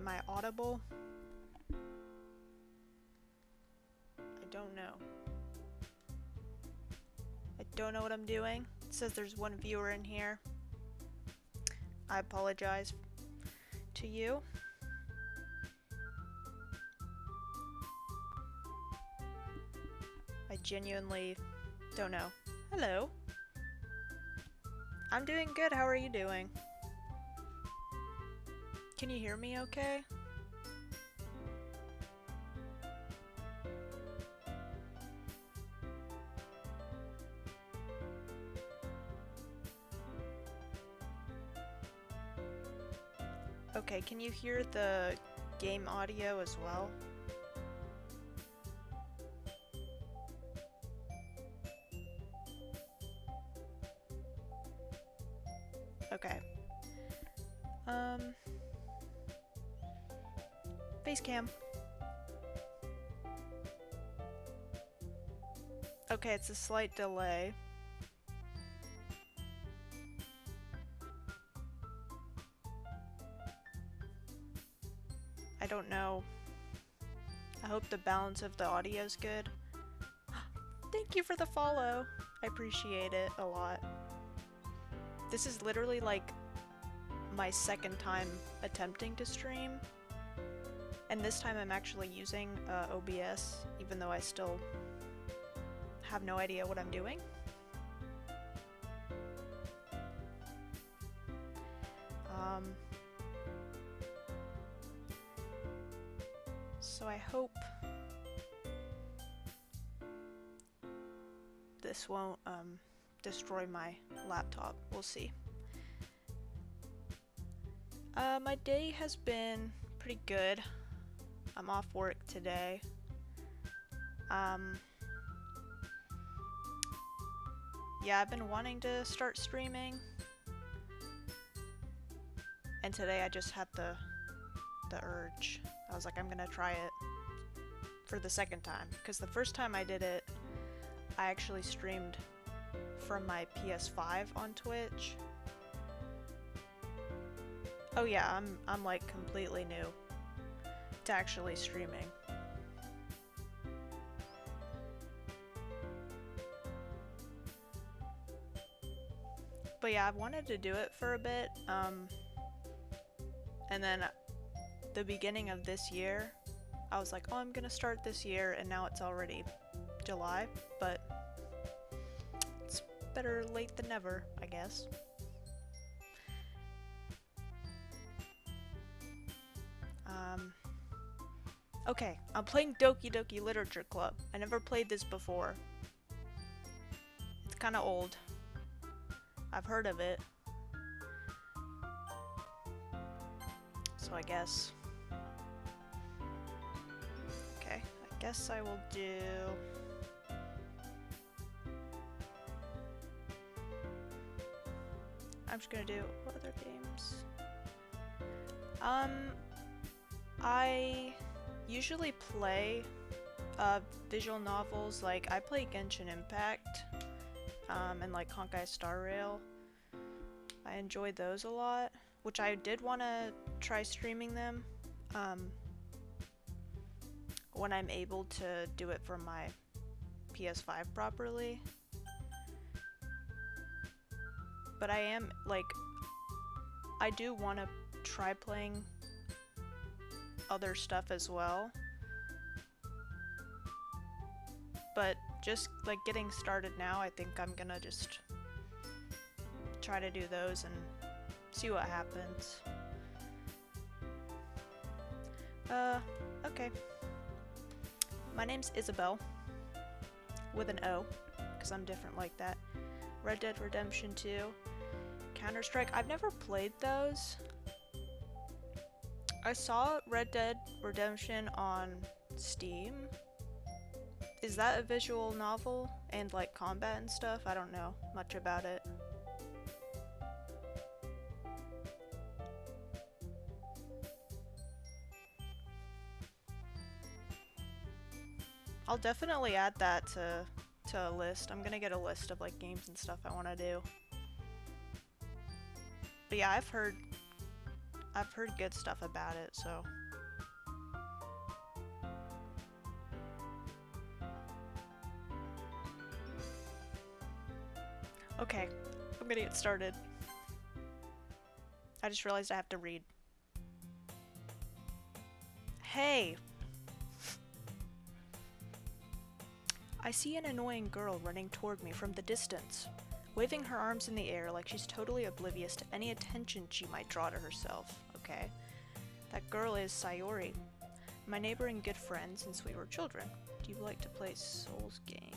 Am I audible? I don't know. I don't know what I'm doing. It says there's one viewer in here. I apologize to you. I genuinely don't know. Hello. I'm doing good. How are you doing? Can you hear me okay? Okay, can you hear the game audio as well? Okay. Face cam. Okay, it's a slight delay. I don't know. I hope the balance of the audio is good. Thank you for the follow. I appreciate it a lot. This is literally like my second time attempting to stream. And this time I'm actually using OBS, even though I still have no idea what I'm doing. So I hope this won't destroy my laptop. We'll see. My day has been pretty good. I'm off work today. Yeah, I've been wanting to start streaming. And today I just had the urge. I was like, I'm gonna try it for the second time. Because the first time I did it, I actually streamed from my PS5 on Twitch. Oh yeah, I'm like completely new to actually streaming. But yeah, I wanted to do it for a bit, and then the beginning of this year, I was like, oh, I'm gonna start this year, and now it's already July, but it's better late than never, I guess. Okay, I'm playing Doki Doki Literature Club. I never played this before. It's kinda old. I've heard of it. So I guess... Okay, I guess I will do... I'm just gonna do what other games? I usually play visual novels, like I play Genshin Impact and like Honkai Star Rail. I enjoy those a lot, which I did want to try streaming them when I'm able to do it from my PS5 properly. But I am like, I do want to try playing other stuff as well, but just like getting started now, I think I'm gonna just try to do those and see what happens. Okay. My name's Isabel with an O, because I'm different like that. Red Dead Redemption 2, Counter-Strike. I've never played those. I saw Red Dead Redemption on Steam. Is that a visual novel and like combat and stuff? I don't know much about it. I'll definitely add that to a list. I'm gonna get a list of like games and stuff I want to do. But yeah, I've heard I've heard good stuff about it, so. Okay, I'm gonna get started. I just realized I have to read. Hey! I see an annoying girl running toward me from the distance, waving her arms in the air like she's totally oblivious to any attention she might draw to herself. Okay. That girl is Sayori, my neighbor and good friend since we were children. Do you like to play Souls game?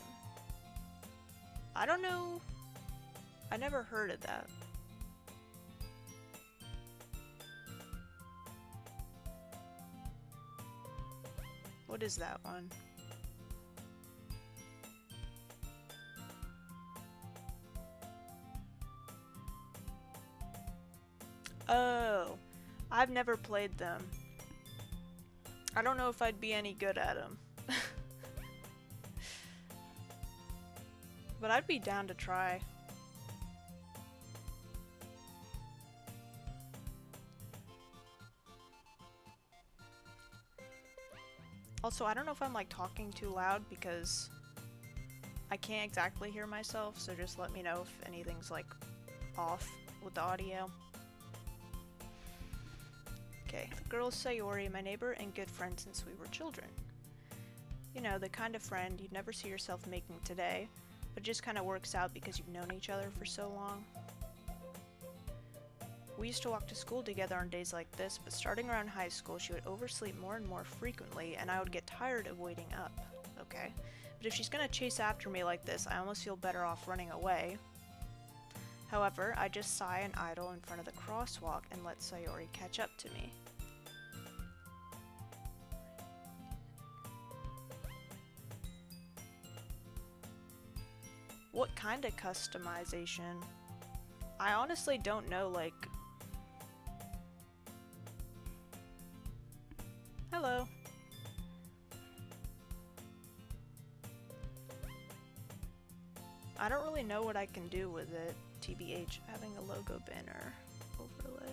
I don't know. I never heard of that. What is that one? Oh, I've never played them. I don't know if I'd be any good at them. But I'd be down to try. Also, I don't know if I'm like talking too loud because I can't exactly hear myself, so just let me know if anything's like off with the audio. Okay, the girl's Sayori, my neighbor and good friend since we were children. You know, the kind of friend you'd never see yourself making today, but it just kind of works out because you've known each other for so long. We used to walk to school together on days like this, but starting around high school, she would oversleep more and more frequently, and I would get tired of waiting up. Okay, but if she's gonna chase after me like this, I almost feel better off running away. However, I just sigh and idle in front of the crosswalk and let Sayori catch up to me. What kind of customization? I honestly don't know, like... Hello. I don't really know what I can do with it. TBH, having a logo banner overlay.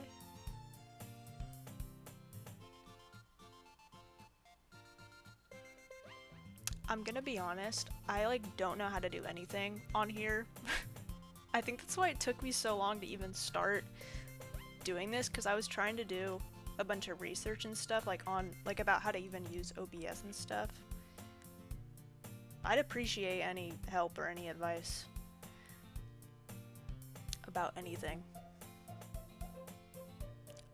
I'm gonna be honest, I like don't know how to do anything on here. I think that's why it took me so long to even start doing this, because I was trying to do a bunch of research and stuff like on like about how to even use OBS and stuff. I'd appreciate any help or any advice about anything.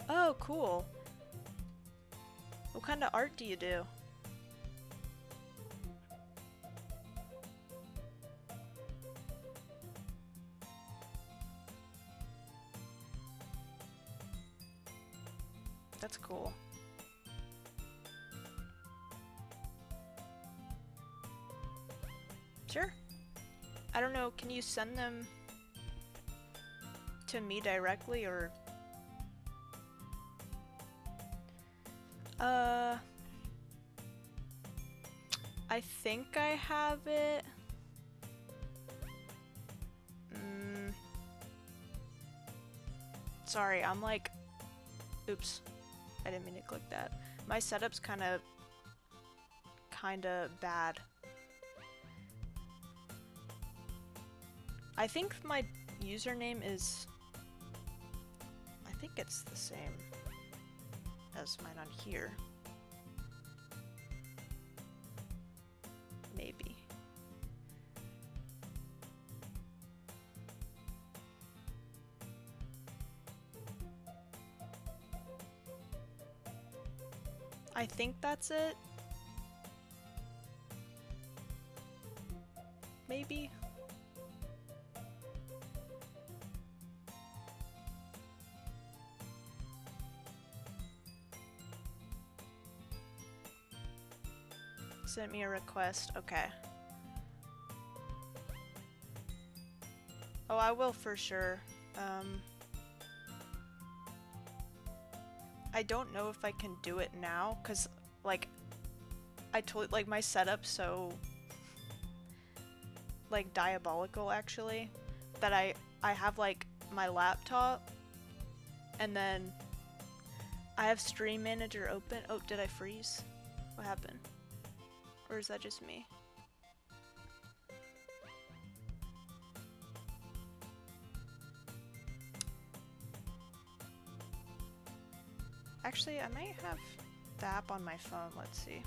Oh, cool. What kind of art do you do? That's cool. Sure. I don't know, can you send them to me directly or... I think I have it. Sorry, I'm like... Oops. I didn't mean to click that. My setup's kinda bad. I think my username is... I think it's the same as mine on here. Maybe. I think that's it. Maybe. Sent me a request. Okay. Oh, I will for sure. I don't know if I can do it now, cause like I told like my setup's so like diabolical actually that I have like my laptop and then I have Stream Manager open. Oh, did I freeze? What happened? Or is that just me? Actually, I might have the app on my phone. Let's see.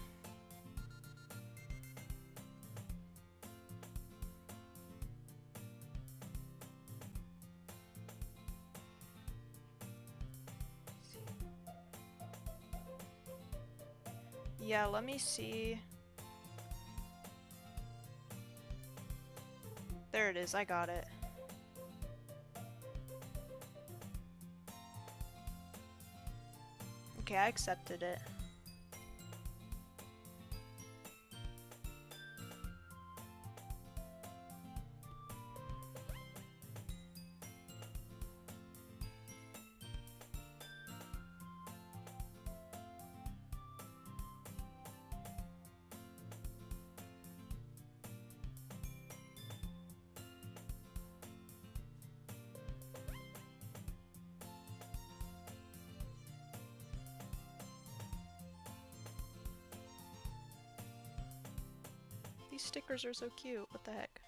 Yeah, let me see. There it is, I got it. Okay, I accepted it. These stickers are so cute, what the heck?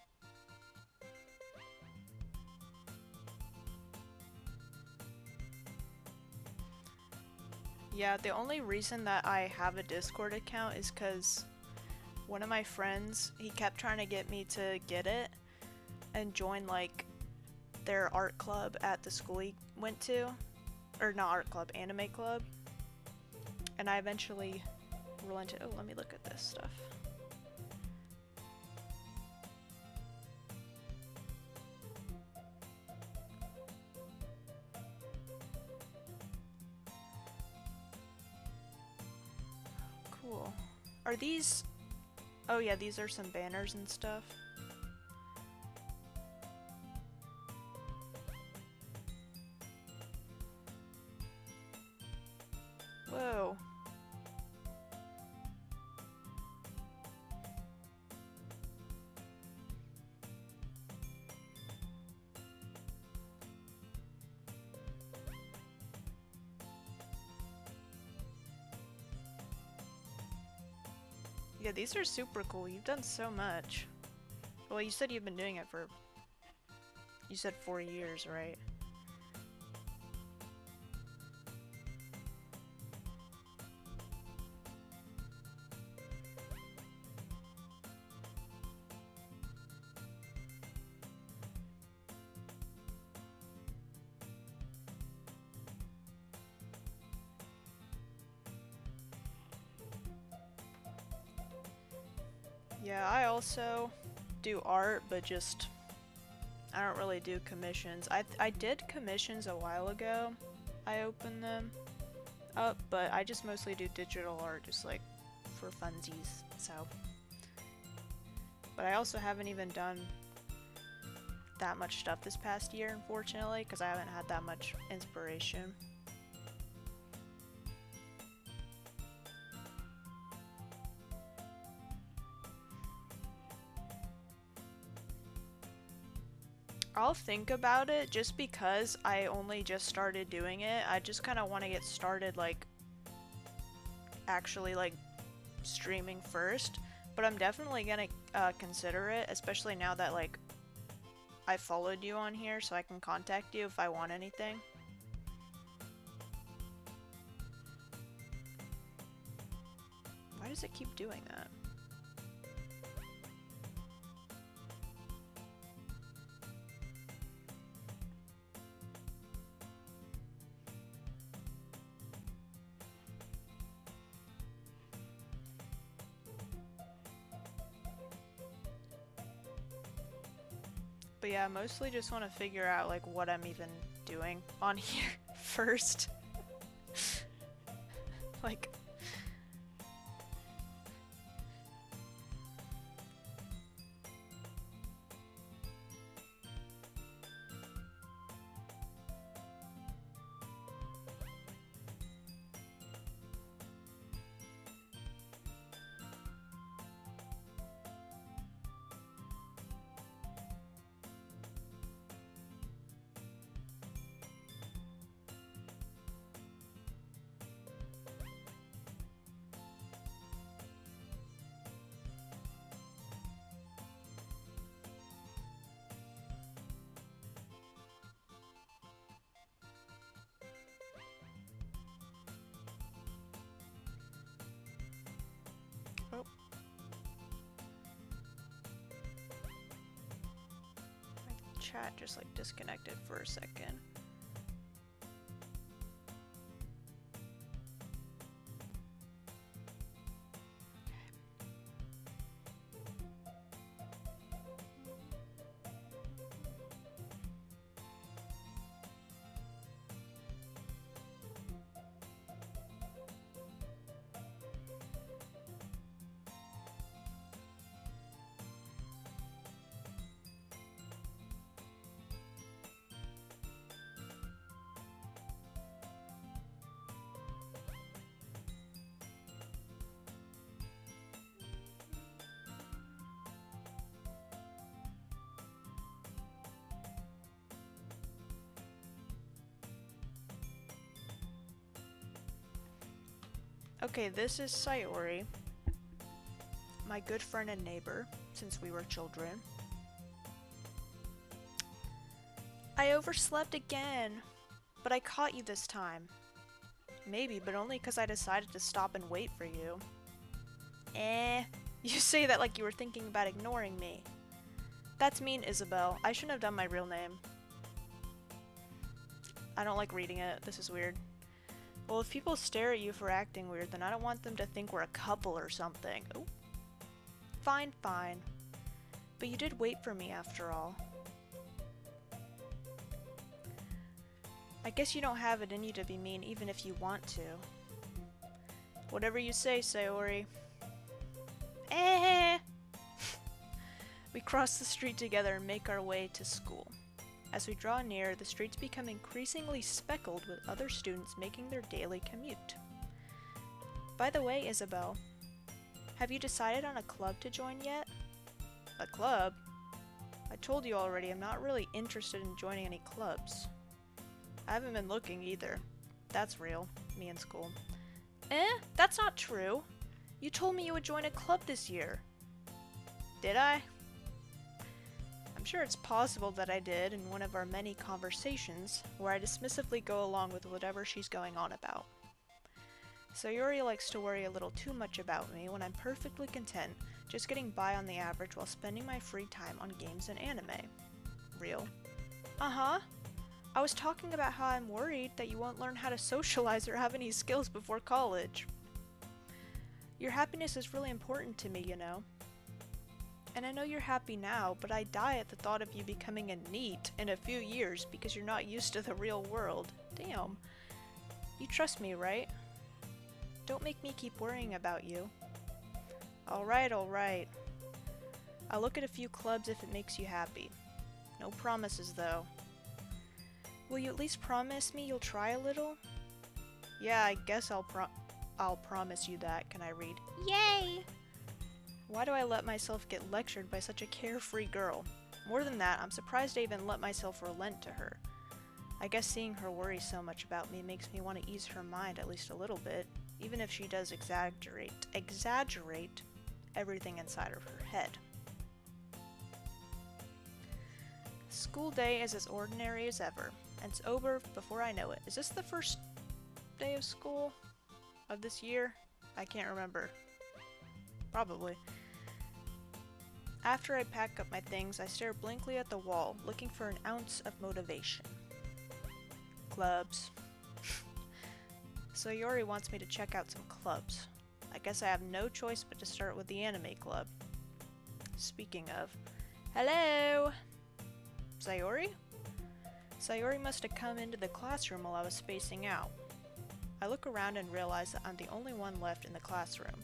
Yeah, the only reason that I have a Discord account is because one of my friends, he kept trying to get me to get it and join like their art club at the school he went to. Or not art club, anime club. And I eventually relented. Oh, let me look at this stuff. Cool. Are these... Oh yeah, these are some banners and stuff. Whoa. Yeah, these are super cool. You've done so much. Well, you said you've been doing it for... You said 4 years, right? Yeah, I also do art, but just... I don't really do commissions. I did commissions a while ago. I opened them up, but I just mostly do digital art, just like for funsies, so. But I also haven't even done that much stuff this past year, unfortunately, because I haven't had that much inspiration. I'll think about it just because I only just started doing it. I just kind of want to get started, like, actually, like, streaming first. But I'm definitely gonna consider it, especially now that, like, I followed you on here so I can contact you if I want anything. Why does it keep doing that? But yeah, mostly just want to figure out like what I'm even doing on here first. Like... chat just like disconnected for a second. Okay, this is Sayori, my good friend and neighbor since we were children. I overslept again, but I caught you this time. Maybe, but only because I decided to stop and wait for you. You say that like you were thinking about ignoring me. That's mean, Isabel. I shouldn't have done my real name. I don't like reading it. This is weird. Well, if people stare at you for acting weird, then I don't want them to think we're a couple or something. Oh. Fine, fine. But you did wait for me after all. I guess you don't have it in you to be mean even if you want to. Whatever you say, Sayori. We cross the street together and make our way to school. As we draw near, the streets become increasingly speckled with other students making their daily commute. By the way, Isabel, have you decided on a club to join yet? A club? I told you already, I'm not really interested in joining any clubs. I haven't been looking either. That's real. Me in school. That's not true. You told me you would join a club this year. Did I? I'm sure it's possible that I did in one of our many conversations, where I dismissively go along with whatever she's going on about. Sayori likes to worry a little too much about me when I'm perfectly content just getting by on the average while spending my free time on games and anime. Real. Uh-huh. I was talking about how I'm worried that you won't learn how to socialize or have any skills before college. Your happiness is really important to me, you know. And I know you're happy now, but I die at the thought of you becoming a NEET in a few years because you're not used to the real world. Damn. You trust me, right? Don't make me keep worrying about you. Alright, alright. I'll look at a few clubs if it makes you happy. No promises, though. Will you at least promise me you'll try a little? Yeah, I guess I'll promise you that. Can I read? Yay! Why do I let myself get lectured by such a carefree girl? More than that, I'm surprised I even let myself relent to her. I guess seeing her worry so much about me makes me want to ease her mind at least a little bit, even if she does exaggerate everything inside of her head. School day is as ordinary as ever, and it's over before I know it. Is this the first day of school of this year? I can't remember. Probably. After I pack up my things, I stare blankly at the wall, looking for an ounce of motivation. Clubs. Sayori wants me to check out some clubs. I guess I have no choice but to start with the anime club. Speaking of, hello! Sayori? Sayori must have come into the classroom while I was spacing out. I look around and realize that I'm the only one left in the classroom.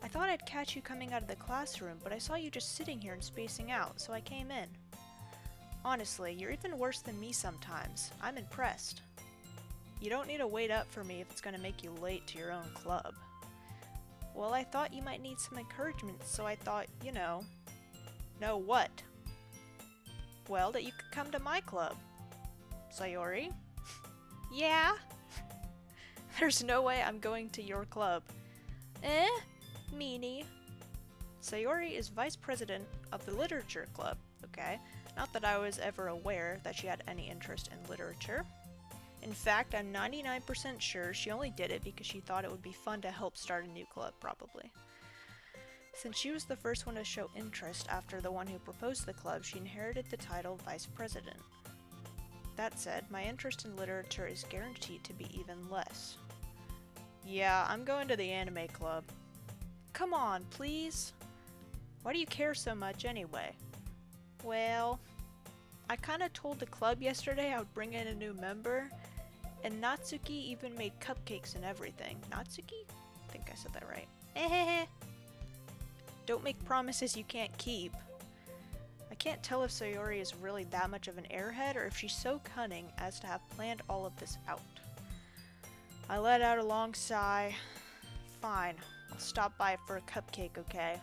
I thought I'd catch you coming out of the classroom, but I saw you just sitting here and spacing out, so I came in. Honestly, you're even worse than me sometimes. I'm impressed. You don't need to wait up for me if it's going to make you late to your own club. Well, I thought you might need some encouragement, so I thought, you know... Know what? Well, that you could come to my club. Sayori? Yeah? There's no way I'm going to your club. Meanie. Sayori is vice president of the literature club, okay? Not that I was ever aware that she had any interest in literature. In fact, I'm 99% sure she only did it because she thought it would be fun to help start a new club, probably. Since she was the first one to show interest after the one who proposed the club, she inherited the title Vice President. That said, my interest in literature is guaranteed to be even less. Yeah, I'm going to the anime club. Come on, please. Why do you care so much anyway? Well, I kinda told the club yesterday I would bring in a new member, and Natsuki even made cupcakes and everything. Natsuki? I think I said that right. Ehehe. Don't make promises you can't keep. I can't tell if Sayori is really that much of an airhead or if she's so cunning as to have planned all of this out. I let out a long sigh. Fine, I'll stop by for a cupcake, okay?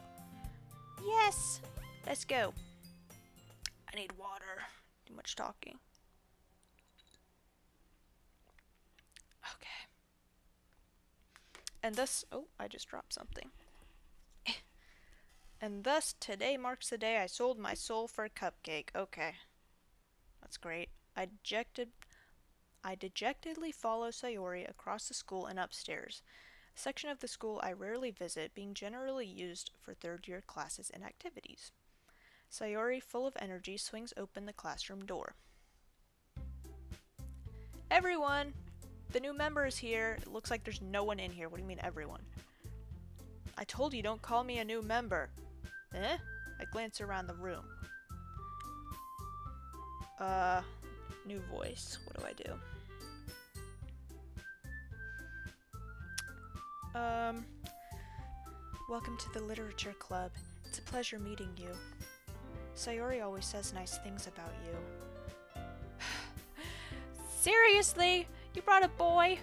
Yes! Let's go. I need water. Too much talking. Okay. And thus, oh, I just dropped something. And thus, today marks the day I sold my soul for a cupcake. Okay. That's great. I dejectedly follow Sayori across the school and upstairs, a section of the school I rarely visit, being generally used for third-year classes and activities. Sayori, full of energy, swings open the classroom door. Everyone! The new member is here. It looks like there's no one in here. What do you mean, everyone? I told you, don't call me a new member. Eh? I glance around the room. New voice. What do I do? Welcome to the literature club. It's a pleasure meeting you. Sayori always says nice things about you. Seriously? You brought a boy?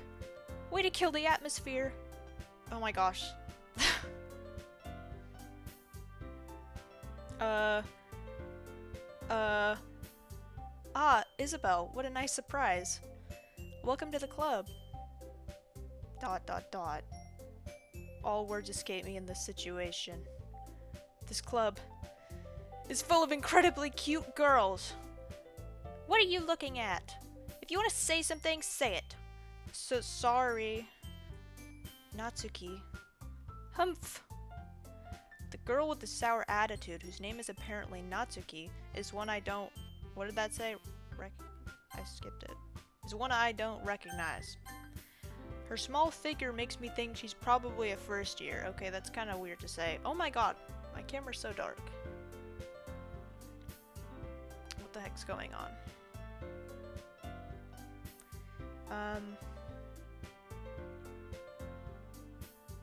Way to kill the atmosphere. Oh my gosh. Isabel, what a nice surprise. Welcome to the club. ... All words escape me in this situation. This club is full of incredibly cute girls. What are you looking at? If you want to say something, say it. So sorry. Natsuki. Humph. The girl with the sour attitude, whose name is apparently Natsuki, is one I don't... What did that say? I skipped it. Is one I don't recognize. Her small figure makes me think she's probably a first year. Okay, that's kind of weird to say. Oh my god, my camera's so dark. What the heck's going on?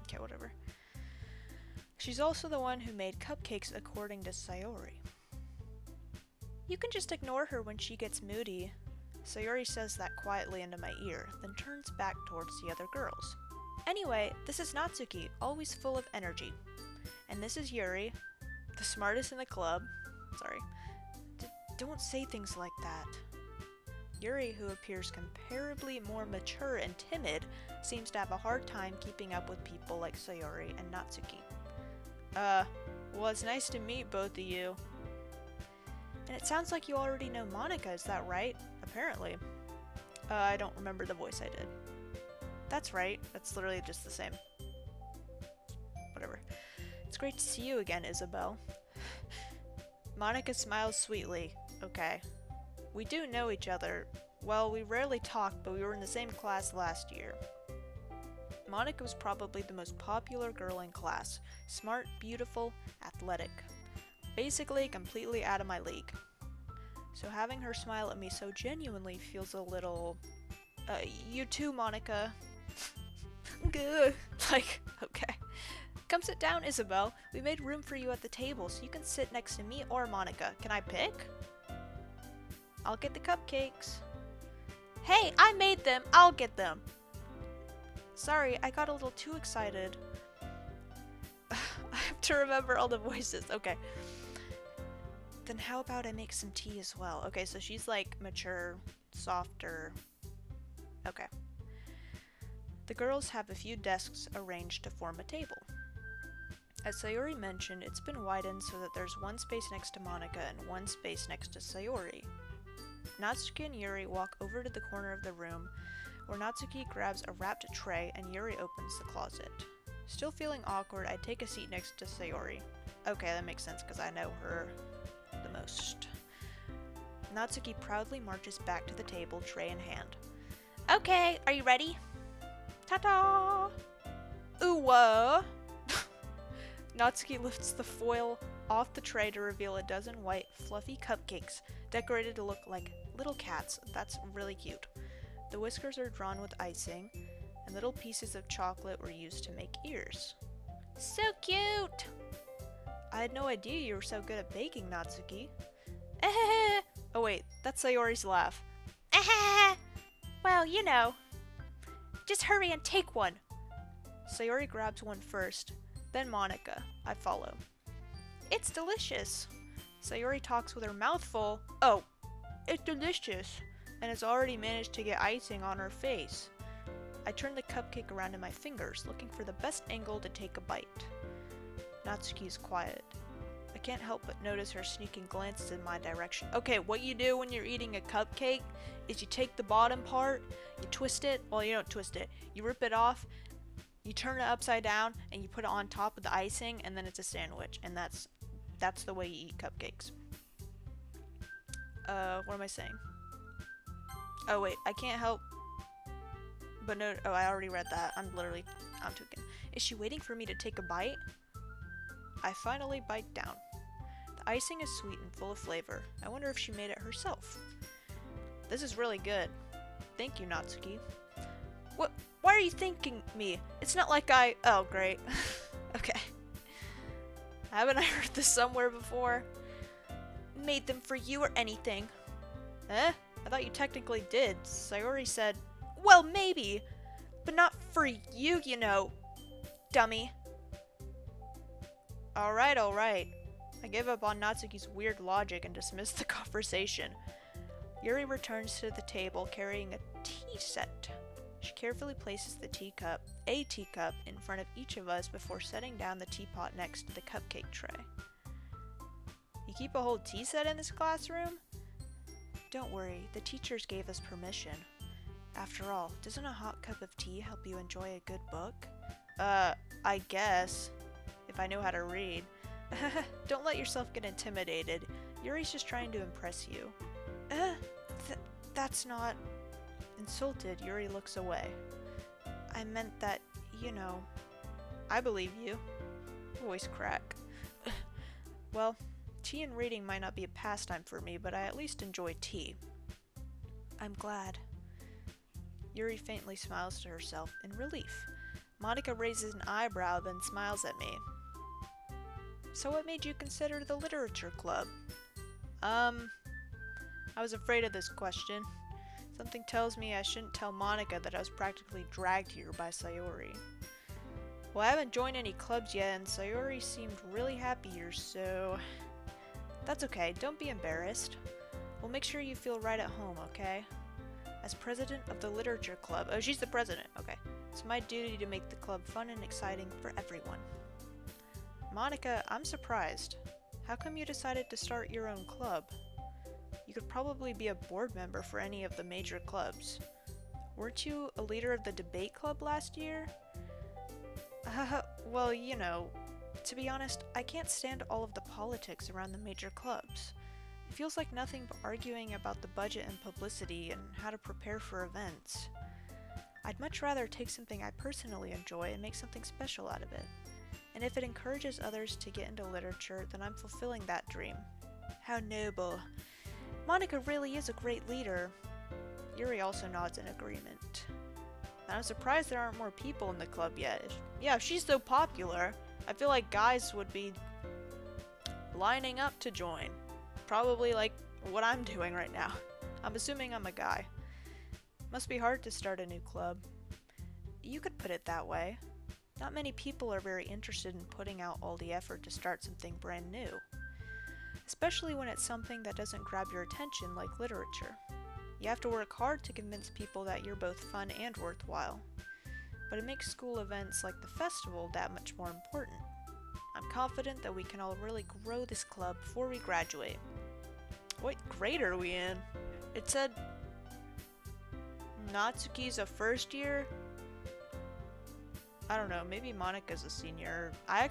Okay, whatever. She's also the one who made cupcakes according to Sayori. You can just ignore her when she gets moody. Sayori says that quietly into my ear, then turns back towards the other girls. Anyway, this is Natsuki, always full of energy. And this is Yuri, the smartest in the club. Sorry. Don't say things like that. Yuri, who appears comparably more mature and timid, seems to have a hard time keeping up with people like Sayori and Natsuki. Well, it's nice to meet both of you. And it sounds like you already know Monika, is that right? Apparently. I don't remember the voice I did. That's right, that's literally just the same. Whatever. It's great to see you again, Isabel. Monika smiles sweetly. Okay. We do know each other. Well, we rarely talk, but we were in the same class last year. Monika was probably the most popular girl in class. Smart, beautiful, athletic. Basically, completely out of my league. So having her smile at me so genuinely feels a little... you too, Monika. Good. Like, okay. Come sit down, Isabel. We made room for you at the table, so you can sit next to me or Monika. Can I pick? I'll get the cupcakes. Hey, I made them! I'll get them! Sorry, I got a little too excited. I have to remember all the voices. Okay. Then how about I make some tea as well? Okay, so she's like mature, softer. Okay. The girls have a few desks arranged to form a table. As Sayori mentioned, it's been widened so that there's one space next to Monika and one space next to Sayori. Natsuki and Yuri walk over to the corner of the room, where Natsuki grabs a wrapped tray and Yuri opens the closet. Still feeling awkward, I take a seat next to Sayori. Okay, that makes sense because I know her the most. Natsuki proudly marches back to the table, tray in hand. Okay, are you ready? Ta-da! Ooh-wah! Natsuki lifts the foil off the tray to reveal a dozen white, fluffy cupcakes decorated to look like little cats. That's really cute. The whiskers are drawn with icing, and little pieces of chocolate were used to make ears. So cute! I had no idea you were so good at baking, Natsuki. Oh wait, that's Sayori's laugh. Well, you know. Just hurry and take one. Sayori grabs one first, then Monica. I follow. It's delicious. Sayori talks with her mouth full. Oh, it's delicious, and has already managed to get icing on her face. I turn the cupcake around in my fingers, looking for the best angle to take a bite. Natsuki's quiet. I can't help but notice her sneaking glances in my direction. Okay, what you do when you're eating a cupcake is you take the bottom part, you twist it. Well, you don't twist it. You rip it off, you turn it upside down, and you put it on top of the icing, and then it's a sandwich. And that's the way you eat cupcakes. What am I saying? Oh wait, I can't help but no. Oh, I already read that. I'm tweaking. Is she waiting for me to take a bite? I finally bite down. The icing is sweet and full of flavor. I wonder if she made it herself. This is really good. Thank you, Natsuki. What? Why are you thanking me? It's not like I... Oh, great. Okay. Haven't I heard this somewhere before? Made them for you or anything. Eh? I thought you technically did. Sayori said, well, maybe, but not for you, you know, dummy. Alright. I give up on Natsuki's weird logic and dismiss the conversation. Yuri returns to the table carrying a tea set. She carefully places a teacup, in front of each of us before setting down the teapot next to the cupcake tray. You keep a whole tea set in this classroom? Don't worry, the teachers gave us permission. After all, doesn't a hot cup of tea help you enjoy a good book? I guess. If I know how to read. Don't let yourself get intimidated. Yuri's just trying to impress you. That's not... Insulted, Yuri looks away. I meant that, you know... I believe you. Voice crack. Well, tea and reading might not be a pastime for me, but I at least enjoy tea. I'm glad. Yuri faintly smiles to herself in relief. Monica raises an eyebrow, then smiles at me. So what made you consider the literature club? I was afraid of this question. Something tells me I shouldn't tell Monica that I was practically dragged here by Sayori. Well, I haven't joined any clubs yet, and Sayori seemed really happy here, so... That's okay, don't be embarrassed. We'll make sure you feel right at home, okay? As president of the literature club... Oh, she's the president, okay. It's my duty to make the club fun and exciting for everyone. Monica, I'm surprised. How come you decided to start your own club? You could probably be a board member for any of the major clubs. Weren't you a leader of the debate club last year? Well, you know, to be honest, I can't stand all of the politics around the major clubs. It feels like nothing but arguing about the budget and publicity and how to prepare for events. I'd much rather take something I personally enjoy and make something special out of it. And if it encourages others to get into literature, then I'm fulfilling that dream. How noble. Monica really is a great leader. Yuri also nods in agreement. And I'm surprised there aren't more people in the club yet. If she's so popular, I feel like guys would be lining up to join. Probably like what I'm doing right now. I'm assuming I'm a guy. Must be hard to start a new club. You could put it that way. Not many people are very interested in putting out all the effort to start something brand new. Especially when it's something that doesn't grab your attention like literature. You have to work hard to convince people that you're both fun and worthwhile. But it makes school events like the festival that much more important. I'm confident that we can all really grow this club before we graduate. What grade are we in? It said Natsuki's a first year? I don't know, maybe Monika's a senior. I'm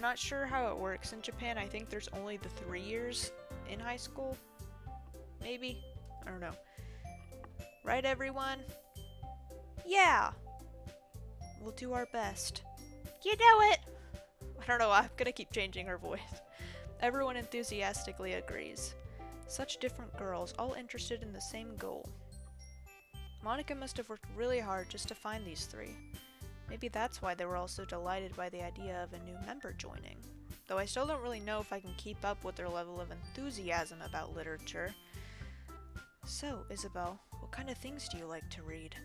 not sure how it works in Japan. I think there's only the 3 years in high school. Maybe? I don't know. Right, everyone? Yeah! We'll do our best. You know it! I don't know, I'm gonna keep changing her voice. Everyone enthusiastically agrees. Such different girls, all interested in the same goal. Monika must have worked really hard just to find these 3. Maybe that's why they were all so delighted by the idea of a new member joining. Though I still don't really know if I can keep up with their level of enthusiasm about literature. So, Isabel, what kind of things do you like to read?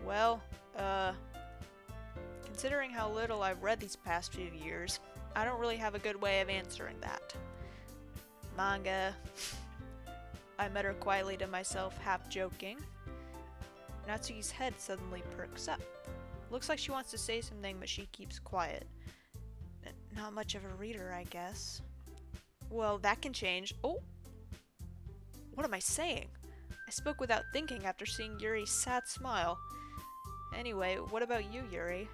Well, considering how little I've read these past few years, I don't really have a good way of answering that. Manga. I mutter quietly to myself, half joking. Natsuki's head suddenly perks up. Looks like she wants to say something, but she keeps quiet. Not much of a reader, I guess. Well, that can change. Oh! What am I saying? I spoke without thinking after seeing Yuri's sad smile. Anyway, what about you, Yuri?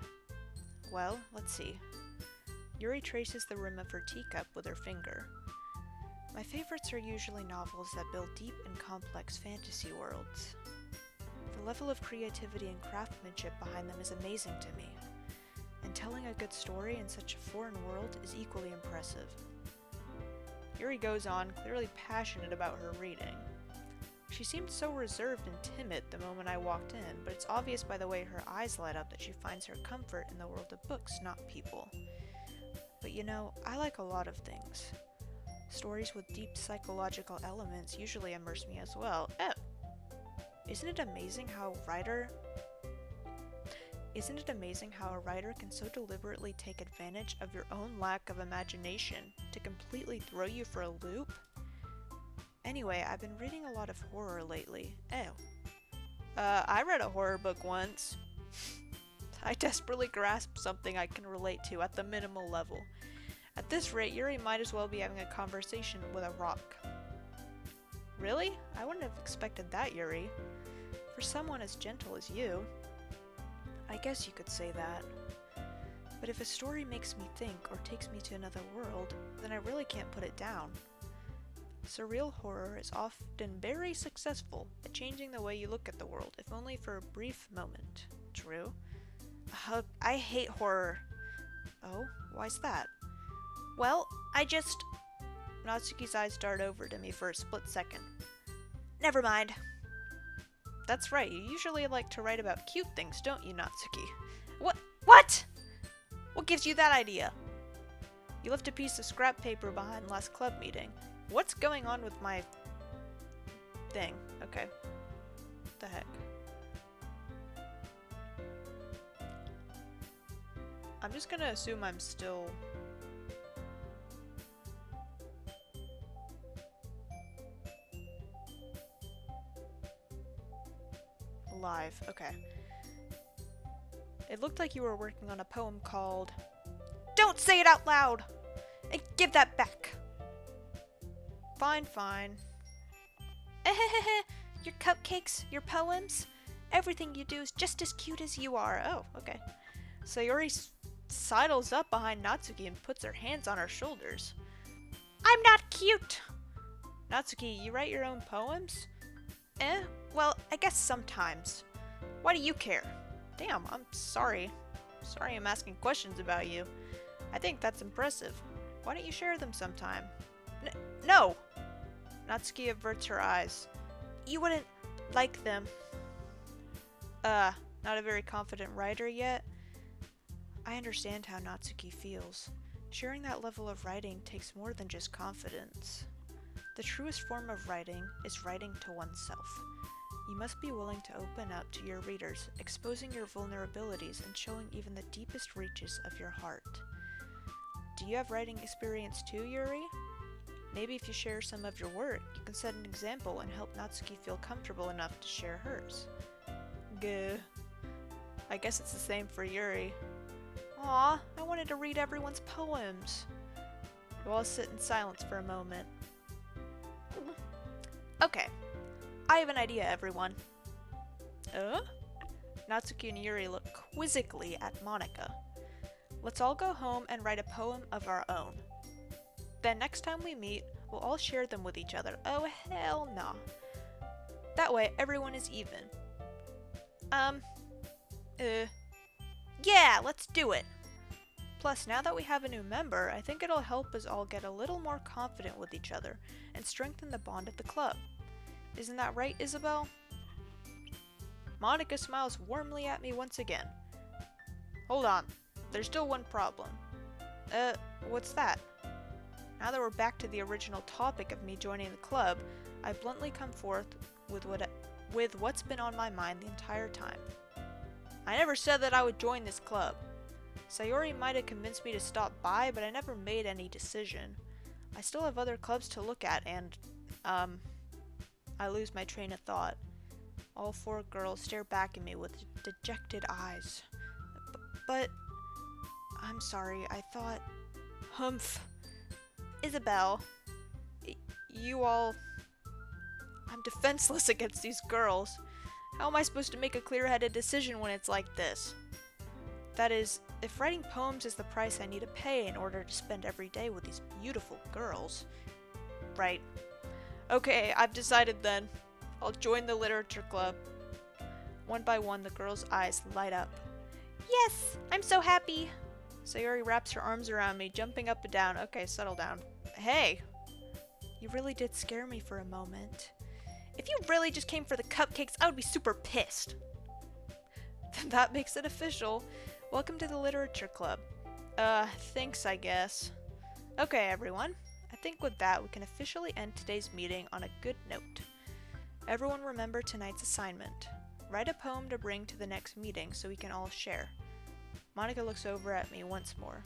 Well, let's see. Yuri traces the rim of her teacup with her finger. My favorites are usually novels that build deep and complex fantasy worlds. The level of creativity and craftsmanship behind them is amazing to me, and telling a good story in such a foreign world is equally impressive. Yuri goes on, clearly passionate about her reading. She seemed so reserved and timid the moment I walked in, but it's obvious by the way her eyes light up that she finds her comfort in the world of books, not people. But you know, I like a lot of things. Stories with deep psychological elements usually immerse me as well. Oh! Isn't it amazing how a writer can so deliberately take advantage of your own lack of imagination to completely throw you for a loop? Anyway, I've been reading a lot of horror lately. Oh. I read a horror book once. I desperately grasped something I can relate to at the minimal level. At this rate, Yuri might as well be having a conversation with a rock. Really? I wouldn't have expected that, Yuri. For someone as gentle as you. I guess you could say that. But if a story makes me think or takes me to another world, then I really can't put it down. Surreal horror is often very successful at changing the way you look at the world, if only for a brief moment. True? I hate horror. Oh, why's that? Well, Natsuki's eyes dart over to me for a split second. Never mind. That's right, you usually like to write about cute things, don't you, Natsuki? What? What gives you that idea? You left a piece of scrap paper behind last club meeting. What's going on with my thing? Okay. What the heck? I'm just gonna assume I'm still... alive. Okay. It looked like you were working on a poem called... Don't say it out loud! And give that back! Fine. Your cupcakes, your poems, everything you do is just as cute as you are. Oh, okay. Sayori sidles up behind Natsuki and puts her hands on her shoulders. I'm not cute! Natsuki, you write your own poems? Well, I guess sometimes. Why do you care? Damn, I'm sorry. Sorry I'm asking questions about you. I think that's impressive. Why don't you share them sometime? No! Natsuki averts her eyes. You wouldn't like them. Not a very confident writer yet? I understand how Natsuki feels. Sharing that level of writing takes more than just confidence. The truest form of writing is writing to oneself. You must be willing to open up to your readers, exposing your vulnerabilities and showing even the deepest reaches of your heart. Do you have writing experience too, Yuri? Maybe if you share some of your work, you can set an example and help Natsuki feel comfortable enough to share hers. Gah. I guess it's the same for Yuri. Aw, I wanted to read everyone's poems. We'll all sit in silence for a moment. Okay, I have an idea, everyone. Natsuki and Yuri look quizzically at Monika. Let's all go home and write a poem of our own. Then next time we meet, we'll all share them with each other. Oh, hell nah. That way, everyone is even. Yeah, let's do it! Plus, now that we have a new member, I think it'll help us all get a little more confident with each other and strengthen the bond at the club. Isn't that right, Isabel? Monika smiles warmly at me once again. Hold on, there's still one problem. What's that? Now that we're back to the original topic of me joining the club, I bluntly come forth with what's been on my mind the entire time. I never said that I would join this club. Sayori might have convinced me to stop by, but I never made any decision. I still have other clubs to look at and, I lose my train of thought. All four girls stare back at me with dejected eyes. But, I'm sorry, I thought... Humph. Isabel, you all... I'm defenseless against these girls. How am I supposed to make a clear-headed decision when it's like this? That is, if writing poems is the price I need to pay in order to spend every day with these beautiful girls. Right. Okay, I've decided then. I'll join the literature club. One by one, the girls' eyes light up. Yes, I'm so happy. Sayori wraps her arms around me, jumping up and down. Okay, settle down. Hey! You really did scare me for a moment. If you really just came for the cupcakes, I would be super pissed. That makes it official. Welcome to the literature club. Thanks, I guess. Okay, everyone. I think with that, we can officially end today's meeting on a good note. Everyone remember tonight's assignment. Write a poem to bring to the next meeting so we can all share. Monika looks over at me once more.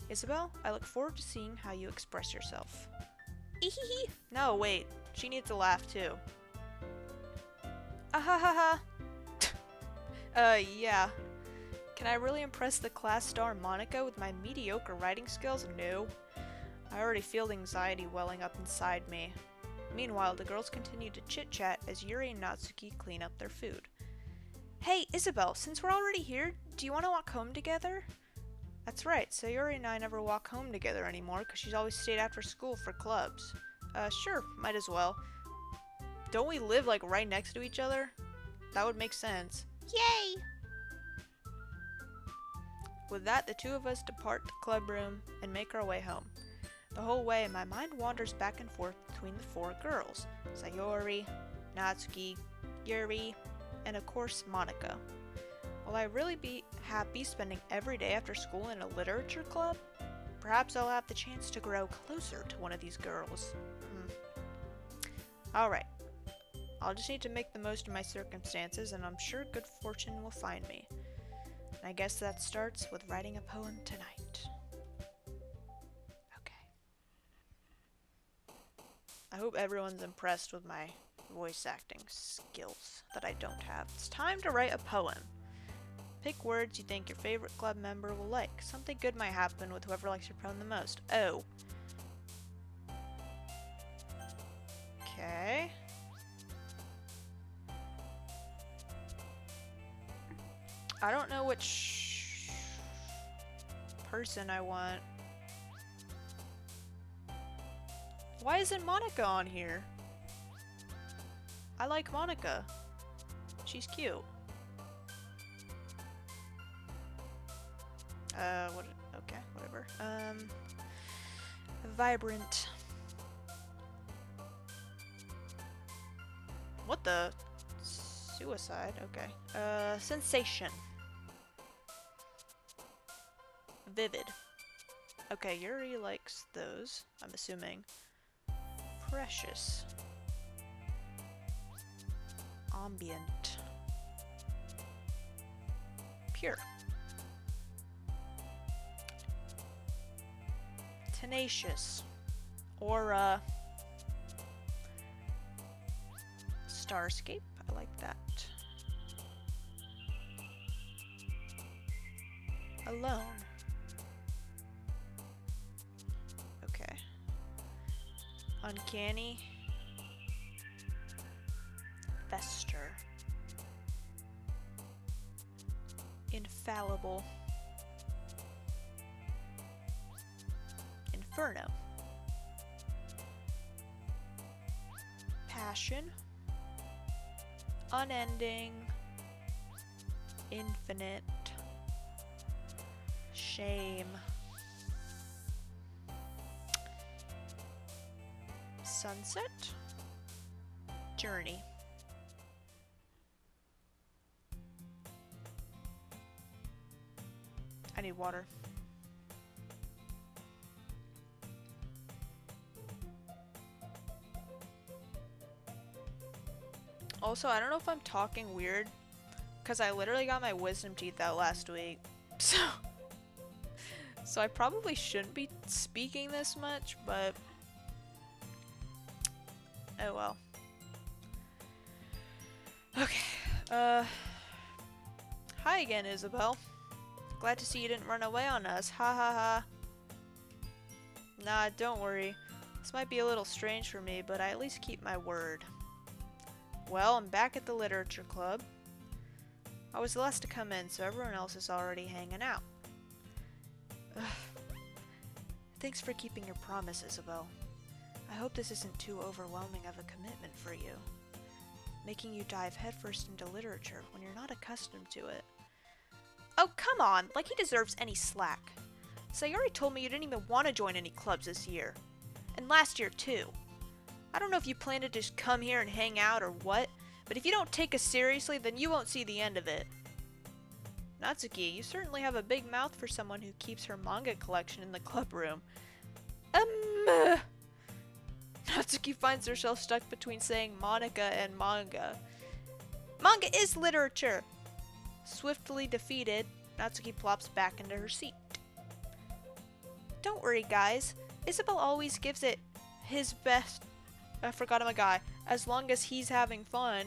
Isabel, I look forward to seeing how you express yourself. Ehehe. No, wait. She needs to laugh too. Ahahaha. Yeah. Can I really impress the class star Monika with my mediocre writing skills? No. I already feel anxiety welling up inside me. Meanwhile, the girls continue to chit-chat as Yuri and Natsuki clean up their food. Hey, Isabel, since we're already here, do you want to walk home together? That's right, Sayori and I never walk home together anymore because she's always stayed after school for clubs. Sure, might as well. Don't we live, like, right next to each other? That would make sense. Yay! With that, the two of us depart the club room and make our way home. The whole way, my mind wanders back and forth between the four girls. Sayori, Natsuki, Yuri, and of course, Monika. Will I really be happy spending every day after school in a literature club? Perhaps I'll have the chance to grow closer to one of these girls. Alright. I'll just need to make the most of my circumstances, and I'm sure good fortune will find me. And I guess that starts with writing a poem tonight. Okay. I hope everyone's impressed with my voice acting skills that I don't have. It's time to write a poem. Pick words you think your favorite club member will like. Something good might happen with whoever likes your poem the most. Oh. Okay. I don't know which person I want. Why isn't Monika on here? I like Monika. She's cute. Okay, whatever. Vibrant. What the? Suicide, okay. Sensation. Vivid. Okay, Yuri likes those, I'm assuming. Precious. Ambient. Pure. Tenacious. Or, Starscape. I like that. Alone. Okay. Uncanny. Fester. Infallible. Inferno. Passion. Unending. Infinite. Shame. Sunset. Journey. I need water. Also, I don't know if I'm talking weird, because I literally got my wisdom teeth out last week. So I probably shouldn't be speaking this much, but oh well. Okay. Hi again, Isabel. Glad to see you didn't run away on us. Ha ha ha. Nah, don't worry. This might be a little strange for me, but I at least keep my word. Well, I'm back at the literature club. I was the last to come in, so everyone else is already hanging out. Ugh. Thanks for keeping your promise, Isabel. I hope this isn't too overwhelming of a commitment for you, making you dive headfirst into literature when you're not accustomed to it. Oh, come on! Like he deserves any slack. Sayori told me you didn't even want to join any clubs this year. And last year, too. I don't know if you plan to just come here and hang out or what, but if you don't take us seriously, then you won't see the end of it. Natsuki, you certainly have a big mouth for someone who keeps her manga collection in the club room. Natsuki finds herself stuck between saying Monica and manga. Manga is literature! Swiftly defeated, Natsuki plops back into her seat. Don't worry, guys. Isabel always gives it his best. I forgot I'm a guy. As long as he's having fun.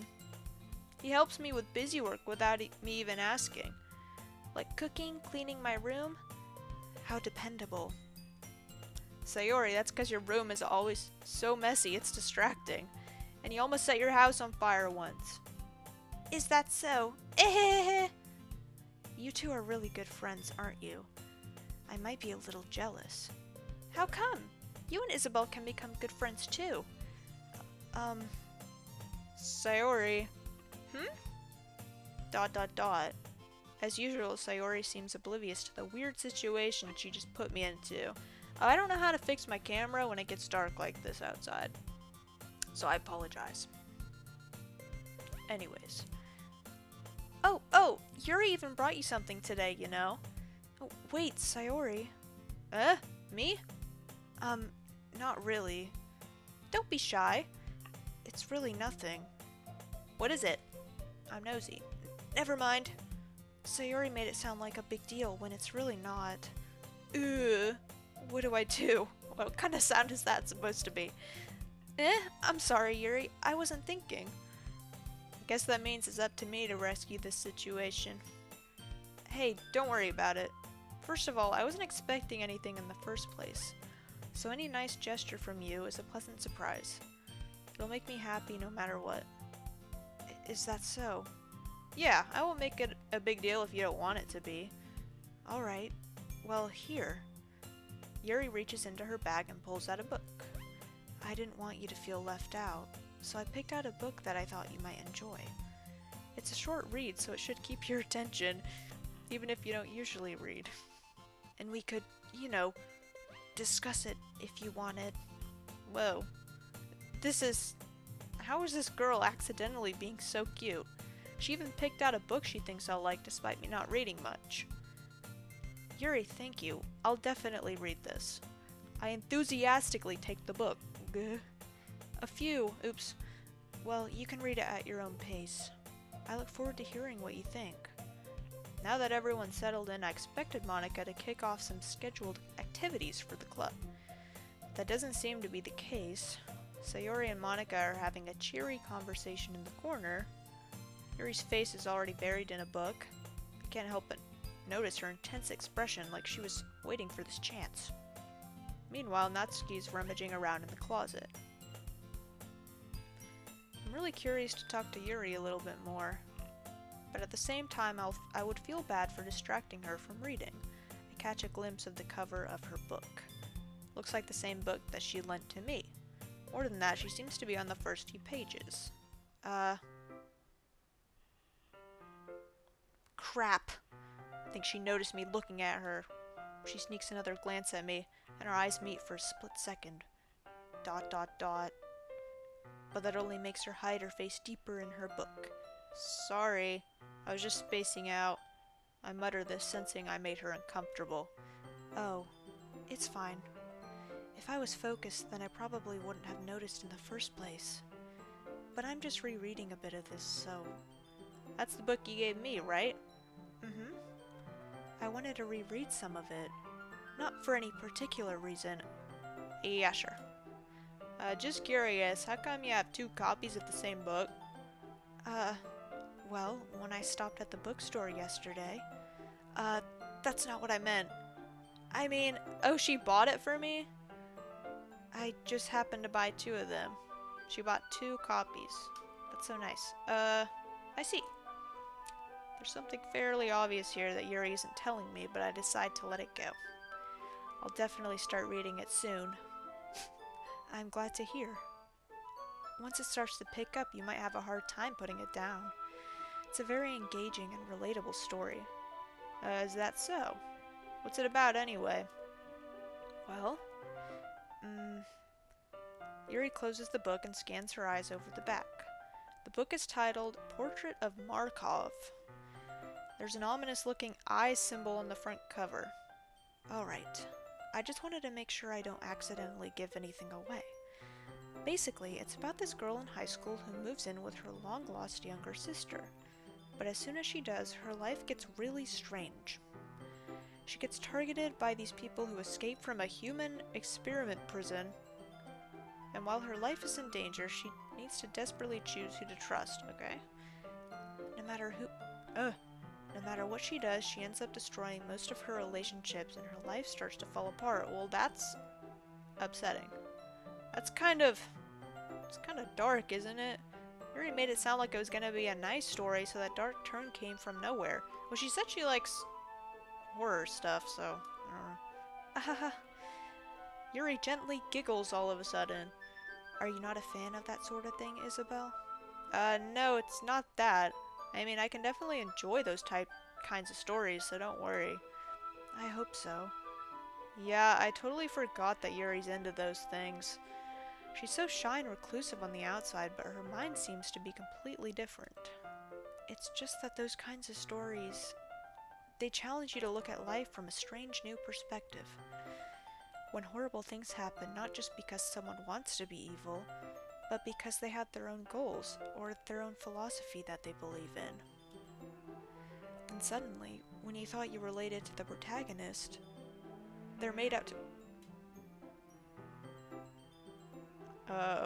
He helps me with busy work without me even asking. Like cooking, cleaning my room. How dependable. Sayori, that's because your room is always so messy it's distracting. And you almost set your house on fire once. Is that so? You two are really good friends, aren't you? I might be a little jealous. How come? You and Isabel can become good friends too. Sayori. As usual, Sayori seems oblivious to the weird situation she just put me into. I don't know how to fix my camera when it gets dark like this outside. So I apologize. Anyways. Oh, Yuri even brought you something today, you know? Oh, wait, Sayori. Me? Not really. Don't be shy. It's really nothing. What is it? I'm nosy. Never mind. Sayori made it sound like a big deal when it's really not. What do I do? What kind of sound is that supposed to be? I'm sorry, Yuri. I wasn't thinking. Guess that means it's up to me to rescue this situation. Hey, don't worry about it. First of all, I wasn't expecting anything in the first place. So any nice gesture from you is a pleasant surprise. It'll make me happy no matter what. Is that so? Yeah, I won't make it a big deal if you don't want it to be. Alright. Well, here. Yuri reaches into her bag and pulls out a book. I didn't want you to feel left out, so I picked out a book that I thought you might enjoy. It's a short read, so it should keep your attention, even if you don't usually read. And we could, you know, discuss it if you wanted. Whoa. How is this girl accidentally being so cute? She even picked out a book she thinks I'll like despite me not reading much. Yuri, thank you. I'll definitely read this. I enthusiastically take the book. Well, you can read it at your own pace. I look forward to hearing what you think. Now that everyone's settled in, I expected Monica to kick off some scheduled activities for the club. That doesn't seem to be the case. Sayori and Monica are having a cheery conversation in the corner. Yuri's face is already buried in a book. I can't help but notice her intense expression, like she was waiting for this chance. Meanwhile, Natsuki's rummaging around in the closet. I'm really curious to talk to Yuri a little bit more. but at the same time I would feel bad for distracting her from reading. I catch a glimpse of the cover of her book. Looks like the same book that she lent to me. More than that, she seems to be on the first few pages. Crap. I think she noticed me looking at her. She sneaks another glance at me, and our eyes meet for a split second. ... But that only makes her hide her face deeper in her book. Sorry, I was just spacing out. I mutter this, sensing I made her uncomfortable. Oh, it's fine. If I was focused, then I probably wouldn't have noticed in the first place. But I'm just rereading a bit of this, so... That's the book you gave me, right? Mm-hmm. I wanted to reread some of it. Not for any particular reason. Yeah, sure. Just curious, how come you have 2 copies of the same book? Well, when I stopped at the bookstore yesterday... that's not what I meant. I mean, oh, she bought it for me? I just happened to buy 2 of them. She bought 2 copies. That's so nice. I see. There's something fairly obvious here that Yuri isn't telling me, but I decide to let it go. I'll definitely start reading it soon. I'm glad to hear. Once it starts to pick up, you might have a hard time putting it down. It's a very engaging and relatable story. Is that so? What's it about anyway? Well, Yuri closes the book and scans her eyes over the back. The book is titled Portrait of Markov. There's an ominous-looking eye symbol on the front cover. Alright, I just wanted to make sure I don't accidentally give anything away. Basically, it's about this girl in high school who moves in with her long-lost younger sister. But as soon as she does, her life gets really strange. She gets targeted by these people who escape from a human experiment prison. And while her life is in danger, she needs to desperately choose who to trust, okay? No matter what she does, she ends up destroying most of her relationships and her life starts to fall apart. Well, that's upsetting. It's kind of dark, isn't it? You already made it sound like it was gonna be a nice story, so that dark turn came from nowhere. Well, she said she likes horror stuff, so I don't know. Yuri gently giggles all of a sudden. Are you not a fan of that sort of thing, Isabel? No, it's not that. I mean, I can definitely enjoy those kinds of stories, so don't worry. I hope so. Yeah, I totally forgot that Yuri's into those things. She's so shy and reclusive on the outside, but her mind seems to be completely different. It's just that those kinds of stories, they challenge you to look at life from a strange new perspective. When horrible things happen, not just because someone wants to be evil, but because they have their own goals, or their own philosophy that they believe in. And suddenly, when you thought you related to the protagonist, they're made out to...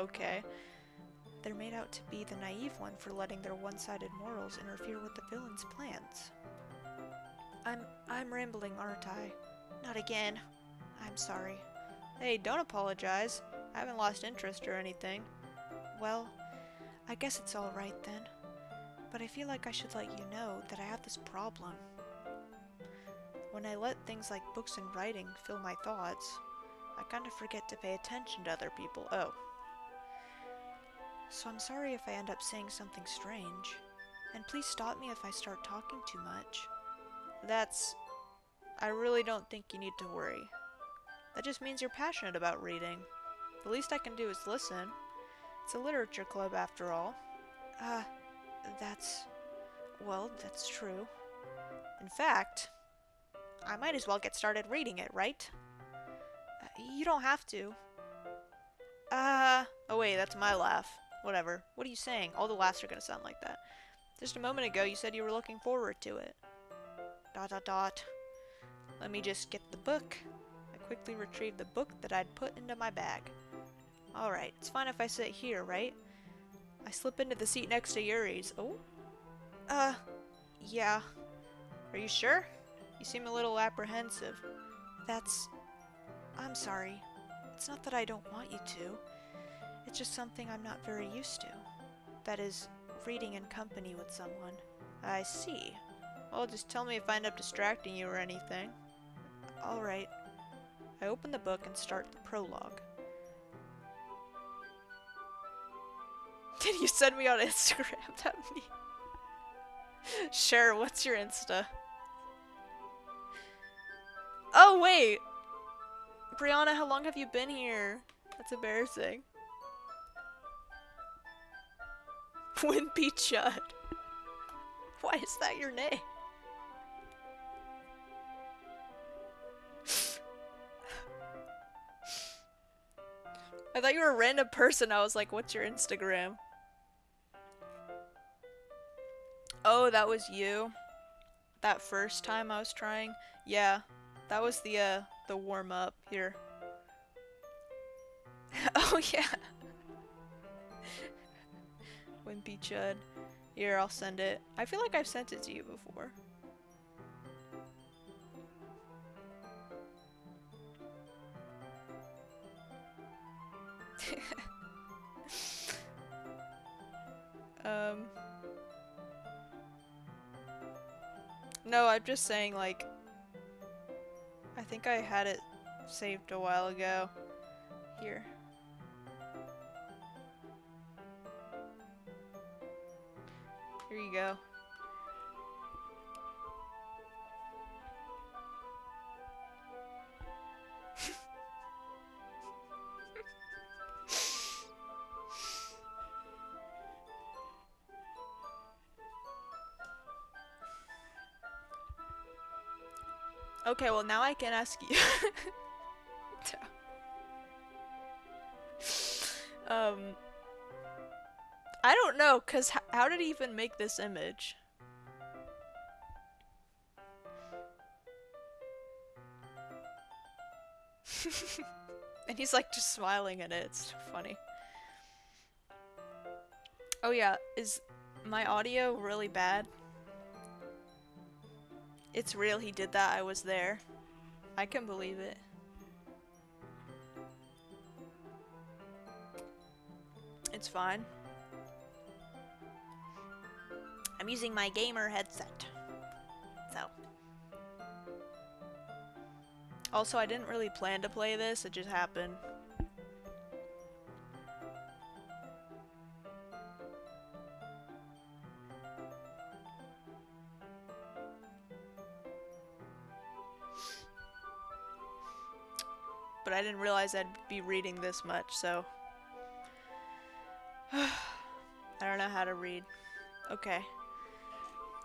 okay. They're made out to be the naive one for letting their one-sided morals interfere with the villain's plans. I'm rambling, aren't I? Not again. I'm sorry. Hey, don't apologize. I haven't lost interest or anything. Well, I guess it's alright then. But I feel like I should let you know that I have this problem. When I let things like books and writing fill my thoughts, I kind of forget to pay attention to other people. Oh. So I'm sorry if I end up saying something strange. And please stop me if I start talking too much. I really don't think you need to worry. That just means you're passionate about reading. The least I can do is listen. It's a literature club after all. That's true. In fact, I might as well get started reading it, right? You don't have to. Oh wait, that's my laugh. Whatever. What are you saying? All the laughs are gonna sound like that. Just a moment ago, you said you were looking forward to it. ... Let me just get the book. I quickly retrieved the book that I'd put into my bag. Alright, it's fine if I sit here, right? I slip into the seat next to Yuri's. Oh? Yeah. Are you sure? You seem a little apprehensive. I'm sorry. It's not that I don't want you to. It's just something I'm not very used to. That is, reading in company with someone. I see. Well, just tell me if I end up distracting you or anything. Alright. I open the book and start the prologue. Did you send me on Instagram? That me. Sure, what's your Insta? Oh, wait! Brianna, how long have you been here? That's embarrassing. Wimpy Chud. Why is that your name? I thought you were a random person. I was like, what's your Instagram? Oh, that was you? That first time I was trying? Yeah. That was the warm-up. Here. Oh, yeah. Wimpy Chud. Here, I'll send it. I feel like I've sent it to you before. No, I'm just saying, like, I think I had it saved a while ago. Here. Here you go. Okay, well now I can ask you. I don't know, cause how did he even make this image? And he's like just smiling at it. It's so funny. Oh yeah, is my audio really bad? It's real, he did that, I was there. I can believe it. It's fine. I'm using my gamer headset. So. Also, I didn't really plan to play this, it just happened. But I didn't realize I'd be reading this much, so... I don't know how to read. Okay.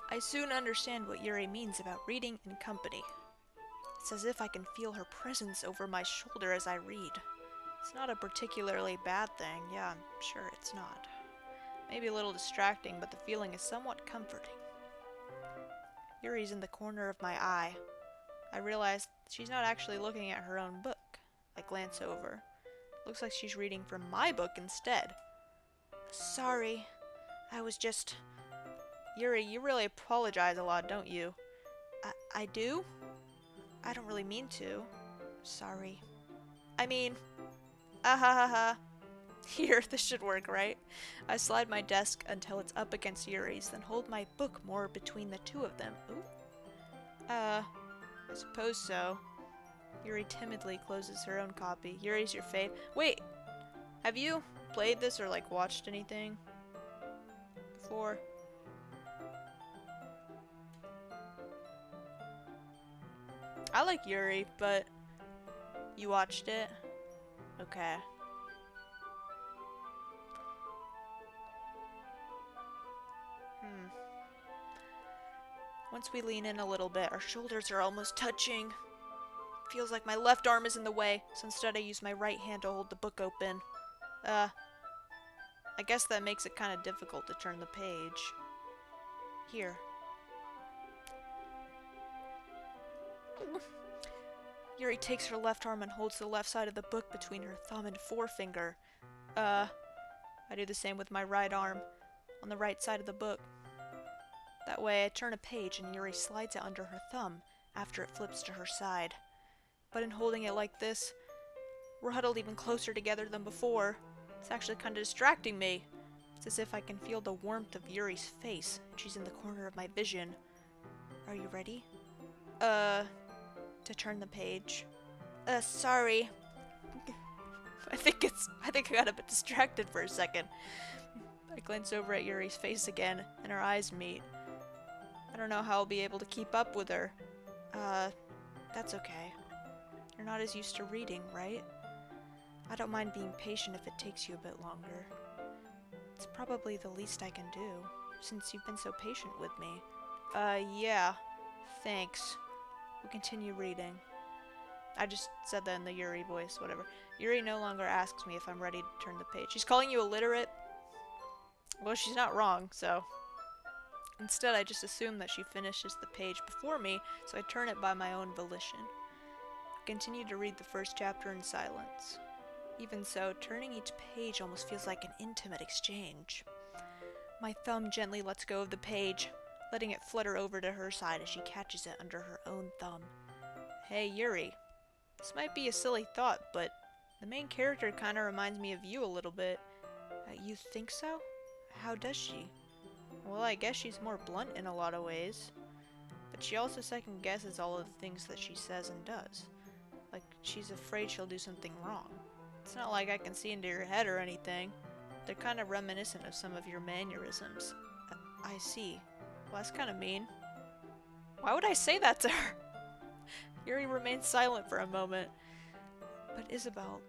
I soon understand what Yuri means about reading in company. It's as if I can feel her presence over my shoulder as I read. It's not a particularly bad thing, yeah, I'm sure it's not. Maybe a little distracting, but the feeling is somewhat comforting. Yuri's in the corner of my eye. I realize she's not actually looking at her own book. I glance over. Looks like she's reading from my book instead. Sorry, I was just... Yuri, you really apologize a lot, don't you? I do? I don't really mean to. Sorry. I mean... ah ha ha ha. Here, this should work, right? I slide my desk until it's up against Yuri's, then hold my book more between the two of them. Ooh. I suppose so. Yuri timidly closes her own copy. Yuri's your fave. Wait! Have you played this or, like, watched anything before? I like Yuri, but you watched it? Okay. Once we lean in a little bit, our shoulders are almost touching. Feels like my left arm is in the way, so instead I use my right hand to hold the book open. I guess that makes it kind of difficult to turn the page. Here. Yuri takes her left arm and holds the left side of the book between her thumb and forefinger. I do the same with my right arm, on the right side of the book. That way I turn a page and Yuri slides it under her thumb after it flips to her side. But in holding it like this, we're huddled even closer together than before. It's actually kind of distracting me. It's It's as if I can feel the warmth of Yuri's face. She's in the corner of my vision. Are you ready? To turn the page. Sorry. I think I got a bit distracted for a second. I glance over at Yuri's face again, and our eyes meet. I don't know how I'll be able to keep up with her. That's okay. You're not as used to reading, right? I don't mind being patient if it takes you a bit longer. It's probably the least I can do, since you've been so patient with me. Yeah. Thanks. We'll continue reading. I just said that in the Yuri voice, whatever. Yuri no longer asks me if I'm ready to turn the page. She's calling you illiterate? Well, she's not wrong, so... Instead, I just assume that she finishes the page before me, so I turn it by my own volition. I continue to read the first chapter in silence. Even so, turning each page almost feels like an intimate exchange. My thumb gently lets go of the page, letting it flutter over to her side as she catches it under her own thumb. Hey, Yuri. This might be a silly thought, but the main character kinda reminds me of you a little bit. You think so? How does she? Well, I guess she's more blunt in a lot of ways. But she also second guesses all of the things that she says and does. Like, she's afraid she'll do something wrong. It's not like I can see into your head or anything. They're kind of reminiscent of some of your mannerisms. I see. Well, that's kind of mean. Why would I say that to her? Yuri remains silent for a moment. But Isabel,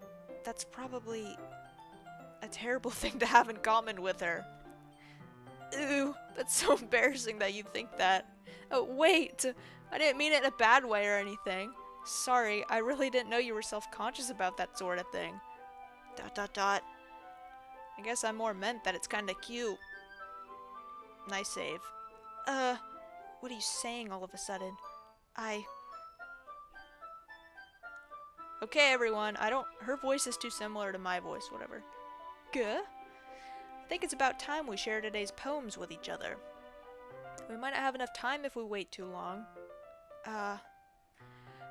that's probably a terrible thing to have in common with her. Ooh, that's so embarrassing that you think that. Oh, wait! I didn't mean it in a bad way or anything. Sorry, I really didn't know you were self-conscious about that sort of thing. ... I guess I more meant that it's kinda cute. Nice save. What are you saying all of a sudden? Okay, everyone, her voice is too similar to my voice, whatever. Guh? I think it's about time we share today's poems with each other. We might not have enough time if we wait too long.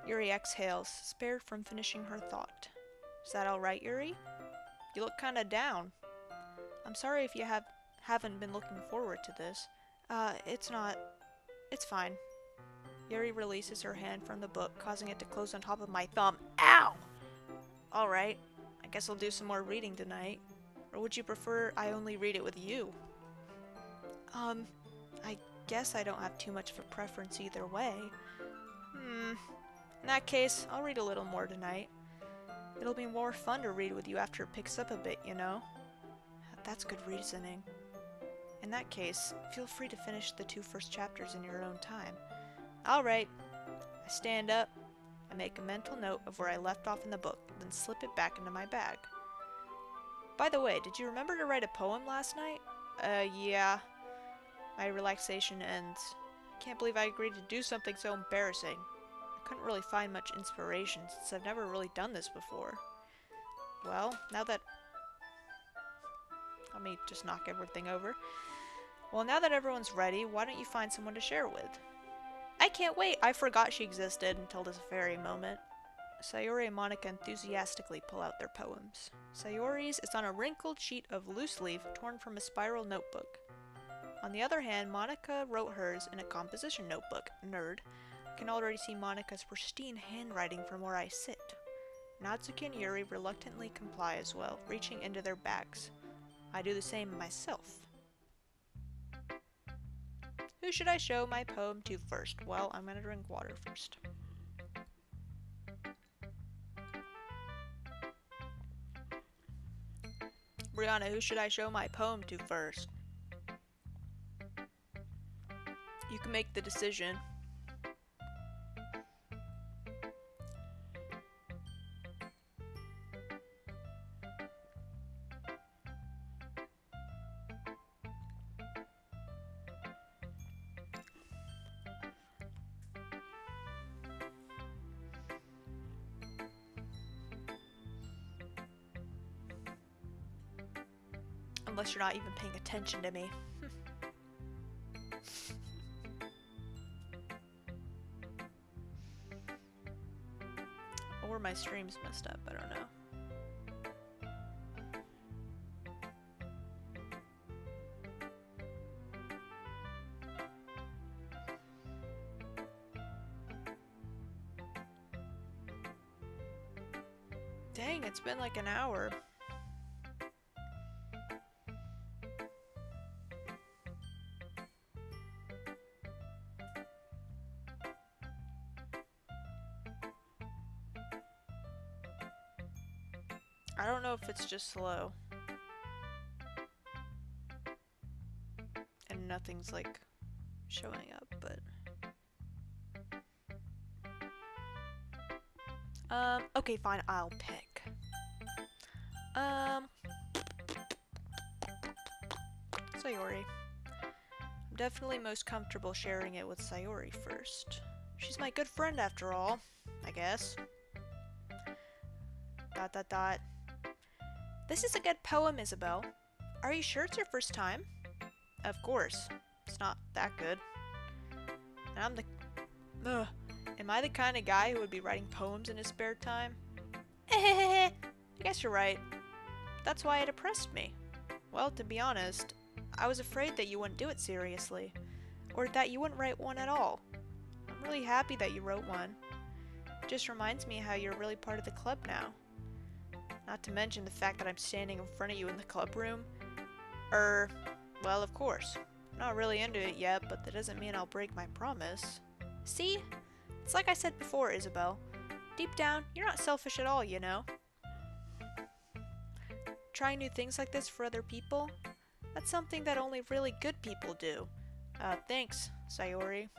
Yuri exhales, spared from finishing her thought. Is that alright, Yuri? You look kinda down. I'm sorry if you haven't been looking forward to this. It's not. It's fine. Yuri releases her hand from the book, causing it to close on top of my thumb. Ow! Alright, I guess I'll do some more reading tonight. Or would you prefer I only read it with you? I guess I don't have too much of a preference either way. In that case, I'll read a little more tonight. It'll be more fun to read with you after it picks up a bit, you know? That's good reasoning. In that case, feel free to finish the 2 first chapters in your own time. Alright. I stand up, I make a mental note of where I left off in the book, then slip it back into my bag. By the way, did you remember to write a poem last night? Yeah. My relaxation ends. Can't believe I agreed to do something so embarrassing. I couldn't really find much inspiration since I've never really done this before. Well, now that... Let me just knock everything over. Well, now that everyone's ready, why don't you find someone to share with? I can't wait! I forgot she existed until this very moment. Sayori and Monica enthusiastically pull out their poems. Sayori's is on a wrinkled sheet of loose leaf torn from a spiral notebook. On the other hand, Monica wrote hers in a composition notebook. Nerd. I can already see Monica's pristine handwriting from where I sit. Natsuki and Yuri reluctantly comply as well, reaching into their bags. I do the same myself. Who should I show my poem to first? Well, I'm gonna drink water first. Brianna, who should I show my poem to first? You can make the decision. Unless you're not even paying attention to me. Or my stream's messed up, I don't know. Dang, it's been like an hour. I don't know if it's just slow. And nothing's like showing up, but... okay, fine, I'll pick. Sayori. I'm definitely most comfortable sharing it with Sayori first. She's my good friend after all, I guess. ... This is a good poem, Isabel. Are you sure it's your first time? Of course. It's not that good. And I'm the... Ugh. Am I the kind of guy who would be writing poems in his spare time? I guess you're right. That's why it depressed me. Well, to be honest, I was afraid that you wouldn't do it seriously. Or that you wouldn't write one at all. I'm really happy that you wrote one. It just reminds me how you're really part of the club now. Not to mention the fact that I'm standing in front of you in the club room. Well, of course. I'm not really into it yet, but that doesn't mean I'll break my promise. See? It's like I said before, Isabel. Deep down, you're not selfish at all, you know? Trying new things like this for other people? That's something that only really good people do. Thanks, Sayori.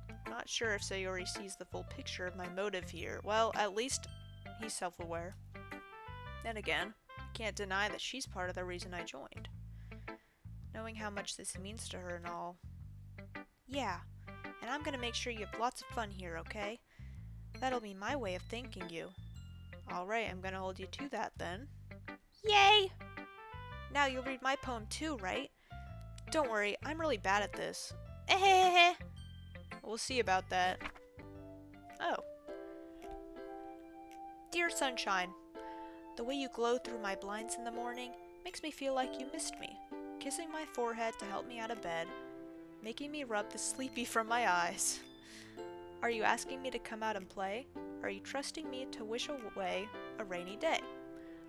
I'm not sure if Sayori sees the full picture of my motive here. Well, at least he's self-aware. Then again, I can't deny that she's part of the reason I joined. Knowing how much this means to her and all. Yeah, and I'm gonna make sure you have lots of fun here, okay? That'll be my way of thanking you. Alright, I'm gonna hold you to that then. Yay! Now you'll read my poem too, right? Don't worry, I'm really bad at this. We'll see about that. Oh. Dear Sunshine, the way you glow through my blinds in the morning makes me feel like you missed me. Kissing my forehead to help me out of bed, making me rub the sleepy from my eyes. Are you asking me to come out and play? Are you trusting me to wish away a rainy day?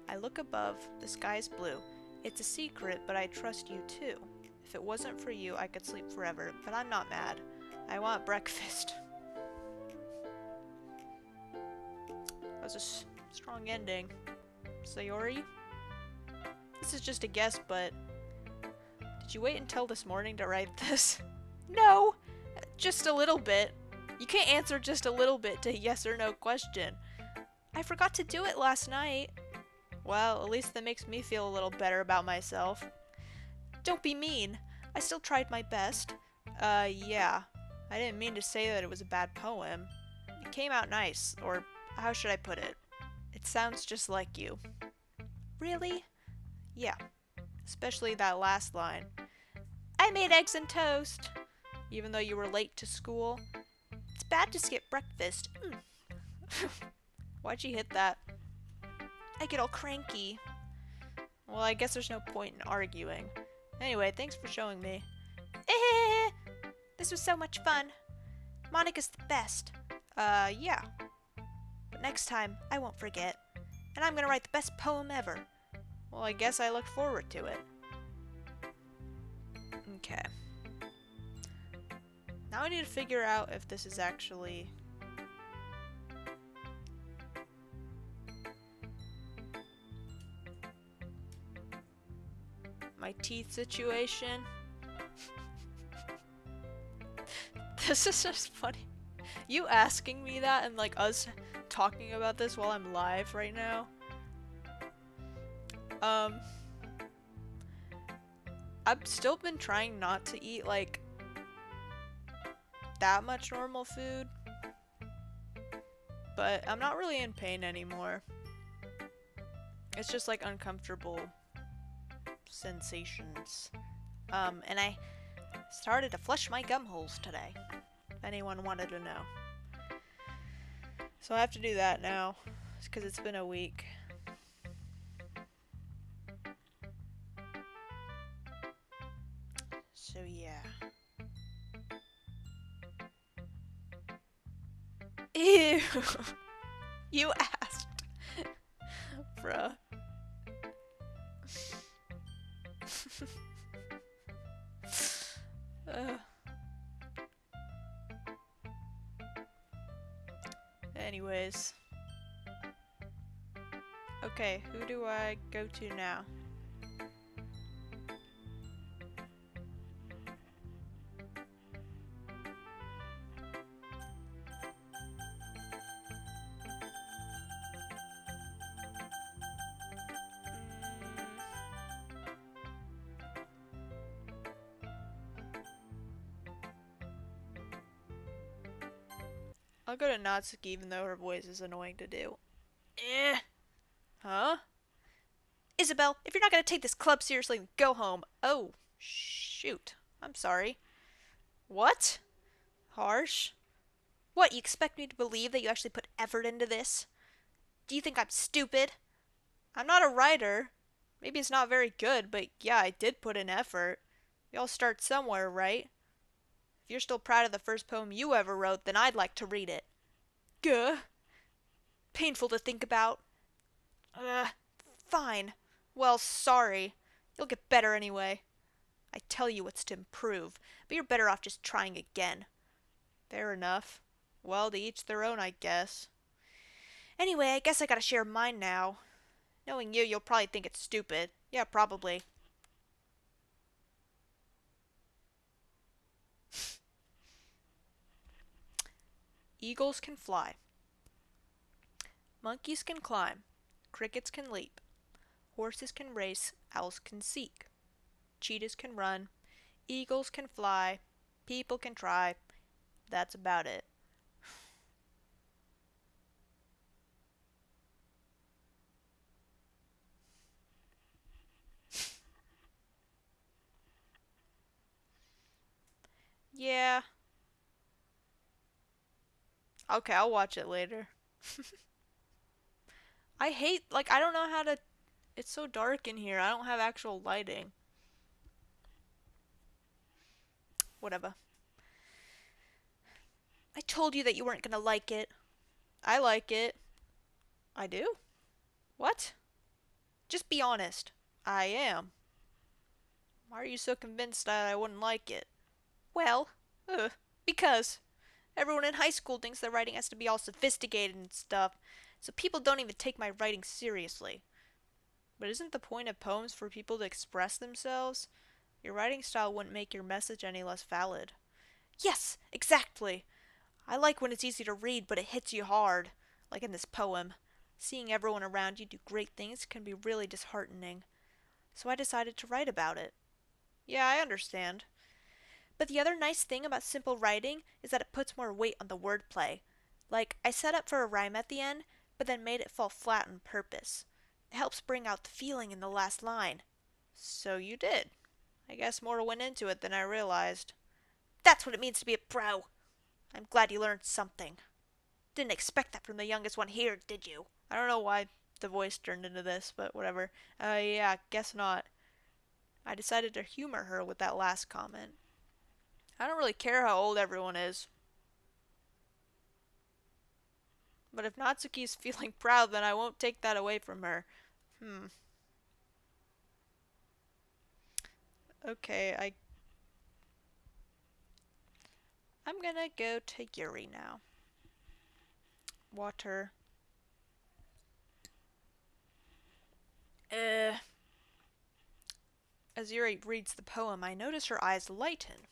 I look above, the sky is blue. It's a secret, but I trust you too. If it wasn't for you, I could sleep forever, but I'm not mad. I want breakfast. That was a strong ending. Sayori? This is just a guess, but... Did you wait until this morning to write this? No! Just a little bit. You can't answer just a little bit to a yes or no question. I forgot to do it last night. Well, at least that makes me feel a little better about myself. Don't be mean. I still tried my best. Yeah. I didn't mean to say that it was a bad poem. It came out nice, or how should I put it? It sounds just like you. Really? Yeah. Especially that last line. I made eggs and toast. Even though you were late to school. It's bad to skip breakfast. Why'd you hit that? I get all cranky. Well, I guess there's no point in arguing. Anyway, thanks for showing me. This was so much fun. Monica's the best. Yeah. But next time, I won't forget. And I'm gonna write the best poem ever. Well, I guess I look forward to it. Okay. Now I need to figure out if this is actually... my teeth situation. This is just funny. You asking me that and like us talking about this while I'm live right now. I've still been trying not to eat like that much normal food, but I'm not really in pain anymore. It's just like uncomfortable sensations. And I started to flush my gum holes today, if anyone wanted to know. So I have to do that now, because it's been a week. So yeah. Ew! You asked Bruh. uh. Anyways. Okay, who do I go to now? I'll go to Natsuki even though her voice is annoying to do. Eh. Huh? Isabel, if you're not gonna take this club seriously, then go home. Oh, shoot. I'm sorry. What? Harsh? What, you expect me to believe that you actually put effort into this? Do you think I'm stupid? I'm not a writer. Maybe it's not very good, but yeah, I did put in effort. We all start somewhere, right? If you're still proud of the first poem you ever wrote, then I'd like to read it. Gah. Painful to think about. Ugh. Fine. Well, sorry. You'll get better anyway. I tell you it's to improve, but you're better off just trying again. Fair enough. Well, to each their own, I guess. Anyway, I guess I gotta share mine now. Knowing you, you'll probably think it's stupid. Yeah, probably. Eagles can fly. Monkeys can climb. Crickets can leap. Horses can race. Owls can seek. Cheetahs can run. Eagles can fly. People can try. That's about it. Yeah. Okay, I'll watch it later. I hate, like, I don't know how to. It's so dark in here. I don't have actual lighting. Whatever. I told you that you weren't gonna like it. I like it. I do? What? Just be honest. I am. Why are you so convinced that I wouldn't like it? Well, because everyone in high school thinks their writing has to be all sophisticated and stuff, so people don't even take my writing seriously. But isn't the point of poems for people to express themselves? Your writing style wouldn't make your message any less valid. Yes, exactly! I like when it's easy to read, but it hits you hard, like in this poem. Seeing everyone around you do great things can be really disheartening. So I decided to write about it. Yeah, I understand. But the other nice thing about simple writing is that it puts more weight on the wordplay. Like, I set up for a rhyme at the end, but then made it fall flat on purpose. It helps bring out the feeling in the last line. So you did. I guess more went into it than I realized. That's what it means to be a pro. I'm glad you learned something. Didn't expect that from the youngest one here, did you? I don't know why the voice turned into this, but whatever. Yeah, guess not. I decided to humor her with that last comment. I don't really care how old everyone is. But if Natsuki's feeling proud, then I won't take that away from her. Okay, I'm gonna go to Yuri now. Water. As Yuri reads the poem, I notice her eyes lighten.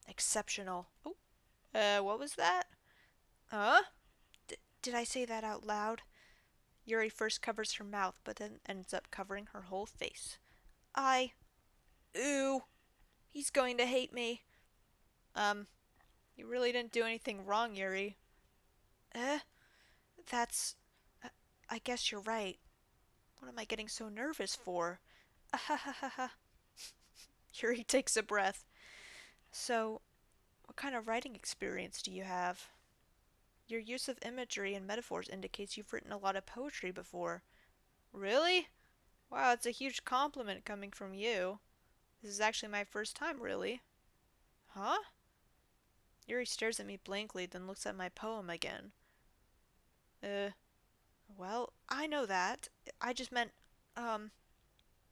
Exceptional. Oh, what was that? Huh? Did I say that out loud? Yuri first covers her mouth, but then ends up covering her whole face. Ooh. He's going to hate me. You really didn't do anything wrong, Yuri. Eh? That's... I guess you're right. What am I getting so nervous for? Ahahaha. Yuri takes a breath. So, what kind of writing experience do you have? Your use of imagery and metaphors indicates you've written a lot of poetry before. Really? Wow, it's a huge compliment coming from you. This is actually my first time, really. Huh? Yuri stares at me blankly, then looks at my poem again. Well, I know that. I just meant, um,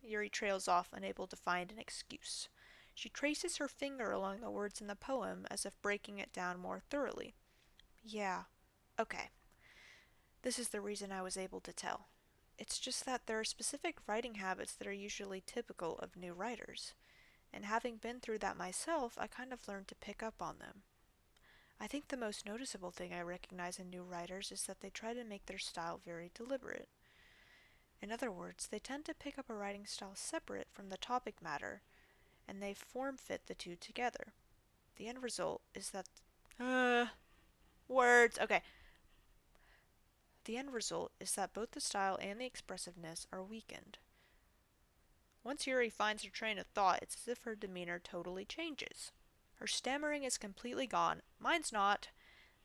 Yuri trails off, unable to find an excuse. She traces her finger along the words in the poem as if breaking it down more thoroughly. Yeah, okay. This is the reason I was able to tell. It's just that there are specific writing habits that are usually typical of new writers, and having been through that myself, I kind of learned to pick up on them. I think the most noticeable thing I recognize in new writers is that they try to make their style very deliberate. In other words, they tend to pick up a writing style separate from the topic matter, and they form fit the two together. The end result is that. Words! Okay. The end result is that both the style and the expressiveness are weakened. Once Yuri finds her train of thought, it's as if her demeanor totally changes. Her stammering is completely gone, mine's not,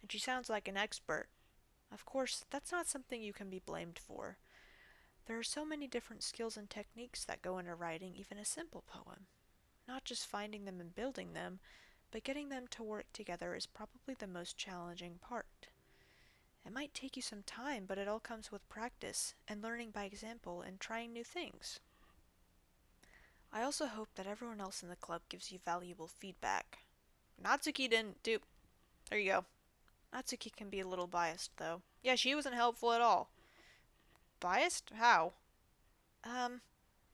and she sounds like an expert. Of course, that's not something you can be blamed for. There are so many different skills and techniques that go into writing even a simple poem. Not just finding them and building them, but getting them to work together is probably the most challenging part. It might take you some time, but it all comes with practice and learning by example and trying new things. I also hope that everyone else in the club gives you valuable feedback. Natsuki didn't do. There you go. Natsuki can be a little biased, though. Yeah, she wasn't helpful at all. Biased? How? Um,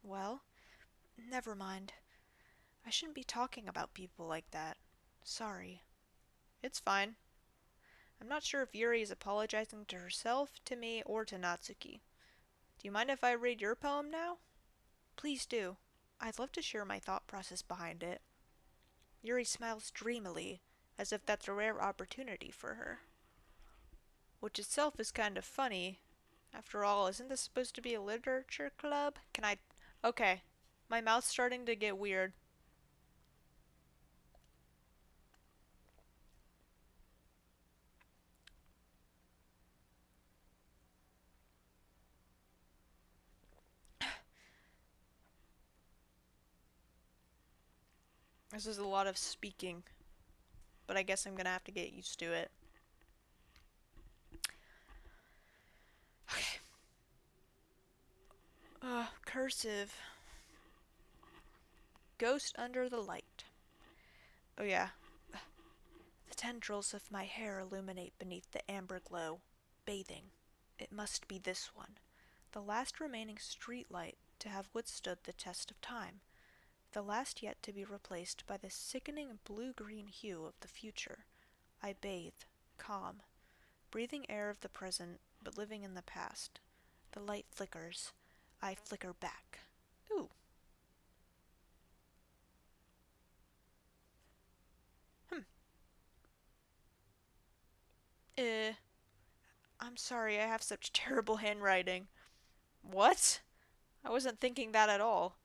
well, never mind. I shouldn't be talking about people like that. Sorry. It's fine. I'm not sure if Yuri is apologizing to herself, to me, or to Natsuki. Do you mind if I read your poem now? Please do. I'd love to share my thought process behind it. Yuri smiles dreamily, as if that's a rare opportunity for her. Which itself is kind of funny. After all, isn't this supposed to be a literature club? Can I... Okay. My mouth's starting to get weird. This is a lot of speaking, but I guess I'm gonna have to get used to it. Okay. Cursive. Ghost under the light. Oh yeah. The tendrils of my hair illuminate beneath the amber glow, bathing. It must be this one, the last remaining street light to have withstood the test of time, the last yet to be replaced by the sickening blue-green hue of the future. I bathe, calm, breathing air of the present, but living in the past. The light flickers. I flicker back. Ooh. Hmm. Uh, I'm sorry I have such terrible handwriting. What? I wasn't thinking that at all.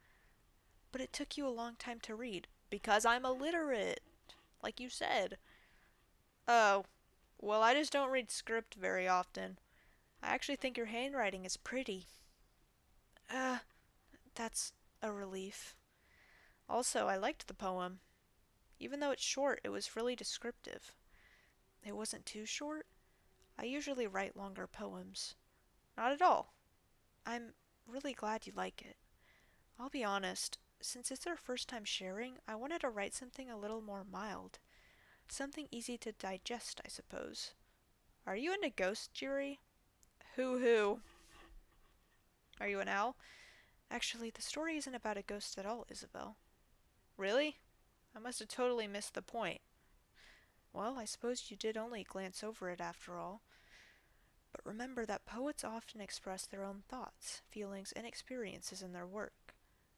But it took you a long time to read. Because I'm illiterate. Like you said. Oh. Well, I just don't read script very often. I actually think your handwriting is pretty. Uh, that's a relief. Also, I liked the poem. Even though it's short, it was really descriptive. It wasn't too short. I usually write longer poems. Not at all. I'm really glad you like it. I'll be honest, since it's our first time sharing, I wanted to write something a little more mild. Something easy to digest, I suppose. Are you into ghosts, Jiri? Hoo. Are you an owl? Actually, the story isn't about a ghost at all, Isabel. Really? I must have totally missed the point. Well, I suppose you did only glance over it after all. But remember that poets often express their own thoughts, feelings, and experiences in their work.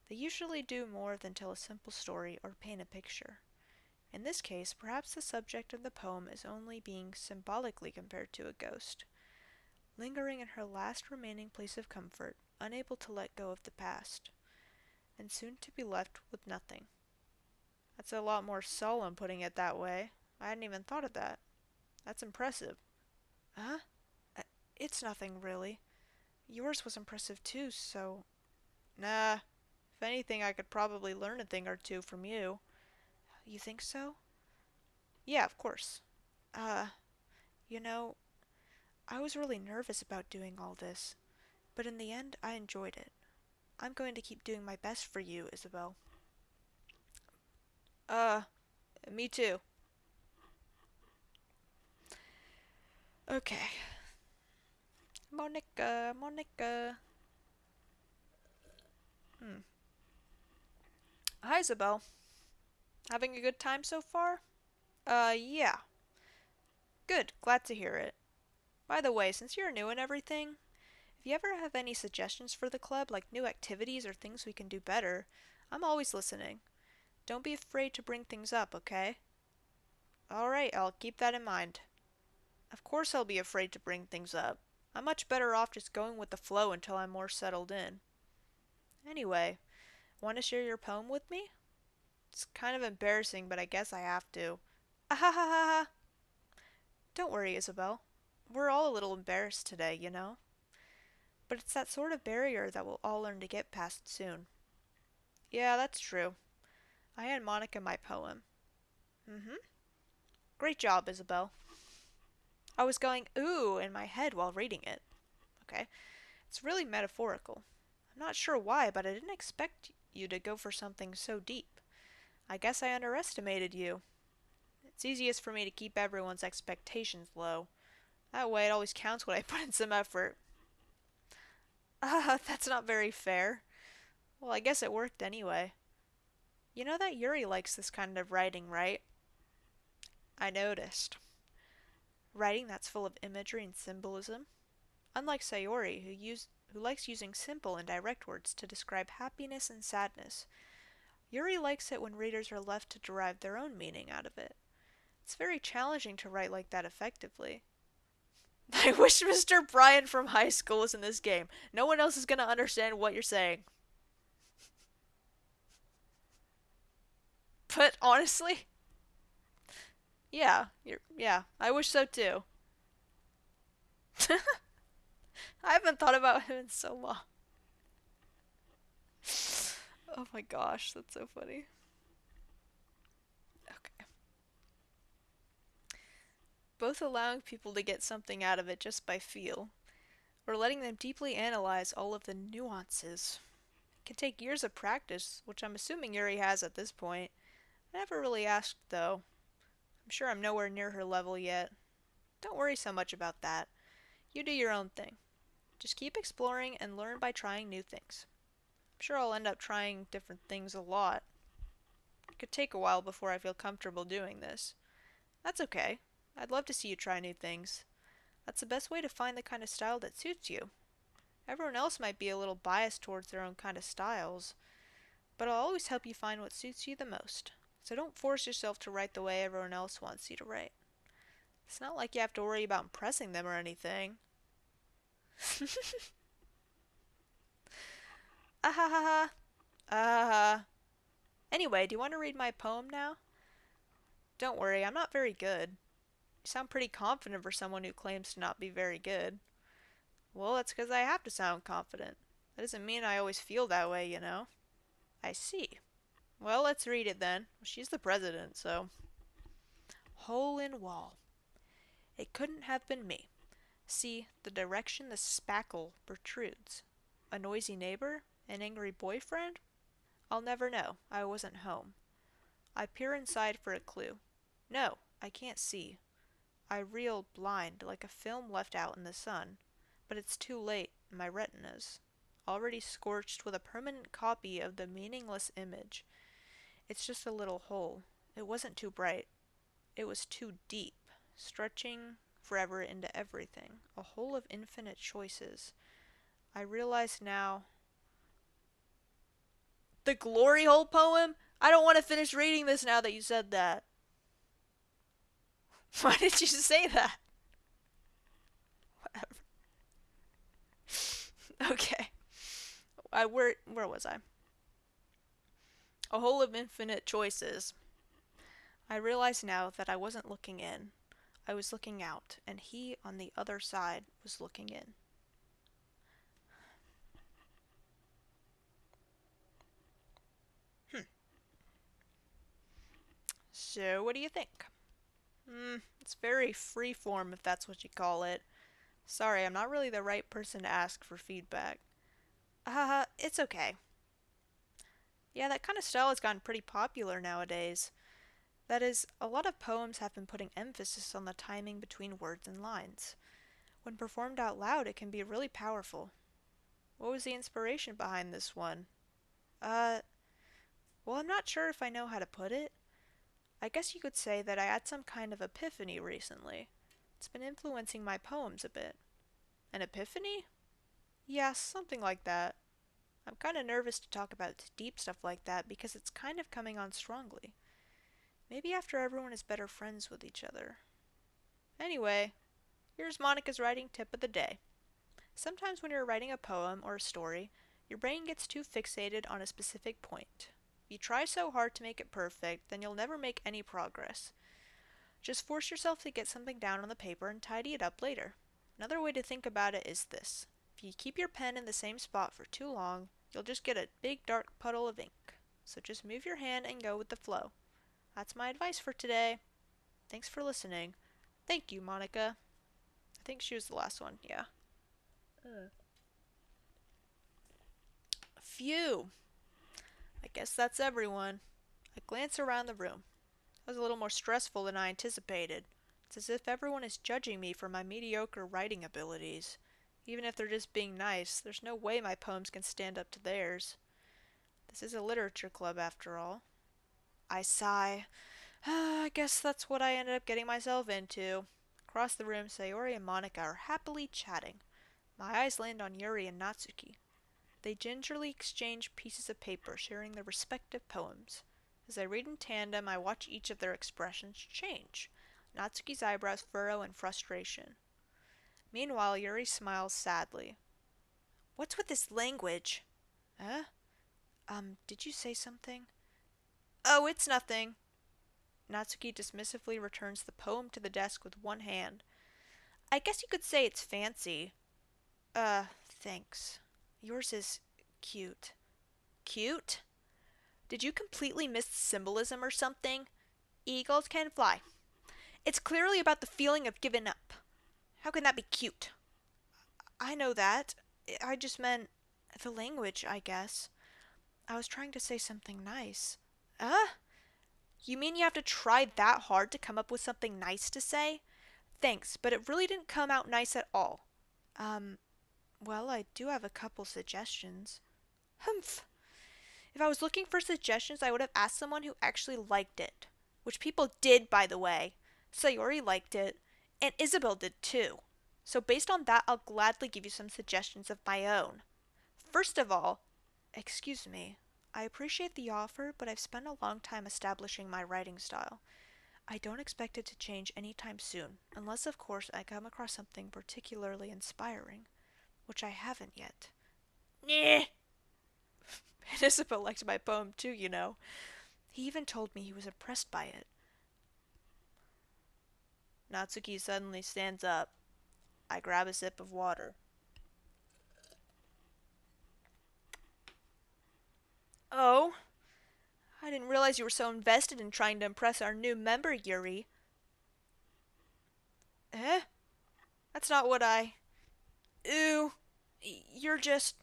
They usually do more than tell a simple story or paint a picture. In this case, perhaps the subject of the poem is only being symbolically compared to a ghost, lingering in her last remaining place of comfort, unable to let go of the past, and soon to be left with nothing. That's a lot more solemn putting it that way. I hadn't even thought of that. That's impressive. Huh? Uh, It's nothing, really. Yours was impressive too, so... Nah. If anything, I could probably learn a thing or two from you. You think so? Yeah, of course. Uh, you know, I was really nervous about doing all this, but in the end, I enjoyed it. I'm going to keep doing my best for you, Isabel. Uh, me too. Okay. Monica, Monica. Hmm. Hi, Isabel. Having a good time so far? Yeah. Good. Glad to hear it. By the way, since you're new and everything, if you ever have any suggestions for the club, like new activities or things we can do better, I'm always listening. Don't be afraid to bring things up, okay? Alright, I'll keep that in mind. Of course I'll be afraid to bring things up. I'm much better off just going with the flow until I'm more settled in. Anyway, want to share your poem with me? It's kind of embarrassing, but I guess I have to. Ahahaha! Don't worry, Isabel. We're all a little embarrassed today, you know? But it's that sort of barrier that we'll all learn to get past soon. Yeah, that's true. I had Monica my poem. Mm-hmm. Great job, Isabel. I was going ooh in my head while reading it. Okay? It's really metaphorical. I'm not sure why, but I didn't expect you to go for something so deep. I guess I underestimated you. It's easiest for me to keep everyone's expectations low. That way it always counts when I put in some effort. That's not very fair. Well, I guess it worked anyway. You know that Yuri likes this kind of writing, right? I noticed. Writing that's full of imagery and symbolism. Unlike Sayori, who likes using simple and direct words to describe happiness and sadness, Yuri likes it when readers are left to derive their own meaning out of it. It's very challenging to write like that effectively. I wish Mr. Brian from high school was in this game. No one else is gonna understand what you're saying. But honestly, yeah, I wish so too. I haven't thought about him in so long. Oh my gosh, that's so funny. Okay. Both allowing people to get something out of it just by feel, or letting them deeply analyze all of the nuances. It can take years of practice, which I'm assuming Yuri has at this point. I never really asked, though. I'm sure I'm nowhere near her level yet. Don't worry so much about that. You do your own thing. Just keep exploring and learn by trying new things. I'm sure I'll end up trying different things a lot. It could take a while before I feel comfortable doing this. That's okay. I'd love to see you try new things. That's the best way to find the kind of style that suits you. Everyone else might be a little biased towards their own kind of styles, but I'll always help you find what suits you the most. So don't force yourself to write the way everyone else wants you to write. It's not like you have to worry about impressing them or anything. Ahahaha. Ah. Anyway, do you want to read my poem now? Don't worry, I'm not very good. You sound pretty confident for someone who claims to not be very good. Well, that's because I have to sound confident. That doesn't mean I always feel that way, you know? I see. Well, let's read it then. She's the president, so. Hole in wall. It couldn't have been me. See, the direction the spackle protrudes. A noisy neighbor? An angry boyfriend? I'll never know. I wasn't home. I peer inside for a clue. No, I can't see. I reel blind like a film left out in the sun. But it's too late. My retina's already scorched with a permanent copy of the meaningless image. It's just a little hole. It wasn't too bright. It was too deep, stretching forever into everything. A hole of infinite choices. I realize now. The glory hole poem? I don't want to finish reading this now that you said that. Why did you say that? Whatever. Okay. Where was I? A hole of infinite choices. I realize now that I wasn't looking in. I was looking out, and he on the other side was looking in. So, what do you think? It's very freeform, if that's what you call it. Sorry, I'm not really the right person to ask for feedback. It's okay. Yeah, that kind of style has gotten pretty popular nowadays. That is, a lot of poems have been putting emphasis on the timing between words and lines. When performed out loud, it can be really powerful. What was the inspiration behind this one? Uh, well, I'm not sure if I know how to put it. I guess you could say that I had some kind of epiphany recently. It's been influencing my poems a bit. An epiphany? Yeah, something like that. I'm kind of nervous to talk about deep stuff like that because it's kind of coming on strongly. Maybe after everyone is better friends with each other. Anyway, here's Monica's writing tip of the day. Sometimes when you're writing a poem or a story, your brain gets too fixated on a specific point. If you try so hard to make it perfect, then you'll never make any progress. Just force yourself to get something down on the paper and tidy it up later. Another way to think about it is this. If you keep your pen in the same spot for too long, you'll just get a big dark puddle of ink. So just move your hand and go with the flow. That's my advice for today. Thanks for listening. Thank you, Monica. I think she was the last one, yeah. Phew. I guess that's everyone. I glance around the room. That was a little more stressful than I anticipated. It's as if everyone is judging me for my mediocre writing abilities. Even if they're just being nice, there's no way my poems can stand up to theirs. This is a literature club after all. I sigh. I guess that's what I ended up getting myself into. Across the room, Sayori and Monica are happily chatting. My eyes land on Yuri and Natsuki. They gingerly exchange pieces of paper, sharing their respective poems. As I read in tandem, I watch each of their expressions change. Natsuki's eyebrows furrow in frustration. Meanwhile, Yuri smiles sadly. What's with this language? Huh? Did you say something? Oh, it's nothing. Natsuki dismissively returns the poem to the desk with one hand. I guess you could say it's fancy. Thanks. Yours is cute. Cute? Did you completely miss the symbolism or something? Eagles can fly. It's clearly about the feeling of giving up. How can that be cute? I know that. I just meant the language, I guess. I was trying to say something nice. You mean you have to try that hard to come up with something nice to say? Thanks, but it really didn't come out nice at all. Well, I do have a couple suggestions. Humph. If I was looking for suggestions, I would have asked someone who actually liked it. Which people did, by the way. Sayori liked it, and Isabel did too. So based on that, I'll gladly give you some suggestions of my own. First of all, excuse me, I appreciate the offer, but I've spent a long time establishing my writing style. I don't expect it to change anytime soon, unless of course I come across something particularly inspiring, which I haven't yet. Nyeh! And Isabel liked my poem too, you know. He even told me he was impressed by it. Natsuki suddenly stands up. I grab a sip of water. Oh? I didn't realize you were so invested in trying to impress our new member, Yuri. Eh? That's not what I... Ooh. You're just...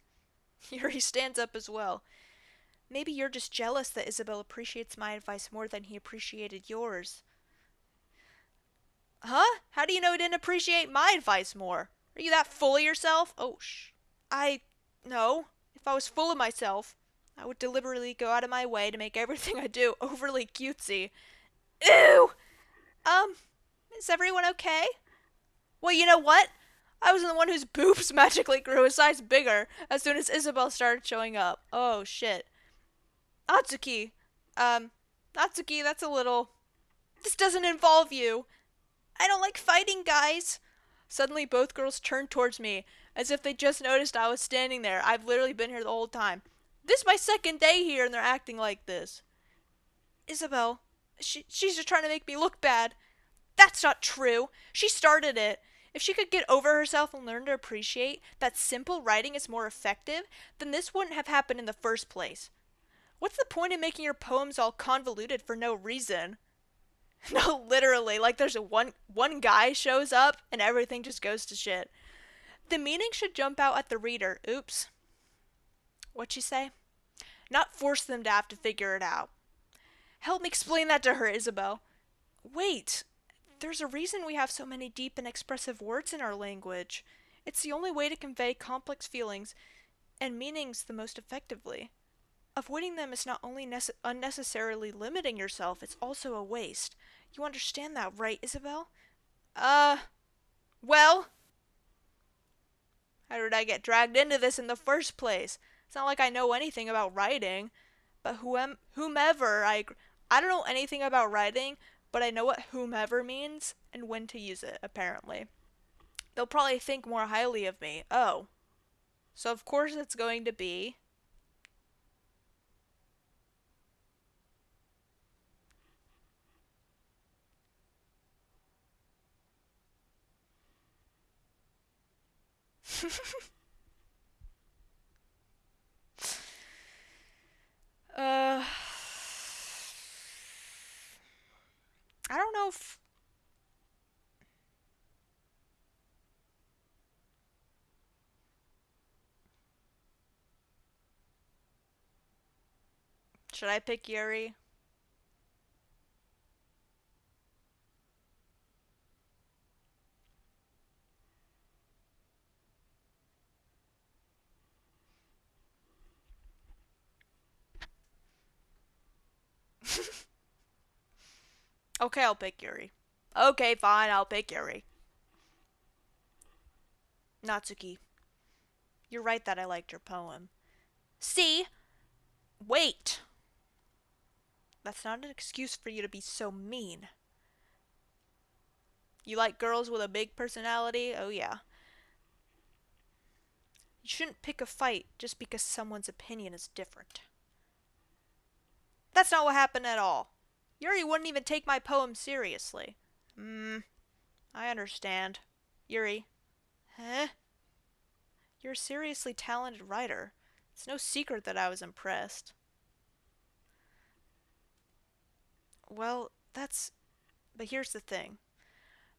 Yuri stands up as well. Maybe you're just jealous that Isabel appreciates my advice more than he appreciated yours. Huh? How do you know he didn't appreciate my advice more? Are you that full of yourself? Oh, No. If I was full of myself, I would deliberately go out of my way to make everything I do overly cutesy. Ew! Is everyone okay? Well, you know what? I was the one whose boobs magically grew a size bigger as soon as Isabel started showing up. Oh, shit. Natsuki. Natsuki, that's a little... This doesn't involve you. I don't like fighting, guys. Suddenly, both girls turned towards me, as if they just noticed I was standing there. I've literally been here the whole time. This is my second day here, and they're acting like this. Isabel, she's just trying to make me look bad. That's not true. She started it. If she could get over herself and learn to appreciate that simple writing is more effective, then this wouldn't have happened in the first place. What's the point in making your poems all convoluted for no reason? No, literally, like there's one guy shows up and everything just goes to shit. The meaning should jump out at the reader. Oops. What'd she say? Not force them to have to figure it out. Help me explain that to her, Isabel. Wait, there's a reason we have so many deep and expressive words in our language. It's the only way to convey complex feelings and meanings the most effectively. Avoiding them is not only unnecessarily limiting yourself, it's also a waste. You understand that, right, Isabel? Well, how did I get dragged into this in the first place? It's not like I know anything about writing, but whomever I don't know anything about writing, but I know what whomever means and when to use it, apparently. They'll probably think more highly of me. Oh, so of course it's going to be uh I don't know if should I pick Yuri? Okay, I'll pick Yuri. Okay, fine, I'll pick Yuri. Natsuki, you're right that I liked your poem. See? Wait! That's not an excuse for you to be so mean. You like girls with a big personality? Oh, yeah. You shouldn't pick a fight just because someone's opinion is different. That's not what happened at all. Yuri wouldn't even take my poem seriously. I understand. Yuri. Huh? You're a seriously talented writer. It's no secret that I was impressed. Well, that's. But here's the thing.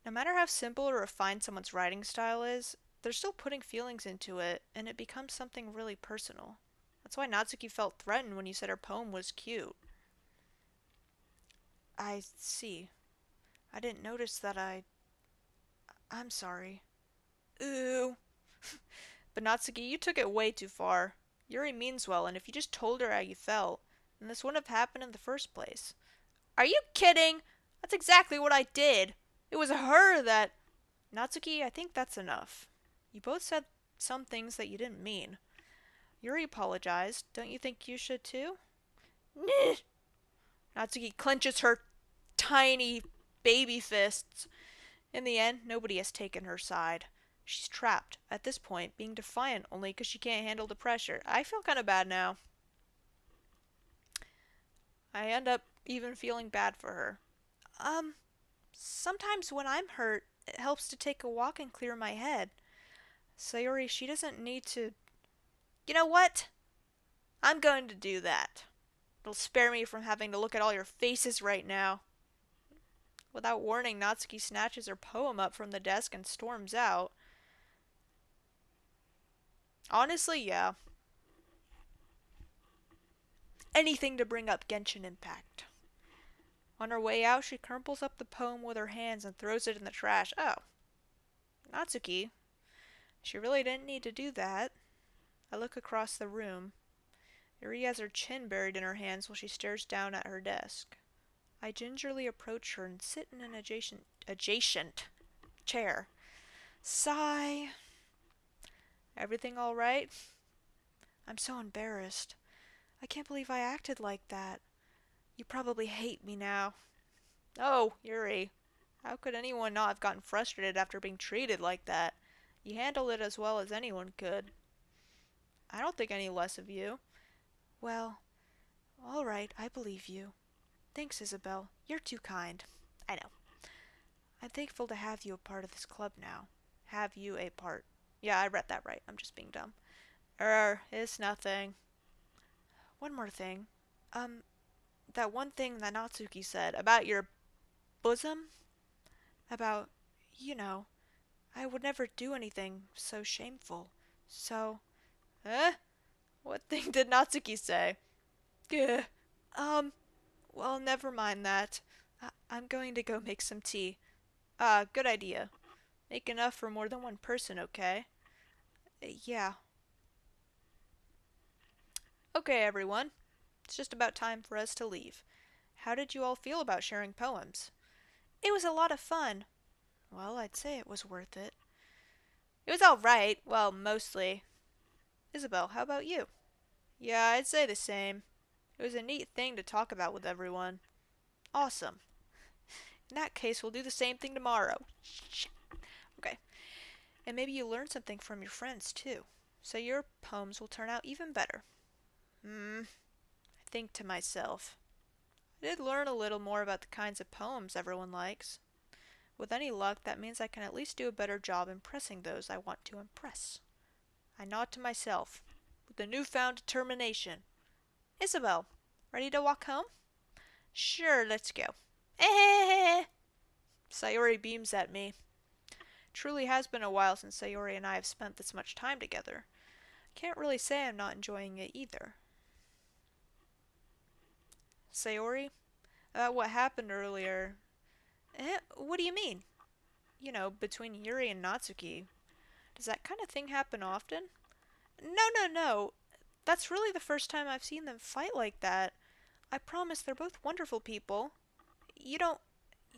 No matter how simple or refined someone's writing style is, they're still putting feelings into it, and it becomes something really personal. That's why Natsuki felt threatened when you said her poem was cute. I see. I didn't notice that I'm sorry. Ooh. But Natsuki, you took it way too far. Yuri means well, and if you just told her how you felt, then this wouldn't have happened in the first place. Are you kidding? That's exactly what I did. It was her that. Natsuki, I think that's enough. You both said some things that you didn't mean. Yuri apologized. Don't you think you should too? Natsuki clenches her tiny baby fists. In the end, nobody has taken her side. She's trapped, at this point, being defiant only because she can't handle the pressure. I feel kind of bad now. I end up even feeling bad for her. Um, Sometimes when I'm hurt, it helps to take a walk and clear my head. Sayori, she doesn't need to. You know what? I'm going to do that. It'll spare me from having to look at all your faces right now. Without warning, Natsuki snatches her poem up from the desk and storms out. Honestly, yeah. Anything to bring up Genshin Impact. On her way out, she crumples up the poem with her hands and throws it in the trash. Oh, Natsuki. She really didn't need to do that. I look across the room. Yuri has her chin buried in her hands while she stares down at her desk. I gingerly approach her and sit in an adjacent chair. Sigh. Everything all right? I'm so embarrassed. I can't believe I acted like that. You probably hate me now. Oh, Yuri. How could anyone not have gotten frustrated after being treated like that? You handled it as well as anyone could. I don't think any less of you. Well, all right, I believe you. Thanks, Isabel. You're too kind. I know. I'm thankful to have you a part of this club now. Have you a part. Yeah, I read that right. I'm just being dumb. It's nothing. One more thing. Um, that one thing that Natsuki said about your bosom? About, you know, I would never do anything so shameful. So, eh? What thing did Natsuki say? Gah. Well, never mind that. I'm going to go make some tea. Good idea. Make enough for more than one person, okay? Yeah. Okay, everyone. It's just about time for us to leave. How did you all feel about sharing poems? It was a lot of fun. Well, I'd say it was worth it. It was alright. Well, mostly. Isabel, how about you? Yeah, I'd say the same. It was a neat thing to talk about with everyone. Awesome. In that case, we'll do the same thing tomorrow. Shit. Okay. And maybe you learn something from your friends, too. So your poems will turn out even better. I think to myself. I did learn a little more about the kinds of poems everyone likes. With any luck, that means I can at least do a better job impressing those I want to impress. I nod to myself, with a newfound determination. Isabel, ready to walk home? Sure, let's go. Eh! Sayori beams at me. Truly has been a while since Sayori and I have spent this much time together. Can't really say I'm not enjoying it either. Sayori, about what happened earlier. What do you mean? You know, between Yuri and Natsuki. Does that kind of thing happen often? No, no, no. That's really the first time I've seen them fight like that. I promise they're both wonderful people. You don't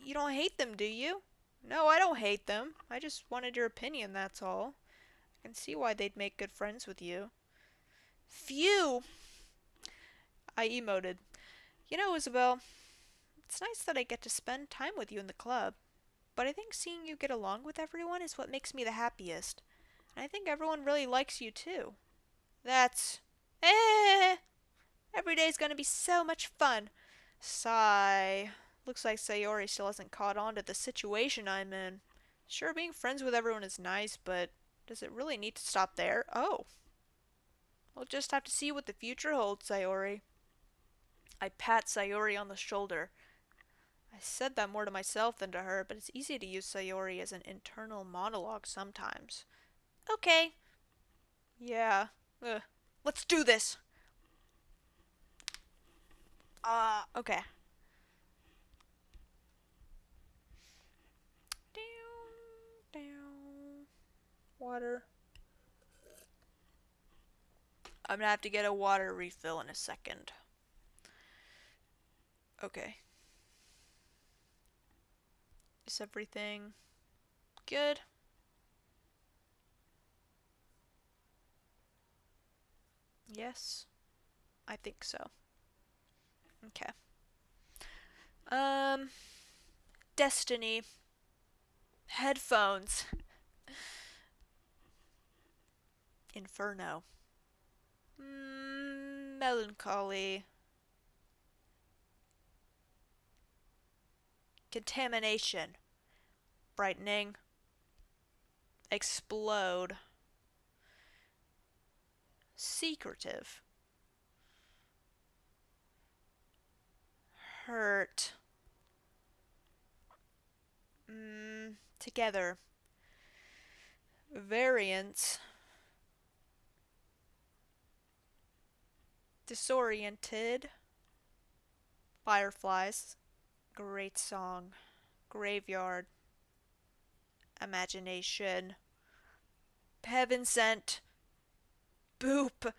you don't hate them, do you? No, I don't hate them. I just wanted your opinion, that's all. I can see why they'd make good friends with you. Phew! I emoted. You know, Isabel, it's nice that I get to spend time with you in the club, but I think seeing you get along with everyone is what makes me the happiest. And I think everyone really likes you too. That's. Eh! Every day's gonna be so much fun. Sigh. Looks like Sayori still hasn't caught on to the situation I'm in. Sure, being friends with everyone is nice, but does it really need to stop there? Oh. We'll just have to see what the future holds, Sayori. I pat Sayori on the shoulder. I said that more to myself than to her, but it's easy to use Sayori as an internal monologue sometimes. Okay. Yeah. Ugh. Let's do this! Okay. Down, down. Water. I'm gonna have to get a water refill in a second. Okay. Is everything good? Yes, I think so. Okay. Um, Destiny. Headphones. Inferno. Melancholy. Contamination. Brightening. Explode. Secretive. Hurt. Together. Variance. Disoriented. Fireflies. Great song. Graveyard. Imagination. Heaven sent. Boop.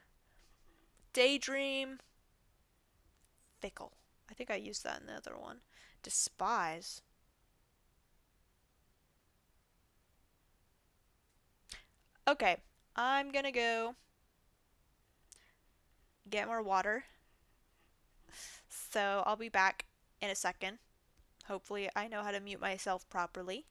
Daydream. Fickle. I think I used that in the other one. Despise. Okay, I'm gonna go get more water. So I'll be back in a second. Hopefully, I know how to mute myself properly.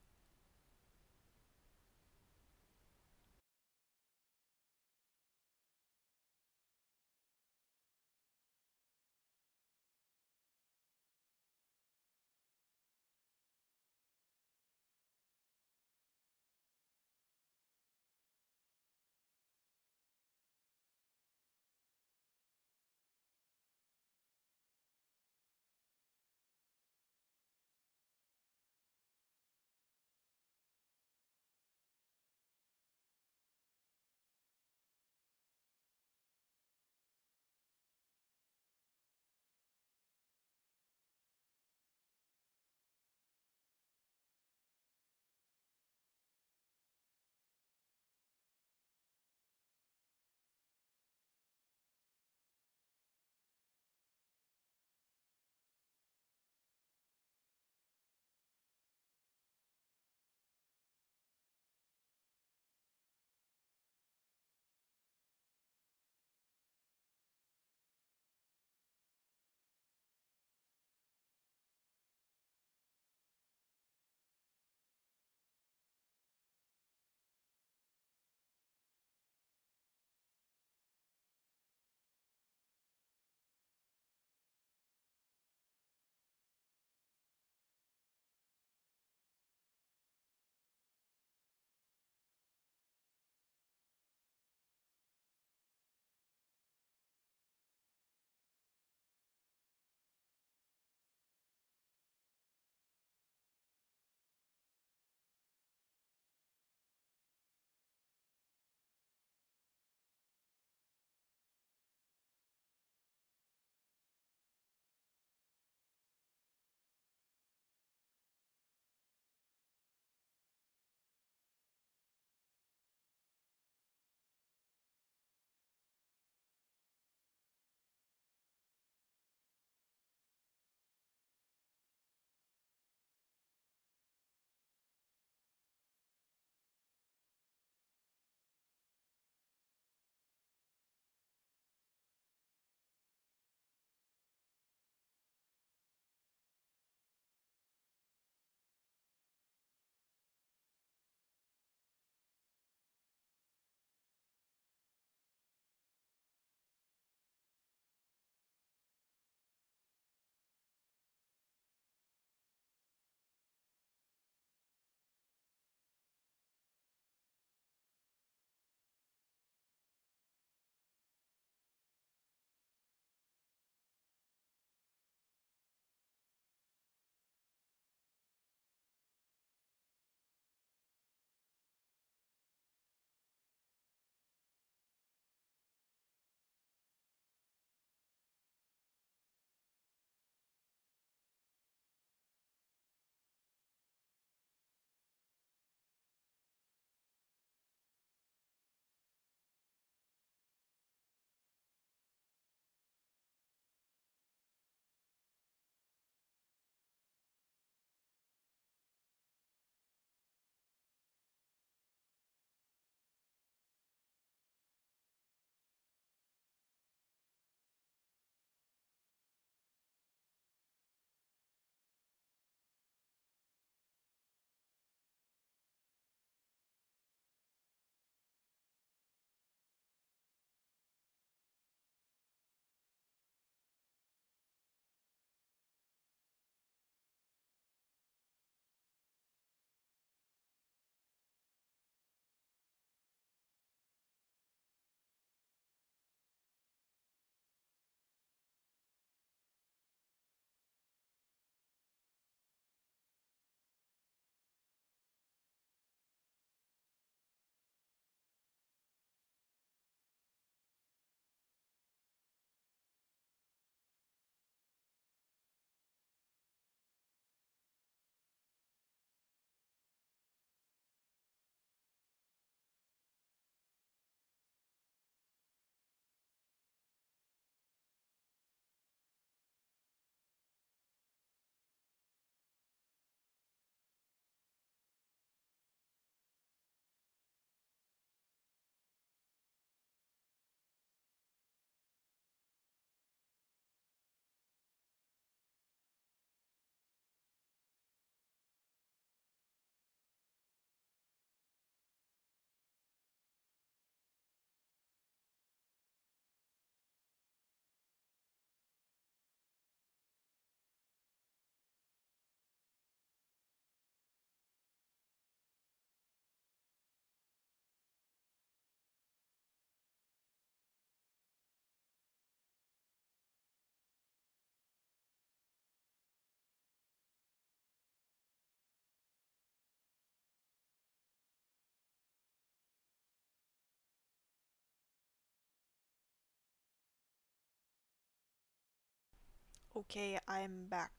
Okay, I'm back.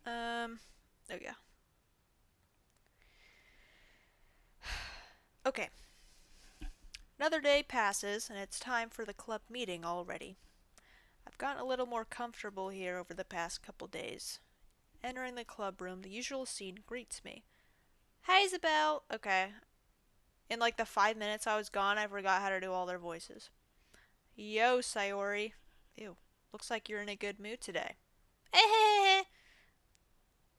Oh yeah. Okay. Another day passes, and it's time for the club meeting already. I've gotten a little more comfortable here over the past couple days. Entering the club room, the usual scene greets me. Hey, Isabel! Okay. In like the 5 minutes I was gone, I forgot how to do all their voices. Yo, Sayori. Ew. Looks like you're in a good mood today. Eh.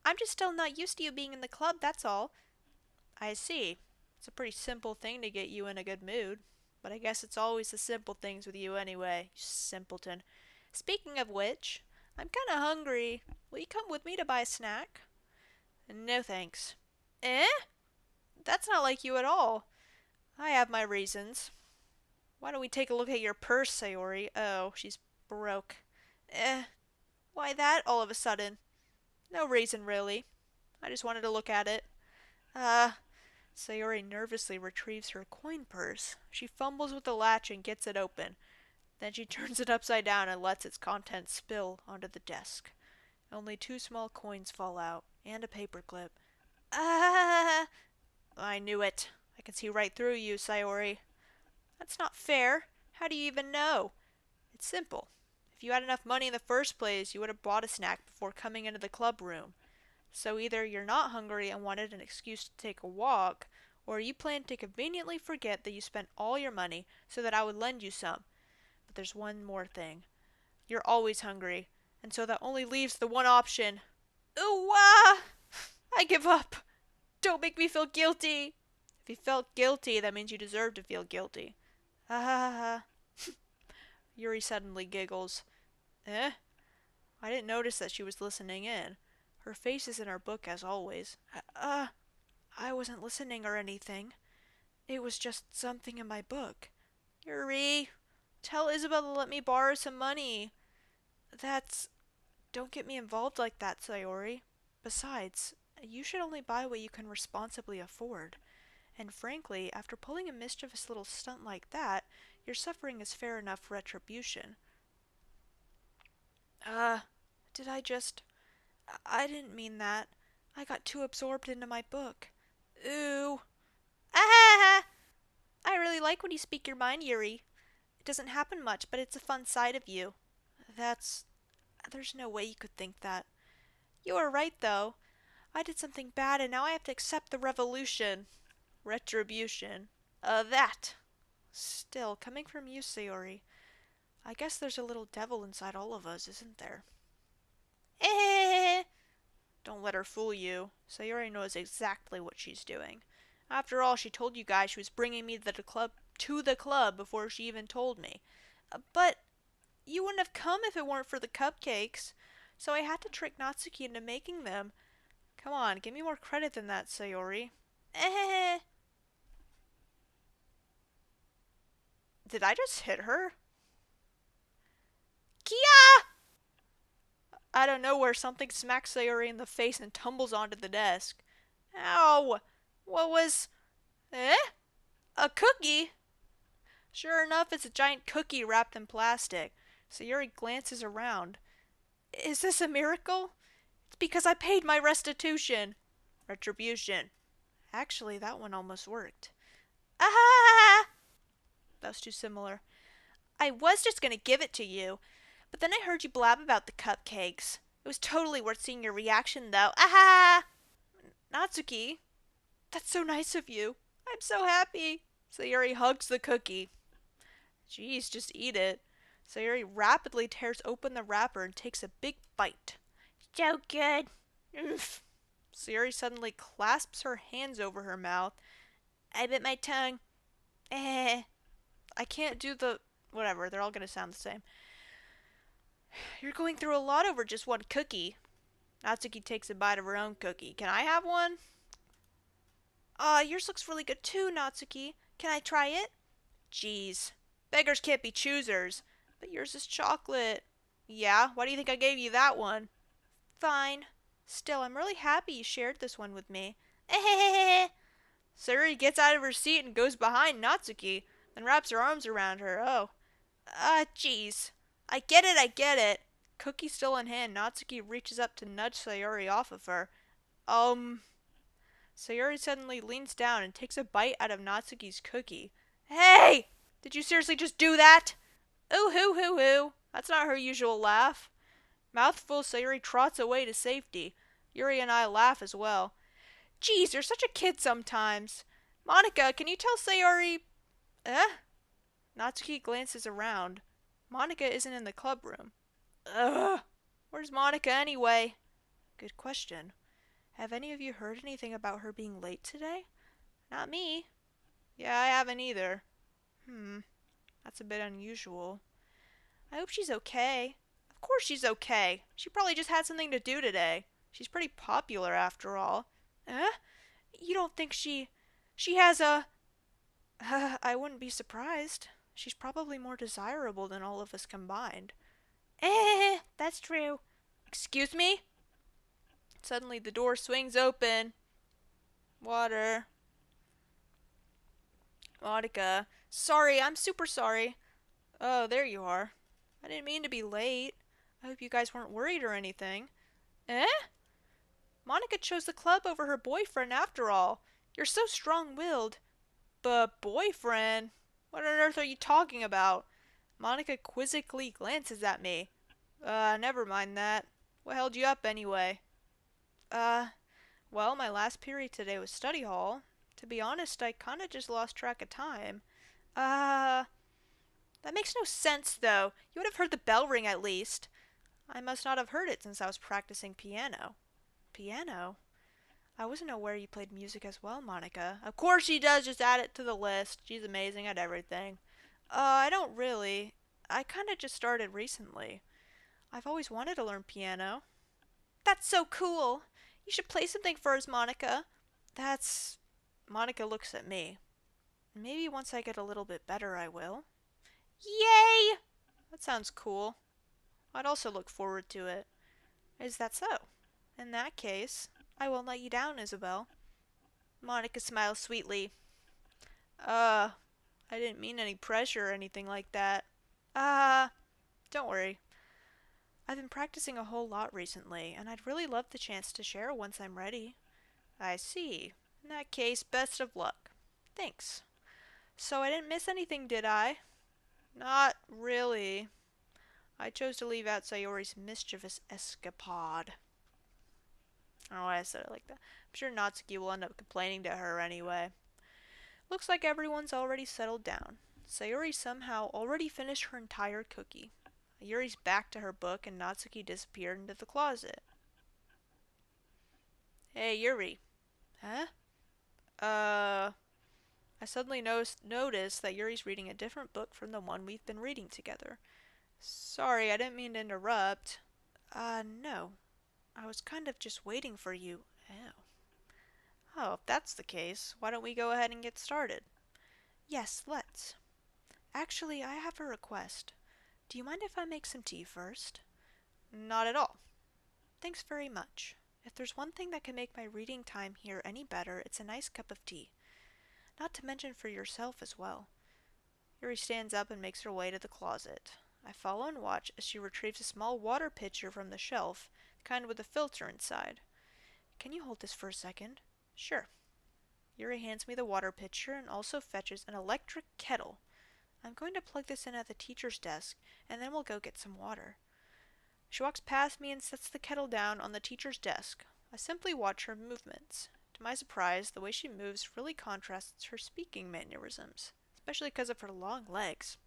I'm just still not used to you being in the club, that's all. I see. It's a pretty simple thing to get you in a good mood. But I guess it's always the simple things with you anyway, you simpleton. Speaking of which, I'm kinda hungry. Will you come with me to buy a snack? No thanks. Eh? That's not like you at all. I have my reasons. Why don't we take a look at your purse, Sayori? Oh, she's broke. Eh, why that all of a sudden? No reason, really. I just wanted to look at it. Sayori nervously retrieves her coin purse. She fumbles with the latch and gets it open. Then she turns it upside down and lets its contents spill onto the desk. Only 2 small coins fall out, and a paperclip. Ah! I knew it. I can see right through you, Sayori. That's not fair. How do you even know? It's simple. If you had enough money in the first place, you would have bought a snack before coming into the club room. So either you're not hungry and wanted an excuse to take a walk, or you plan to conveniently forget that you spent all your money so that I would lend you some. But there's one more thing. You're always hungry, and so that only leaves the one option. Ooh, I give up. Don't make me feel guilty. If you felt guilty, that means you deserve to feel guilty. Ha ha ha. Yuri suddenly giggles. Eh? I didn't notice that she was listening in. Her face is in her book as always. I wasn't listening or anything. It was just something in my book. Yuri, tell Isabel to let me borrow some money. That's... Don't get me involved like that, Sayori. Besides, you should only buy what you can responsibly afford. And frankly, after pulling a mischievous little stunt like that, your suffering is fair enough retribution. Did I just... I didn't mean that. I got too absorbed into my book. Ooh. Ah! I really like when you speak your mind, Yuri. It doesn't happen much, but it's a fun side of you. That's... There's no way you could think that. You are right, though. I did something bad, and now I have to accept the revolution. Retribution. That. Still, coming from you, Sayori, I guess there's a little devil inside all of us, isn't there? Eh! Don't let her fool you. Sayori knows exactly what she's doing. After all, she told you guys she was bringing me to the club before she even told me. But you wouldn't have come if it weren't for the cupcakes, so I had to trick Natsuki into making them. Come on, give me more credit than that, Sayori. Eh. Did I just hit her? Kia! Out of nowhere, something smacks Sayori in the face and tumbles onto the desk. Ow! What was... Eh? A cookie? Sure enough, it's a giant cookie wrapped in plastic. Sayori glances around. Is this a miracle? It's because I paid my restitution. Retribution. Actually, that one almost worked. Ah! That was too similar. I was just gonna give it to you, but then I heard you blab about the cupcakes. It was totally worth seeing your reaction, though. Ah! Natsuki, that's so nice of you. I'm so happy. Sayori hugs the cookie. Geez, just eat it. Sayori rapidly tears open the wrapper and takes a big bite. So good. Sayori suddenly clasps her hands over her mouth. I bit my tongue. I can't do the... Whatever, they're all gonna sound the same. You're going through a lot over just one cookie. Natsuki takes a bite of her own cookie. Can I have one? Yours looks really good too, Natsuki. Can I try it? Jeez. Beggars can't be choosers. But yours is chocolate. Yeah? Why do you think I gave you that one? Fine. Still, I'm really happy you shared this one with me. Sayori gets out of her seat and goes behind Natsuki. then wraps her arms around her. Oh. Ah, jeez. I get it, I get it. Cookie still in hand, Natsuki reaches up to nudge Sayori off of her. Um. Sayori suddenly leans down and takes a bite out of Natsuki's cookie. Hey! Did you seriously just do that? Ooh hoo hoo hoo. That's not her usual laugh. Mouthful, Sayori trots away to safety. Yuri and I laugh as well. Geez, you're such a kid sometimes. Monica, can you tell Sayori... Eh? Natsuki glances around. Monica isn't in the club room. Ugh. Where's Monica anyway? Good question. Have any of you heard anything about her being late today? Not me. Yeah, I haven't either. That's a bit unusual. I hope she's okay. Of course she's okay. She probably just had something to do today. She's pretty popular after all. Eh? You don't think she has a... I wouldn't be surprised. She's probably more desirable than all of us combined. That's true. Excuse me? Suddenly the door swings open. Water. Monica. Sorry, I'm super sorry. Oh, there you are. I didn't mean to be late. I hope you guys weren't worried or anything. Eh? Monica chose the club over her boyfriend after all. You're so strong-willed. But boyfriend? What on earth are you talking about? Monica quizzically glances at me. Never mind that. What held you up anyway? Well, my last period today was study hall. To be honest, I kinda just lost track of time. That makes no sense, though. You would have heard the bell ring at least. I must not have heard it since I was practicing piano. Piano? I wasn't aware you played music as well, Monica. Of course she does, just add it to the list. She's amazing at everything. I don't really. I kinda just started recently. I've always wanted to learn piano. That's so cool! You should play something for us, Monica. That's... Monica looks at me. Maybe once I get a little bit better, I will. Yay! That sounds cool. I'd also look forward to it. Is that so? In that case, I won't let you down, Isabel. Monica smiles sweetly. I didn't mean any pressure or anything like that. Don't worry. I've been practicing a whole lot recently, and I'd really love the chance to share once I'm ready. I see. In that case, best of luck. Thanks. So I didn't miss anything, did I? Not really. I chose to leave out Sayori's mischievous escapade. I don't know why I said it like that. I'm sure Natsuki will end up complaining to her anyway. Looks like everyone's already settled down. Sayori somehow already finished her entire cookie. Yuri's back to her book and Natsuki disappeared into the closet. Hey, Yuri. Huh? I suddenly noticed that Yuri's reading a different book from the one we've been reading together. Sorry, I didn't mean to interrupt. No. I was kind of just waiting for you. Oh, if that's the case, why don't we go ahead and get started? Yes, let's. Actually, I have a request. Do you mind if I make some tea first? Not at all. Thanks very much. If there's one thing that can make my reading time here any better, it's a nice cup of tea. Not to mention for yourself as well. Yuri stands up and makes her way to the closet. I follow and watch as she retrieves a small water pitcher from the shelf, the kind with a filter inside. Can you hold this for a second? Sure. Yuri hands me the water pitcher and also fetches an electric kettle. I'm going to plug this in at the teacher's desk, and then we'll go get some water. She walks past me and sets the kettle down on the teacher's desk. I simply watch her movements. To my surprise, the way she moves really contrasts her speaking mannerisms, especially because of her long legs.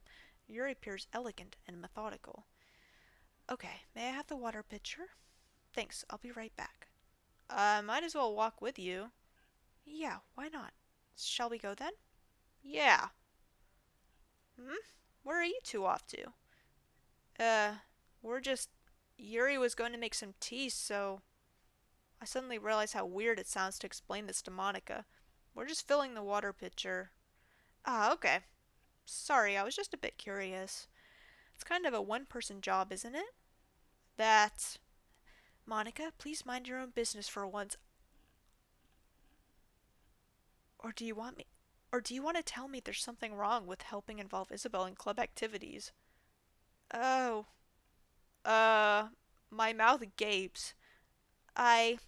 Yuri appears elegant and methodical. Okay, may I have the water pitcher? Thanks, I'll be right back. Might as well walk with you. Yeah, why not? Shall we go then? Yeah. Where are you two off to? We're just... Yuri was going to make some tea, so... I suddenly realized how weird it sounds to explain this to Monica. We're just filling the water pitcher. Ah, okay. Sorry, I was just a bit curious. It's kind of a one-person job, isn't it? That... Monica, please mind your own business for once. Or do you want me... Or do you want to tell me there's something wrong with helping involve Isabel in club activities? Oh, uh, my mouth gapes. I.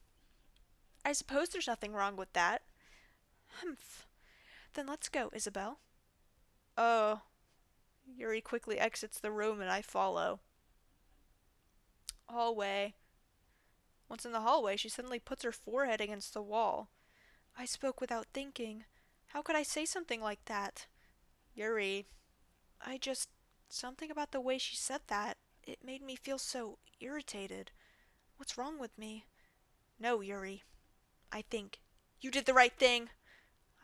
I suppose there's nothing wrong with that. Humph. Then let's go, Isabel. Oh. Yuri quickly exits the room and I follow. Hallway. Once in the hallway, she suddenly puts her forehead against the wall. I spoke without thinking. How could I say something like that? Yuri. I just. Something about the way she said that. It made me feel so irritated. What's wrong with me? No, Yuri. I think. You did the right thing!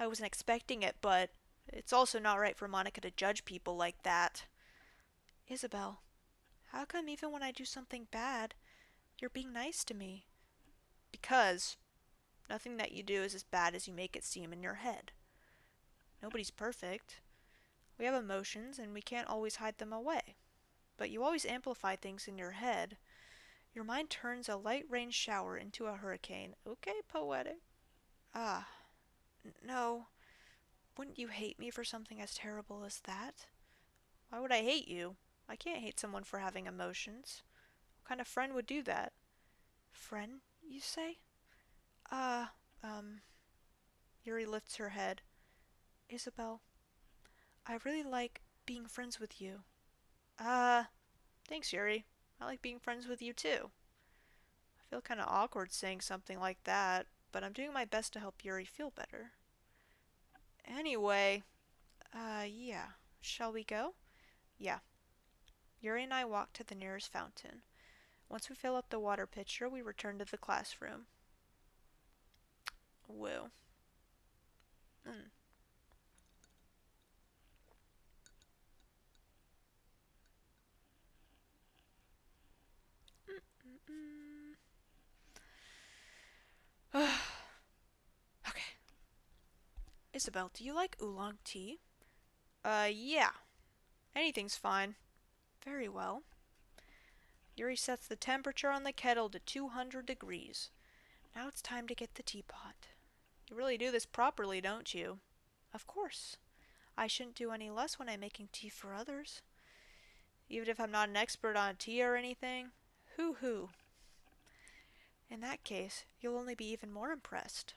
I wasn't expecting it, but it's also not right for Monica to judge people like that. Isabel, how come even when I do something bad, you're being nice to me? Because nothing that you do is as bad as you make it seem in your head. Nobody's perfect. We have emotions and we can't always hide them away. But you always amplify things in your head. Your mind turns a light rain shower into a hurricane. Okay, poetic. Ah, no. Wouldn't you hate me for something as terrible as that? Why would I hate you? I can't hate someone for having emotions. What kind of friend would do that? Friend, you say? Uh, um. Yuri lifts her head. Isabel, I really like being friends with you. Uh, thanks, Yuri. I like being friends with you too. I feel kinda awkward saying something like that, but I'm doing my best to help Yuri feel better. Anyway, yeah. Shall we go? Yeah. Yuri and I walk to the nearest fountain. Once we fill up the water pitcher, we return to the classroom. Woo. Mm. Okay. Isabel, do you like oolong tea? Yeah. Anything's fine. Very well. Yuri sets the temperature on the kettle to 200 degrees. Now it's time to get the teapot. You really do this properly, don't you? Of course. I shouldn't do any less when I'm making tea for others. Even if I'm not an expert on tea or anything? Hoo hoo. In that case, you'll only be even more impressed.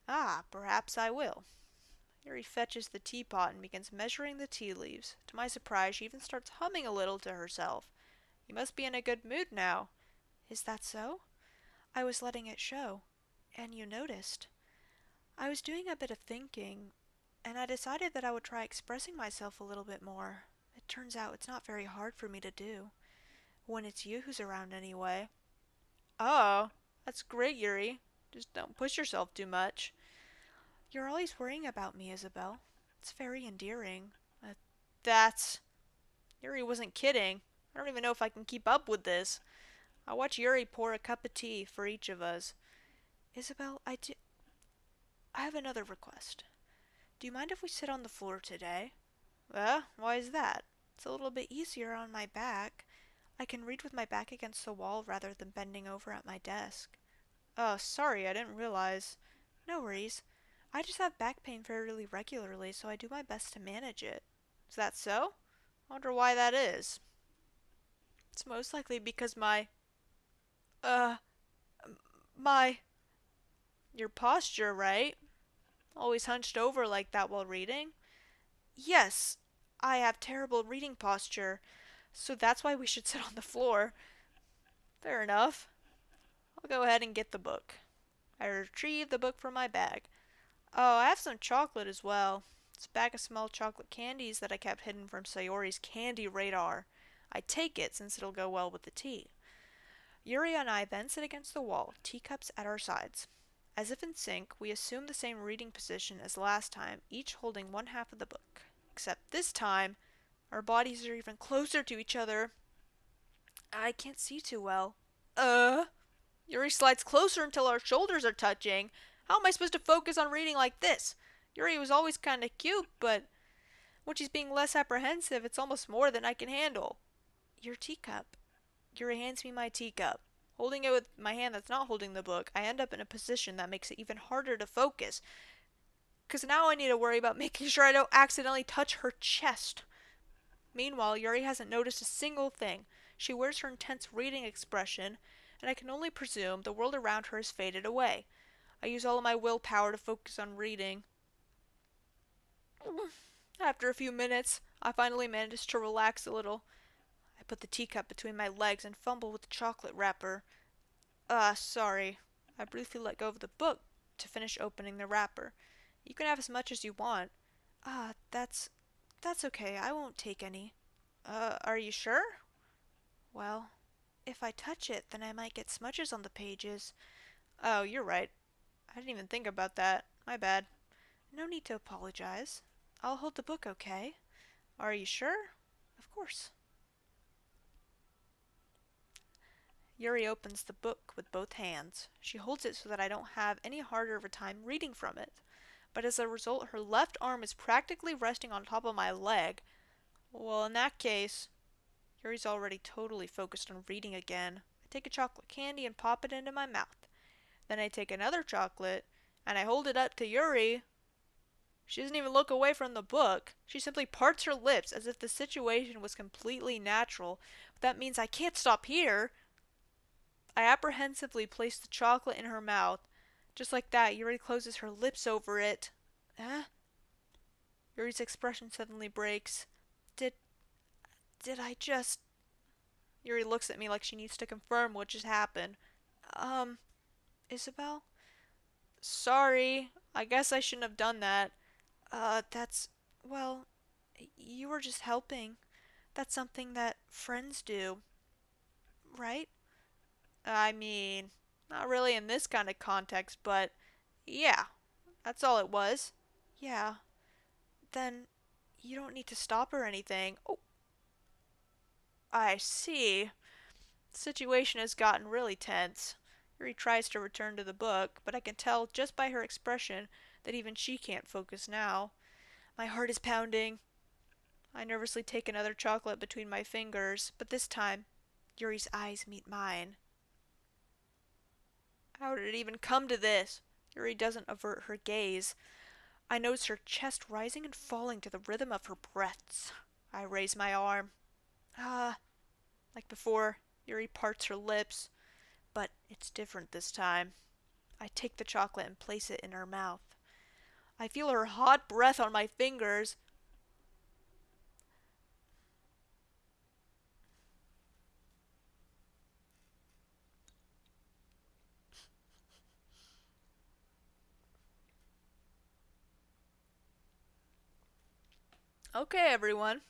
Ah, perhaps I will. Yuri fetches the teapot and begins measuring the tea leaves. To my surprise, she even starts humming a little to herself. You must be in a good mood now. Is that so? I was letting it show. And you noticed. I was doing a bit of thinking, and I decided that I would try expressing myself a little bit more. It turns out it's not very hard for me to do. When it's you who's around anyway. Oh, that's great, Yuri. Just don't push yourself too much. You're always worrying about me, Isabel. It's very endearing. That's... Yuri wasn't kidding. I don't even know if I can keep up with this. I watch Yuri pour a cup of tea for each of us. Isabel, I have another request. Do you mind if we sit on the floor today? Why is that? It's a little bit easier on my back. I can read with my back against the wall rather than bending over at my desk. Oh, sorry, I didn't realize. No worries. I just have back pain fairly regularly, so I do my best to manage it. Is that so? I wonder why that is. It's most likely because uh, my, your posture, right? Always hunched over like that while reading? Yes, I have terrible reading posture, so that's why we should sit on the floor. Fair enough. I'll go ahead and get the book. I retrieve the book from my bag. Oh, I have some chocolate as well. It's a bag of small chocolate candies that I kept hidden from Sayori's candy radar. I take it since it'll go well with the tea. Yuri and I then sit against the wall, teacups at our sides. As if in sync, we assume the same reading position as last time, each holding one half of the book. Except this time, our bodies are even closer to each other. I can't see too well. Yuri slides closer until our shoulders are touching. How am I supposed to focus on reading like this? Yuri was always kinda cute, but when she's being less apprehensive, it's almost more than I can handle. Your teacup. Yuri hands me my teacup. Holding it with my hand that's not holding the book, I end up in a position that makes it even harder to focus. Because now I need to worry about making sure I don't accidentally touch her chest. Meanwhile, Yuri hasn't noticed a single thing. She wears her intense reading expression, and I can only presume the world around her has faded away. I use all of my willpower to focus on reading. After a few minutes, I finally manage to relax a little. I put the teacup between my legs and fumble with the chocolate wrapper. Sorry. I briefly let go of the book to finish opening the wrapper. You can have as much as you want. Ah, that's okay. I won't take any. Are you sure? Well, if I touch it, then I might get smudges on the pages. Oh, you're right. I didn't even think about that. My bad. No need to apologize. I'll hold the book, okay? Are you sure? Of course. Yuri opens the book with both hands. She holds it so that I don't have any harder of a time reading from it. But as a result, her left arm is practically resting on top of my leg. Well, in that case, Yuri's already totally focused on reading again. I take a chocolate candy and pop it into my mouth. Then I take another chocolate, and I hold it up to Yuri. She doesn't even look away from the book. She simply parts her lips as if the situation was completely natural. But that means I can't stop here. I apprehensively place the chocolate in her mouth. Just like that, Yuri closes her lips over it. Eh? Yuri's expression suddenly breaks. Did did I just... Yuri looks at me like she needs to confirm what just happened. Um, Isabel? Sorry. I guess I shouldn't have done that. That's... Well, you were just helping. That's something that friends do, right? I mean, not really in this kind of context, but yeah, that's all it was. Yeah, then you don't need to stop or anything. Oh, I see. The situation has gotten really tense. Yuri tries to return to the book, but I can tell just by her expression that even she can't focus now. My heart is pounding. I nervously take another chocolate between my fingers, but this time, Yuri's eyes meet mine. How did it even come to this? Yuri doesn't avert her gaze. I notice her chest rising and falling to the rhythm of her breaths. I raise my arm. Ah, like before, Yuri parts her lips, but it's different this time. I take the chocolate and place it in her mouth. I feel her hot breath on my fingers. Okay, everyone.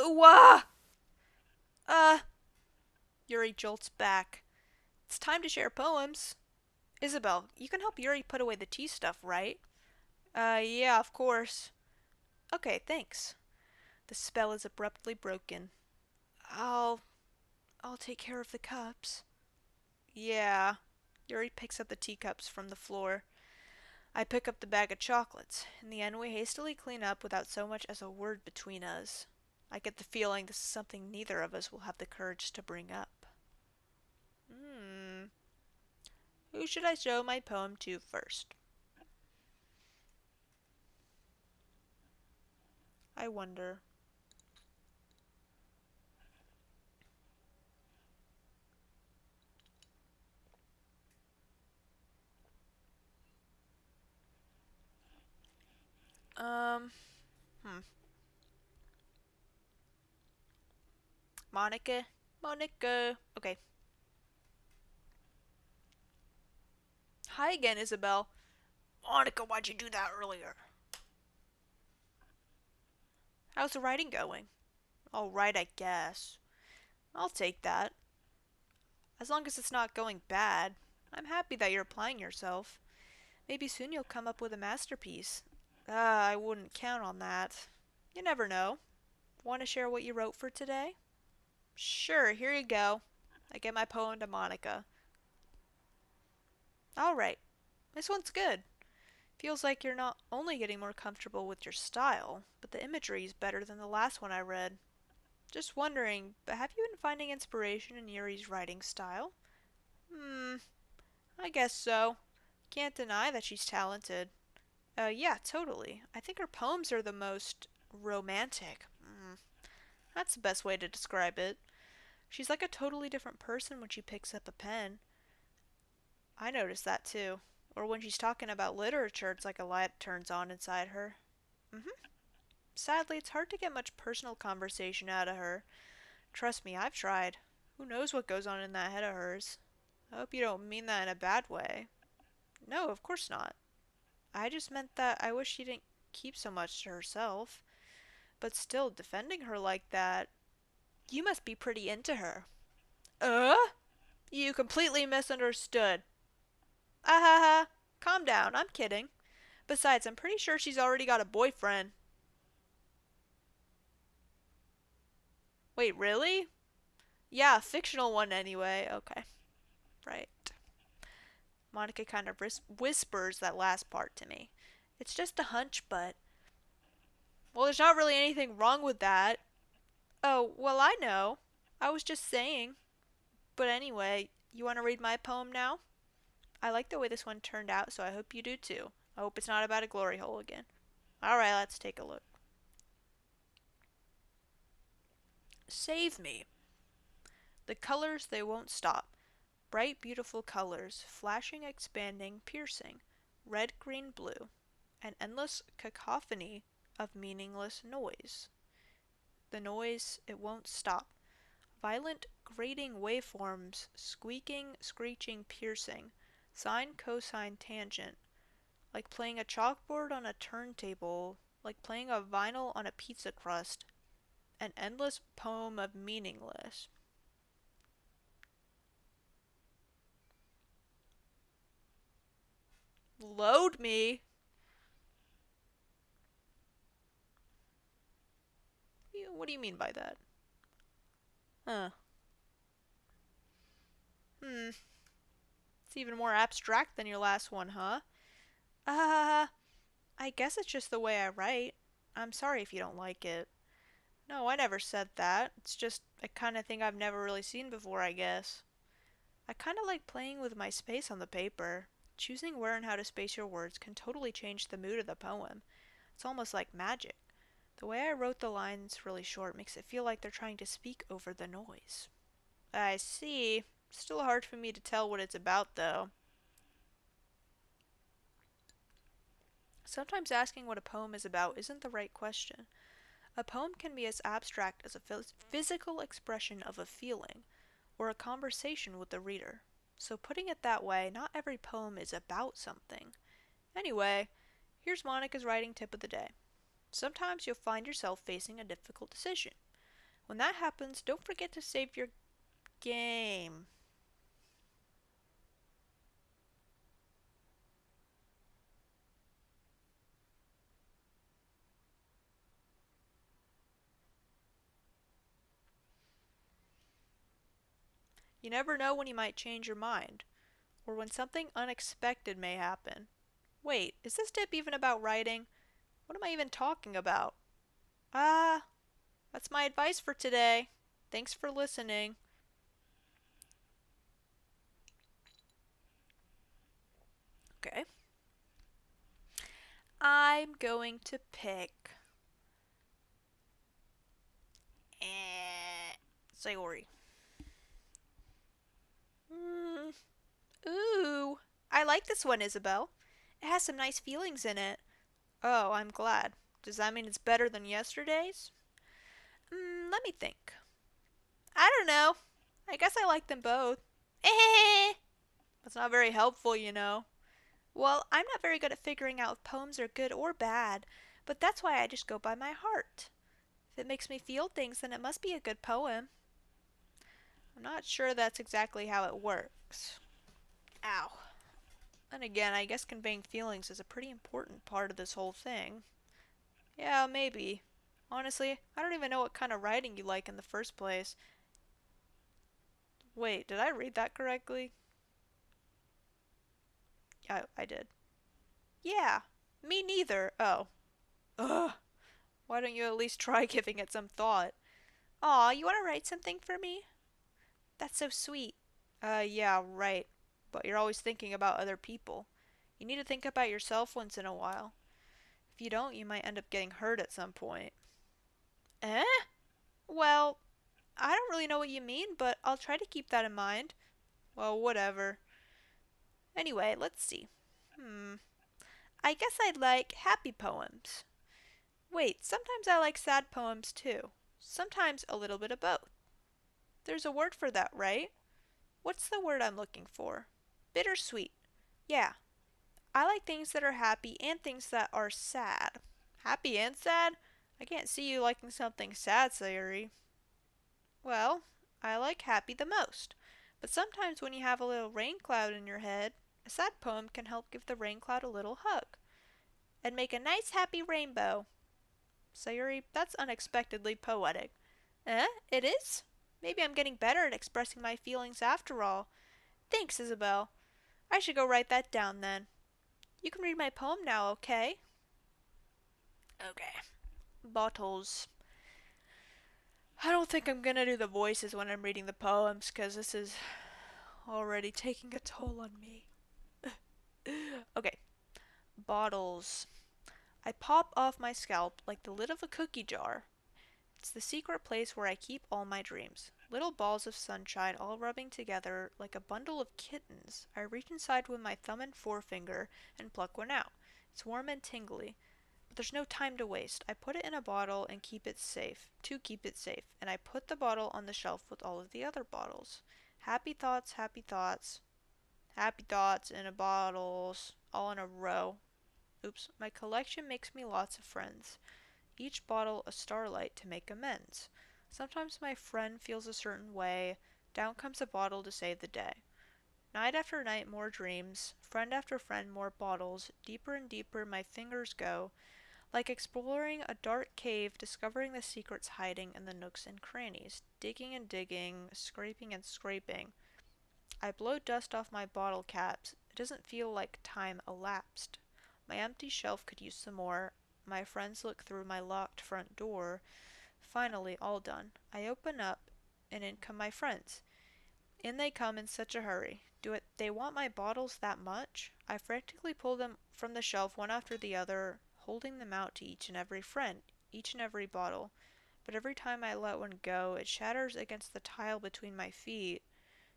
Ooh, ah! Uh, Yuri jolts back. It's time to share poems. Isabel, you can help Yuri put away the tea stuff, right? Yeah, of course. Okay, thanks. The spell is abruptly broken. I'll I'll take care of the cups. Yeah. Yuri picks up the teacups from the floor. I pick up the bag of chocolates. In the end, we hastily clean up without so much as a word between us. I get the feeling this is something neither of us will have the courage to bring up. Hmm. Who should I show my poem to first? I wonder. Um, hmm. Monica? Monica. Okay. Hi again, Isabel. Monica, why'd you do that earlier? How's the writing going? All right, I guess. I'll take that. As long as it's not going bad. I'm happy that you're applying yourself. Maybe soon you'll come up with a masterpiece. I wouldn't count on that. You never know. Want to share what you wrote for today? Sure, here you go. I get my poem to Monica. Alright, this one's good. Feels like you're not only getting more comfortable with your style, but the imagery is better than the last one I read. Just wondering, but have you been finding inspiration in Yuri's writing style? I guess so. Can't deny that she's talented. Yeah, totally. I think her poems are the most romantic. That's the best way to describe it. She's like a totally different person when she picks up a pen. I noticed that too. Or when she's talking about literature, it's like a light turns on inside her. Sadly, it's hard to get much personal conversation out of her. Trust me, I've tried. Who knows what goes on in that head of hers? I hope you don't mean that in a bad way. No, of course not. I just meant that I wish she didn't keep so much to herself. But still, defending her like that, you must be pretty into her. Uh? You completely misunderstood. Ah ha ha. Calm down, I'm kidding. Besides, I'm pretty sure she's already got a boyfriend. Wait, really? Yeah, a fictional one anyway. Okay, right. Monica kind of whispers that last part to me. It's just a hunch, but. Well, there's not really anything wrong with that. Oh, well, I know. I was just saying. But anyway, you want to read my poem now? I like the way this one turned out, so I hope you do too. I hope it's not about a glory hole again. Alright, let's take a look. Save me. The colors, they won't stop. Bright, beautiful colors, flashing, expanding, piercing. Red, green, blue. An endless cacophony of meaningless noise. The noise, it won't stop. Violent, grating waveforms, squeaking, screeching, piercing. Sine, cosine, tangent. Like playing a chalkboard on a turntable. Like playing a vinyl on a pizza crust. An endless poem of meaningless. Load me? What do you mean by that? Huh. It's even more abstract than your last one, huh? Uh, I guess it's just the way I write. I'm sorry if you don't like it. No, I never said that. It's just a kind of thing I've never really seen before, I guess. I kind of like playing with my space on the paper. Choosing where and how to space your words can totally change the mood of the poem. It's almost like magic. The way I wrote the lines really short makes it feel like they're trying to speak over the noise. I see. Still hard for me to tell what it's about, though. Sometimes asking what a poem is about isn't the right question. A poem can be as abstract as a physical expression of a feeling, or a conversation with the reader. So, putting it that way, not every poem is about something. Anyway, here's Monica's writing tip of the day. Sometimes you'll find yourself facing a difficult decision. When that happens, don't forget to save your game. You never know when you might change your mind, or when something unexpected may happen. Wait, is this tip even about writing? What am I even talking about? Ah, that's my advice for today. Thanks for listening. Okay. I'm going to pick. Sayori. Mm, ooh. I like this one, Isabel. It has some nice feelings in it. Oh, I'm glad. Does that mean it's better than yesterday's? Let me think. I don't know. I guess I like them both. That's not very helpful, you know. Well, I'm not very good at figuring out if poems are good or bad, but that's why I just go by my heart. If it makes me feel things, then it must be a good poem. I'm not sure that's exactly how it works. Ow. And again, I guess conveying feelings is a pretty important part of this whole thing. Yeah, maybe. Honestly, I don't even know what kind of writing you like in the first place. Wait, did I read that correctly? Yeah, I did. Yeah, me neither. Oh. Ugh. Why don't you at least try giving it some thought? Aw, you want to write something for me? That's so sweet. Yeah, right. But you're always thinking about other people. You need to think about yourself once in a while. you don't, you might end up getting hurt at some point. Eh? Well, I don't really know what you mean, but I'll try to keep that in mind. Well, whatever. Anyway, let's see. Hmm. I guess I like happy poems. Wait, sometimes I like sad poems too. Sometimes a little bit of both. There's a word for that, right? What's the word I'm looking for? Bittersweet. Yeah, I like things that are happy and things that are sad. Happy and sad? I can't see you liking something sad, Sayuri. Well, I like happy the most. But sometimes when you have a little rain cloud in your head, a sad poem can help give the rain cloud a little hug and make a nice happy rainbow. Sayuri, that's unexpectedly poetic. Eh? It is? Maybe I'm getting better at expressing my feelings after all. Thanks, Isabel. I should go write that down then. You can read my poem now, okay? Okay. Bottles. I don't think I'm gonna do the voices when I'm reading the poems, because this is already taking a toll on me. Okay. Bottles. I pop off my scalp like the lid of a cookie jar. It's the secret place where I keep all my dreams. Little balls of sunshine all rubbing together like a bundle of kittens. I reach inside with my thumb and forefinger and pluck one out. It's warm and tingly. But there's no time to waste. I put it in a bottle and keep it safe, and I put the bottle on the shelf with all of the other bottles. Happy thoughts, happy thoughts in a bottles, all in a row. Oops, my collection makes me lots of friends. Each bottle a starlight to make amends. Sometimes my friend feels a certain way. Down comes a bottle to save the day. Night after night, more dreams. Friend after friend, more bottles. Deeper and deeper my fingers go, like exploring a dark cave, discovering the secrets hiding in the nooks and crannies. Digging and digging, scraping and scraping. I blow dust off my bottle caps. It doesn't feel like time elapsed. My empty shelf could use some more. My friends look through my locked front door. Finally, all done. I open up, and in come my friends. In they come in such a hurry. They want my bottles that much? I frantically pull them from the shelf one after the other, holding them out to each and every friend, each and every bottle. But every time I let one go, it shatters against the tile between my feet.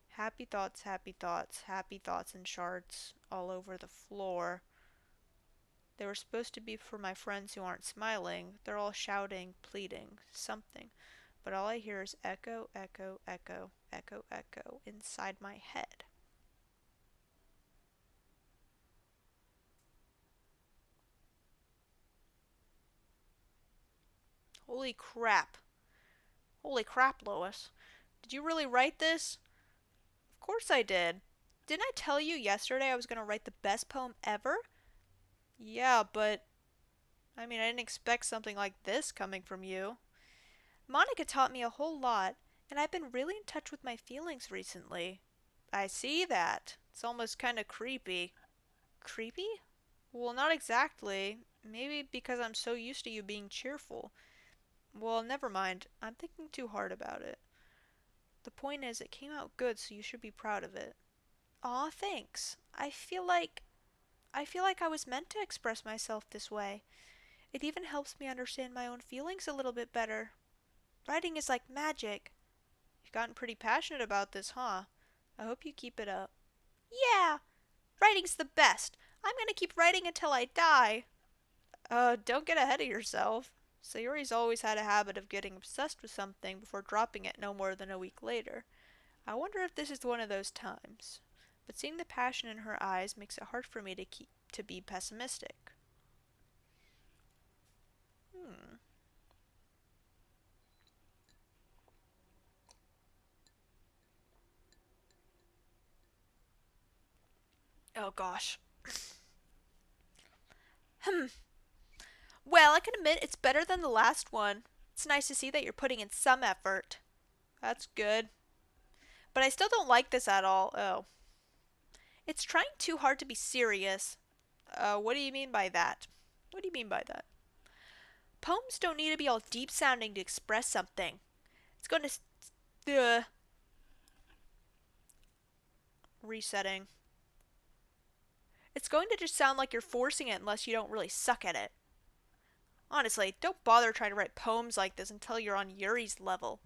Happy thoughts, happy thoughts in shards all over the floor. They were supposed to be for my friends who aren't smiling. They're all shouting, pleading, something. But all I hear is echo, echo, echo, echo, echo inside my head. Holy crap. Holy crap, Lois. Did you really write this? Of course I did. Didn't I tell you yesterday I was going to write the best poem ever? Yeah, but I mean, I didn't expect something like this coming from you. Monica taught me a whole lot, and I've been really in touch with my feelings recently. I see that. It's almost kind of creepy. Creepy? Well, not exactly. Maybe because I'm so used to you being cheerful. Well, never mind. I'm thinking too hard about it. The point is, it came out good, so you should be proud of it. Aw, thanks. I feel like I was meant to express myself this way. It even helps me understand my own feelings a little bit better. Writing is like magic. You've gotten pretty passionate about this, huh? I hope you keep it up. Yeah! Writing's the best! I'm gonna keep writing until I die! Don't get ahead of yourself. Sayori's always had a habit of getting obsessed with something before dropping it no more than a week later. I wonder if this is one of those times. But seeing the passion in her eyes makes it hard for me to be pessimistic. Hmm. Oh gosh. Hmm. Well, I can admit it's better than the last one. It's nice to see that you're putting in some effort. That's good. But I still don't like this at all. Oh. It's trying too hard to be serious. What do you mean by that? What do you mean by that? Poems don't need to be all deep sounding to express something. It's going to. Resetting. It's going to just sound like you're forcing it unless you don't really suck at it. Honestly, don't bother trying to write poems like this until you're on Yuri's level.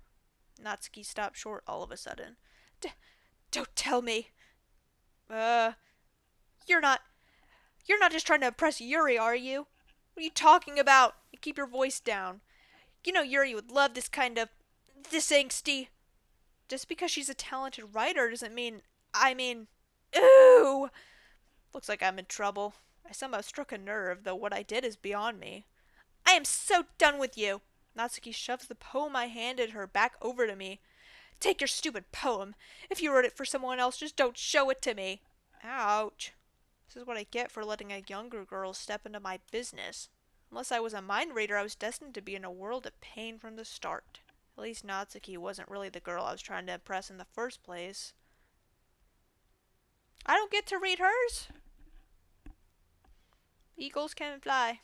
Natsuki stopped short all of a sudden. Don't tell me. Uh, you're not. You're not just trying to impress Yuri, are you? What are you talking about? You keep your voice down. You know Yuri would love this kind of. This angsty. Just because she's a talented writer doesn't mean. I mean. Ooh! Looks like I'm in trouble. I somehow struck a nerve, though what I did is beyond me. I am so done with you! Natsuki shoves the poem I handed her back over to me. Take your stupid poem. If you wrote it for someone else, just don't show it to me. Ouch. This is what I get for letting a younger girl step into my business. Unless I was a mind reader, I was destined to be in a world of pain from the start. At least Natsuki wasn't really the girl I was trying to impress in the first place. I don't get to read hers. Eagles can fly.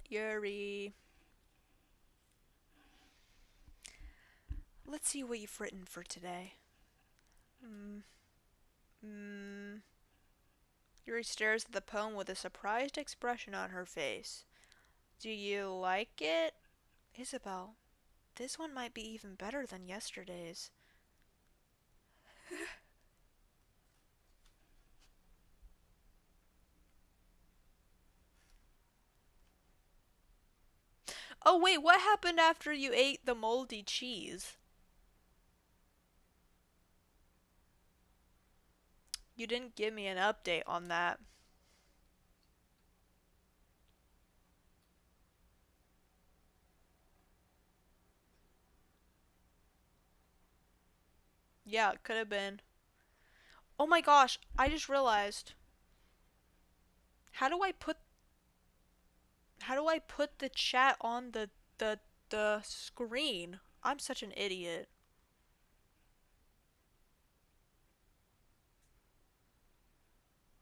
Yuri. Let's see what you've written for today. Yuri stares at the poem with a surprised expression on her face. Do you like it? Isabel, this one might be even better than yesterday's. Oh wait, what happened after you ate the moldy cheese? You didn't give me an update on that. Yeah, it could have been. Oh my gosh, I just realized. How do I put the chat on the screen? I'm such an idiot.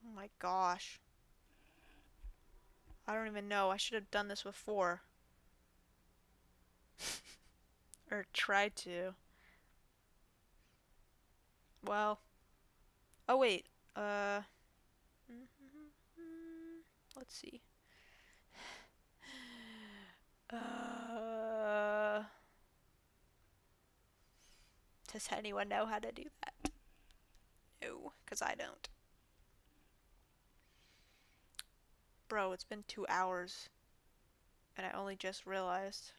Oh my gosh. I don't even know. I should have done this before. Or tried to. Well. Oh wait. Uh let's see. Uh Does anyone know how to do that? No, because I don't. Bro, it's been 2 hours. And I only just realized.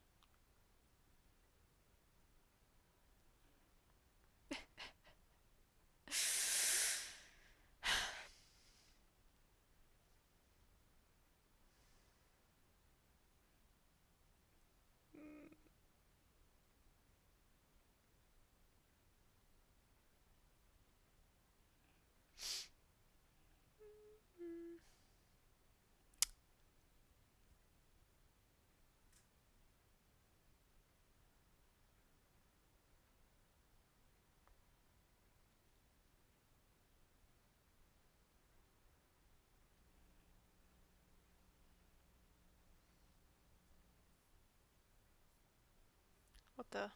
What the?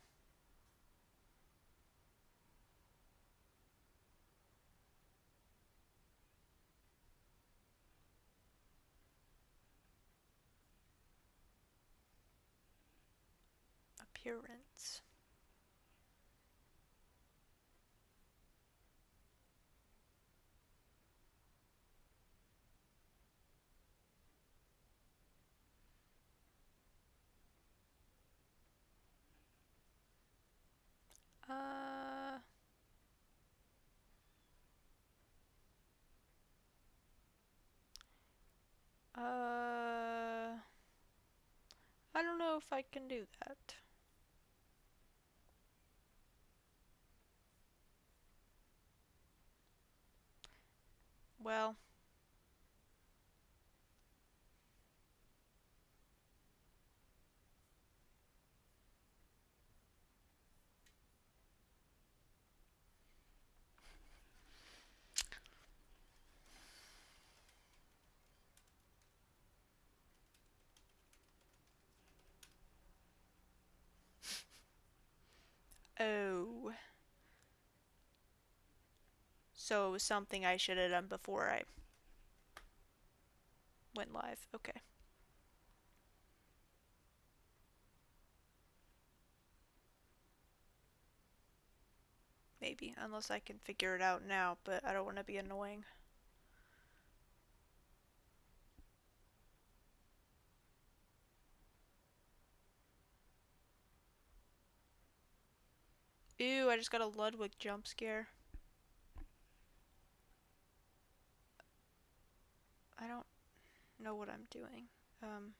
Appearance. Uh. Uh. I don't know if I can do that. Well. So it was something I should have done before I went live. Okay. Maybe, unless I can figure it out now, but I don't want to be annoying. Ew, I just got a Ludwig jump scare. I don't know what I'm doing. Um,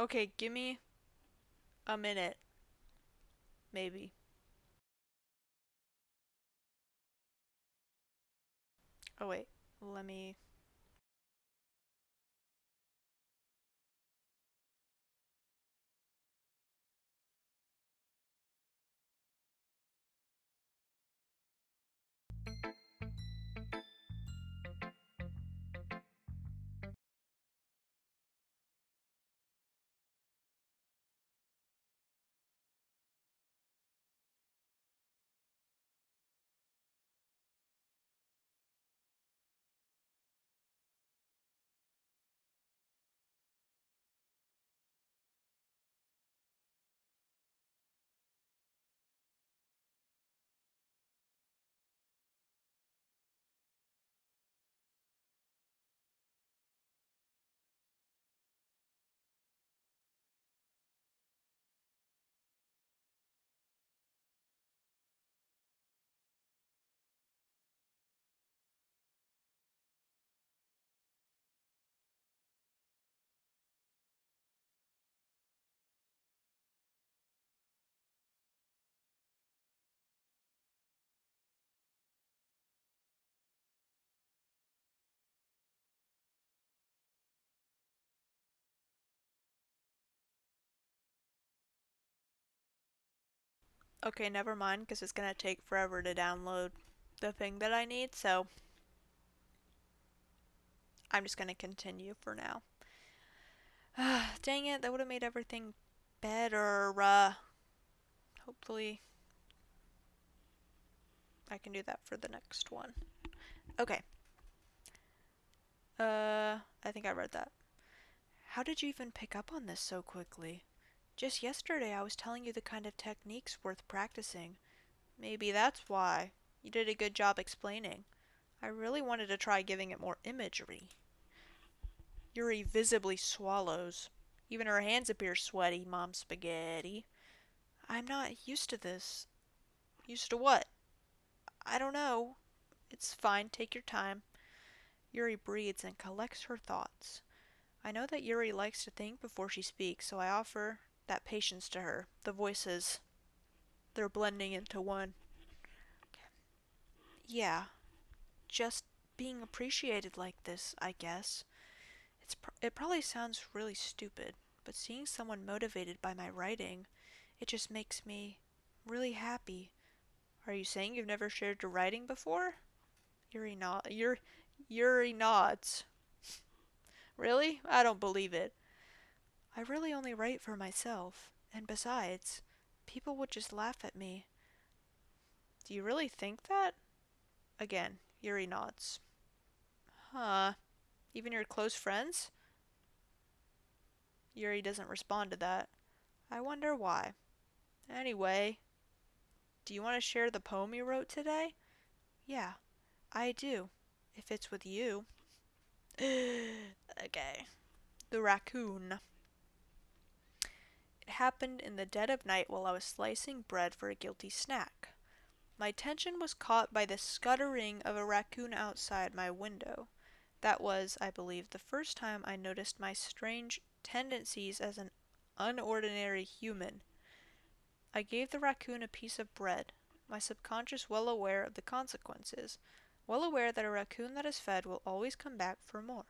okay, give me a minute, maybe. Oh wait, let me... Okay, never mind, because it's gonna take forever to download the thing that I need, so I'm just gonna continue for now. Dang it, that would have made everything better. Hopefully I can do that for the next one. Okay. I think I read that. How did you even pick up on this so quickly? Just yesterday I was telling you the kind of techniques worth practicing. Maybe that's why. You did a good job explaining. I really wanted to try giving it more imagery. Yuri visibly swallows. Even her hands appear sweaty, Mom Spaghetti. I'm not used to this. Used to what? I don't know. It's fine, take your time. Yuri breathes and collects her thoughts. I know that Yuri likes to think before she speaks, so I offer that patience to her. The voices, they're blending into one. Yeah, just being appreciated like this, I guess. It probably sounds really stupid, but seeing someone motivated by my writing, it just makes me really happy. Are you saying you've never shared your writing before? Yuri nods. Really? I don't believe it. I really only write for myself, and besides, people would just laugh at me. Do you really think that? Again, Yuri nods. Huh. Even your close friends? Yuri doesn't respond to that. I wonder why. Anyway, do you want to share the poem you wrote today? Yeah, I do. If it's with you. Okay. The raccoon. It happened in the dead of night while I was slicing bread for a guilty snack. My attention was caught by the scuttering of a raccoon outside my window. That was, I believe, the first time I noticed my strange tendencies as an unordinary human. I gave the raccoon a piece of bread, my subconscious well aware of the consequences, well aware that a raccoon that is fed will always come back for more.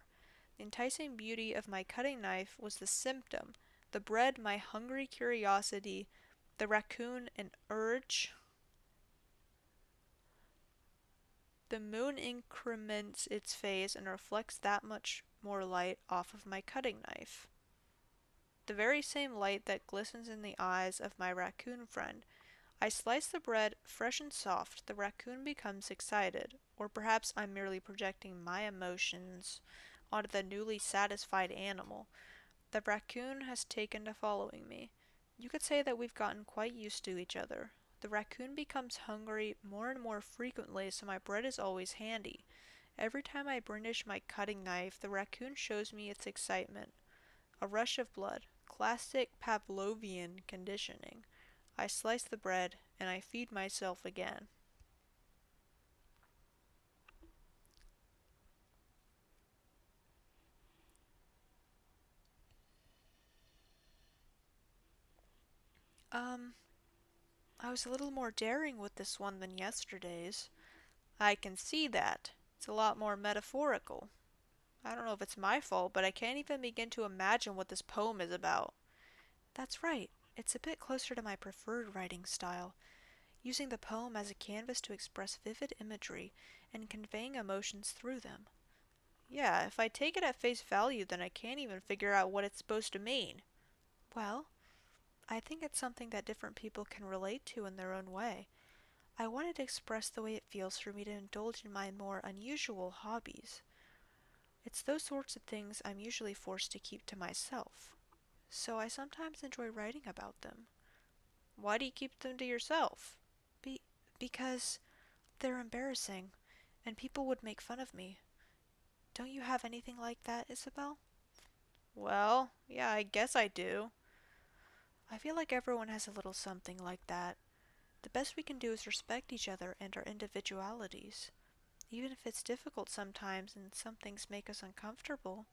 The enticing beauty of my cutting knife was the symptom, the bread my hungry curiosity, the raccoon an urge. The moon increments its phase and reflects that much more light off of my cutting knife. The very same light that glistens in the eyes of my raccoon friend. I slice the bread fresh and soft. The raccoon becomes excited, or perhaps I'm merely projecting my emotions onto the newly satisfied animal. The raccoon has taken to following me. You could say that we've gotten quite used to each other. The raccoon becomes hungry more and more frequently, so my bread is always handy. Every time I brandish my cutting knife, the raccoon shows me its excitement. A rush of blood. Classic Pavlovian conditioning. I slice the bread, and I feed myself again. Um, I was a little more daring with this one than yesterday's. I can see that. It's a lot more metaphorical. I don't know if it's my fault, but I can't even begin to imagine what this poem is about. That's right. It's a bit closer to my preferred writing style, using the poem as a canvas to express vivid imagery and conveying emotions through them. Yeah, if I take it at face value, then I can't even figure out what it's supposed to mean. Well, I think it's something that different people can relate to in their own way. I wanted to express the way it feels for me to indulge in my more unusual hobbies. It's those sorts of things I'm usually forced to keep to myself. So I sometimes enjoy writing about them. Why do you keep them to yourself? Be- because they're embarrassing, and people would make fun of me. Don't you have anything like that, Isabel? Well, yeah, I guess I do. I feel like everyone has a little something like that. The best we can do is respect each other and our individualities. Even if it's difficult sometimes and some things make us uncomfortable.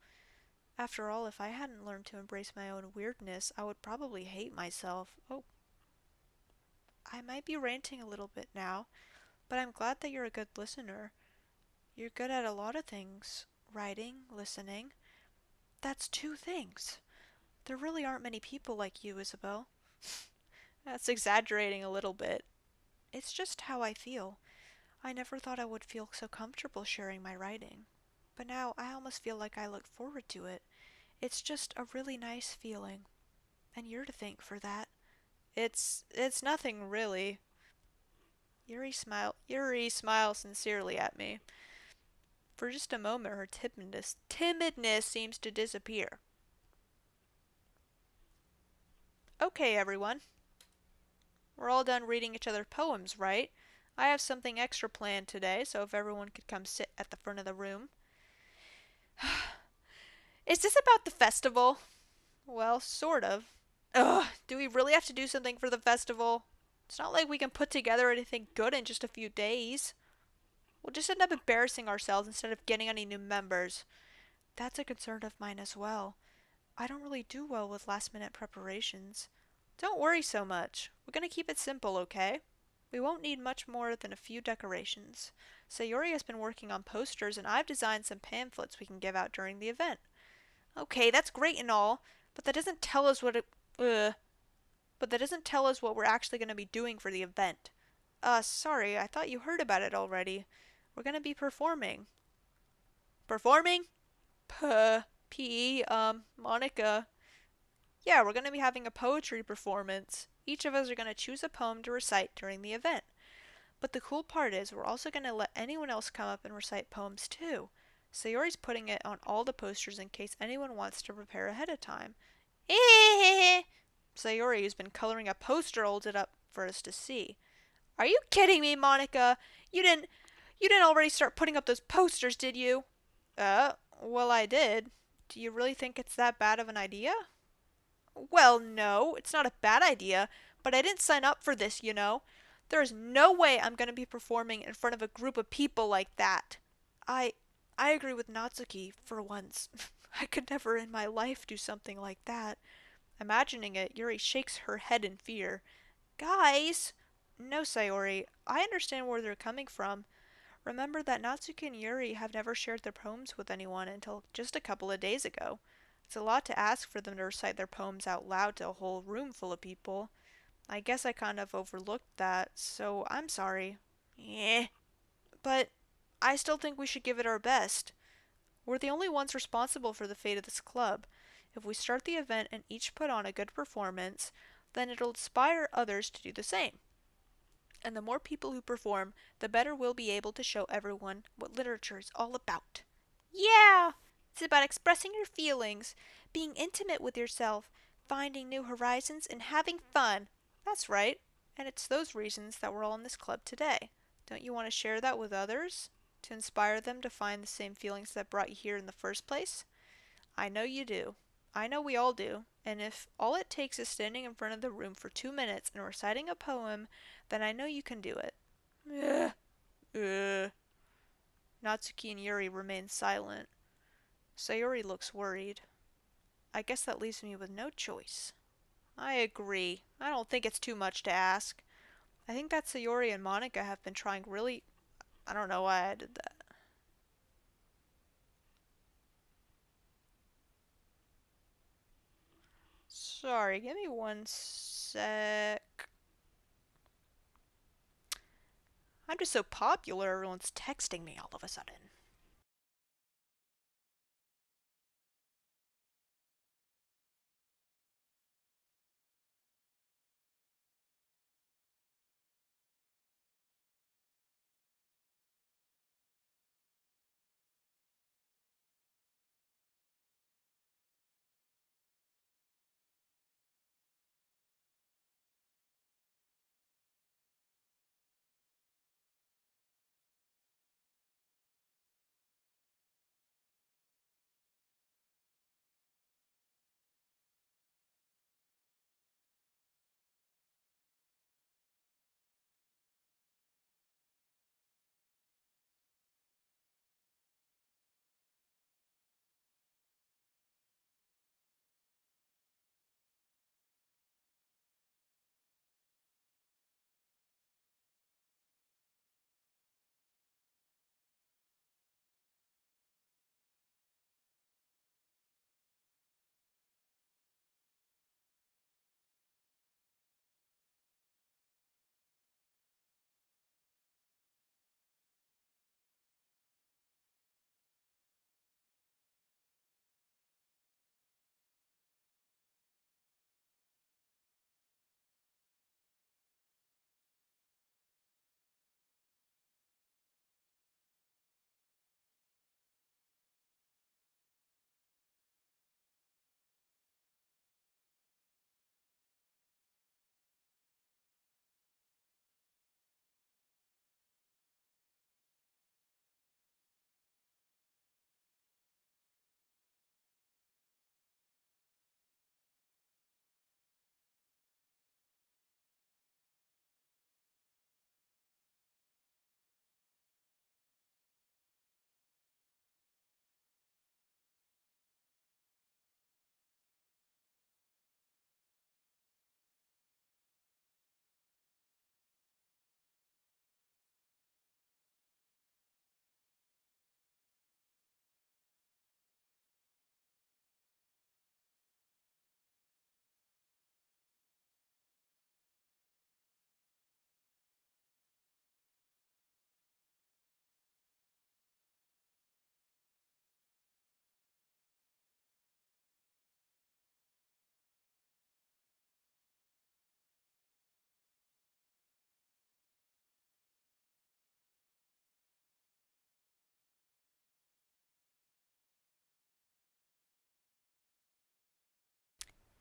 After all, if I hadn't learned to embrace my own weirdness, I would probably hate myself. Oh, I might be ranting a little bit now, but I'm glad that you're a good listener. You're good at a lot of things. Writing, listening. That's two things. There really aren't many people like you, Isabel. That's exaggerating a little bit. It's just how I feel. I never thought I would feel so comfortable sharing my writing. But now I almost feel like I look forward to it. It's just a really nice feeling. And you're to thank for that. It's nothing really. Yuri smiles sincerely at me. For just a moment her timidness seems to disappear. Okay, everyone. We're all done reading each other's poems, right? I have something extra planned today, so if everyone could come sit at the front of the room. Is this about the festival? Well, sort of. Ugh, do we really have to do something for the festival? It's not like we can put together anything good in just a few days. We'll just end up embarrassing ourselves instead of getting any new members. That's a concern of mine as well. I don't really do well with last minute preparations. Don't worry so much. We're gonna keep it simple, okay? We won't need much more than a few decorations. Sayori has been working on posters and I've designed some pamphlets we can give out during the event. Okay, that's great and all, but that doesn't tell us what it, but that doesn't tell us what we're actually going to be doing for the event. Sorry, I thought you heard about it already. We're going to be performing. Performing? Monica. Yeah, we're going to be having a poetry performance. Each of us are going to choose a poem to recite during the event. But the cool part is we're also going to let anyone else come up and recite poems too. Sayori's putting it on all the posters in case anyone wants to prepare ahead of time. Sayori has been coloring a poster folded up for us to see. Are you kidding me, Monica? You didn't already start putting up those posters, did you? Well, I did. Do you really think it's that bad of an idea? Well, no, it's not a bad idea, but I didn't sign up for this, you know. There is no way I'm going to be performing in front of a group of people like that. I I agree with Natsuki for once. I could never in my life do something like that. Imagining it, Yuri shakes her head in fear. Guys! No, Sayori. I understand where they're coming from. Remember that Natsuki and Yuri have never shared their poems with anyone until just a couple of days ago. It's a lot to ask for them to recite their poems out loud to a whole room full of people. I guess I kind of overlooked that, so I'm sorry. Yeah. But I still think we should give it our best. We're the only ones responsible for the fate of this club. If we start the event and each put on a good performance, then it'll inspire others to do the same. And the more people who perform, the better we'll be able to show everyone what literature is all about. Yeah! It's about expressing your feelings, being intimate with yourself, finding new horizons, and having fun. That's right. And it's those reasons that we're all in this club today. Don't you want to share that with others? To inspire them to find the same feelings that brought you here in the first place? I know you do. I know we all do. And if all it takes is standing in front of the room for 2 minutes and reciting a poem, then I know you can do it. Ugh. Ugh. Natsuki and Yuri remain silent. Sayori looks worried. I guess that leaves me with no choice. I agree. I don't think it's too much to ask. I think that Sayori and Monica have been trying really. I don't know why I did that. Sorry, give me one sec. I'm just so popular, everyone's texting me all of a sudden.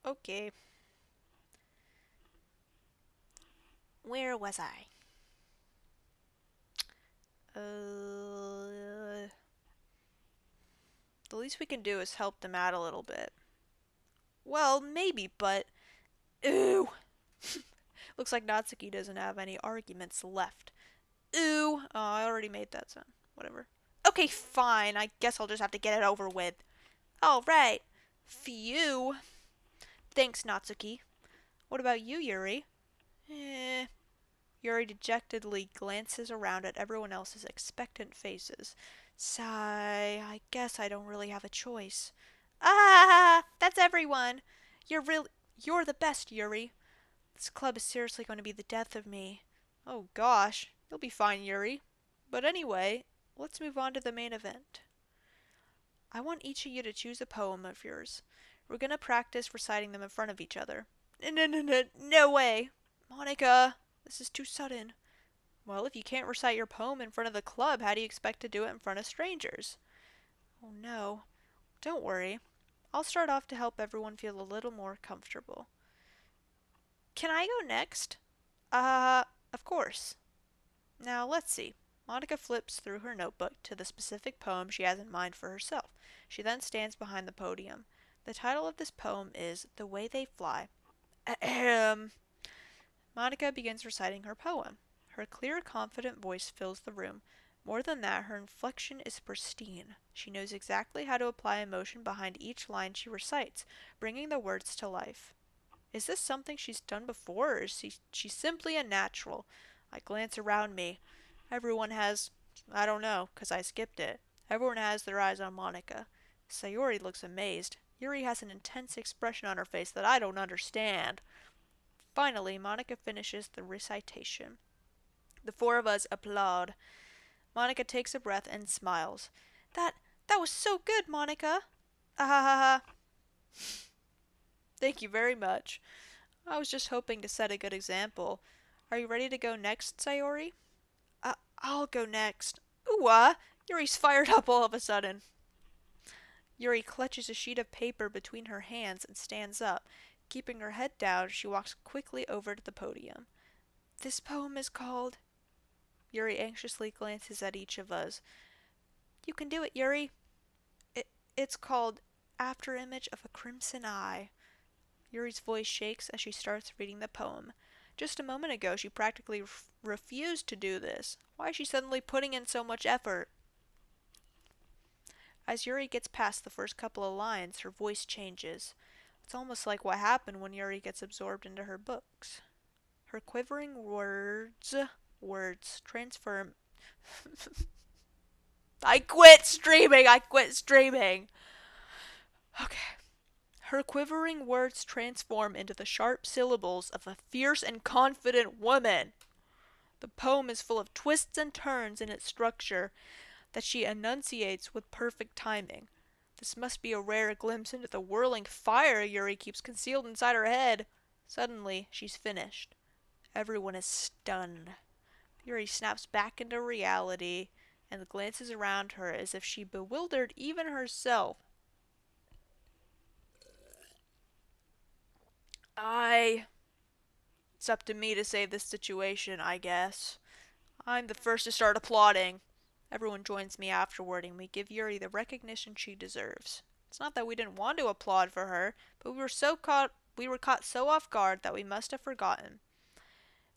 Okay, where was I? The least we can do is help them out a little bit. Well, maybe, but. Ooh! Looks like Natsuki doesn't have any arguments left. Ooh! Oh, I already made that sound. Whatever. Okay, fine. I guess I'll just have to get it over with. Alright. Phew. Thanks, Natsuki. What about you, Yuri? Eh. Yuri dejectedly glances around at everyone else's expectant faces. Sigh. I guess I don't really have a choice. Ah! That's everyone! You're the best, Yuri. This club is seriously going to be the death of me. Oh gosh. You'll be fine, Yuri. But anyway, let's move on to the main event. I want each of you to choose a poem of yours. We're gonna practice reciting them in front of each other. No way! Monica, this is too sudden. Well, if you can't recite your poem in front of the club, how do you expect to do it in front of strangers? Oh no. Don't worry. I'll start off to help everyone feel a little more comfortable. Can I go next? Of course. Now, let's see. Monica flips through her notebook to the specific poem she has in mind for herself. She then stands behind the podium. The title of this poem is The Way They Fly. Ahem. Monica begins reciting her poem. Her clear, confident voice fills the room. More than that, her inflection is pristine. She knows exactly how to apply emotion behind each line she recites, bringing the words to life. Is this something she's done before, or is she simply a natural? I glance around me. Everyone has, I don't know, 'cause I skipped it. Everyone has their eyes on Monica. Sayori looks amazed. Yuri has an intense expression on her face that I don't understand. Finally, Monica finishes the recitation. The four of us applaud. Monica takes a breath and smiles. That was so good, Monica. Ah ha ha ha. Thank you very much. I was just hoping to set a good example. Are you ready to go next, Sayori? I'll go next. Ooh-ah! Yuri's fired up all of a sudden. Yuri clutches a sheet of paper between her hands and stands up. Keeping her head down, she walks quickly over to the podium. This poem is called... Yuri anxiously glances at each of us. You can do it, Yuri. It's called After Image of a Crimson Eye. Yuri's voice shakes as she starts reading the poem. Just a moment ago, she practically refused to do this. Why is she suddenly putting in so much effort? As Yuri gets past the first couple of lines, her voice changes. It's almost like what happened when Yuri gets absorbed into her books. Her quivering words transform... I quit streaming! Okay. Her quivering words transform into the sharp syllables of a fierce and confident woman. The poem is full of twists and turns in its structure that she enunciates with perfect timing. This must be a rare glimpse into the whirling fire Yuri keeps concealed inside her head. Suddenly, she's finished. Everyone is stunned. Yuri snaps back into reality and glances around her as if she bewildered even herself. It's up to me to save this situation, I guess. I'm the first to start applauding. Everyone joins me afterward, and we give Yuri the recognition she deserves. It's not that we didn't want to applaud for her, but we were caught so off guard that we must have forgotten.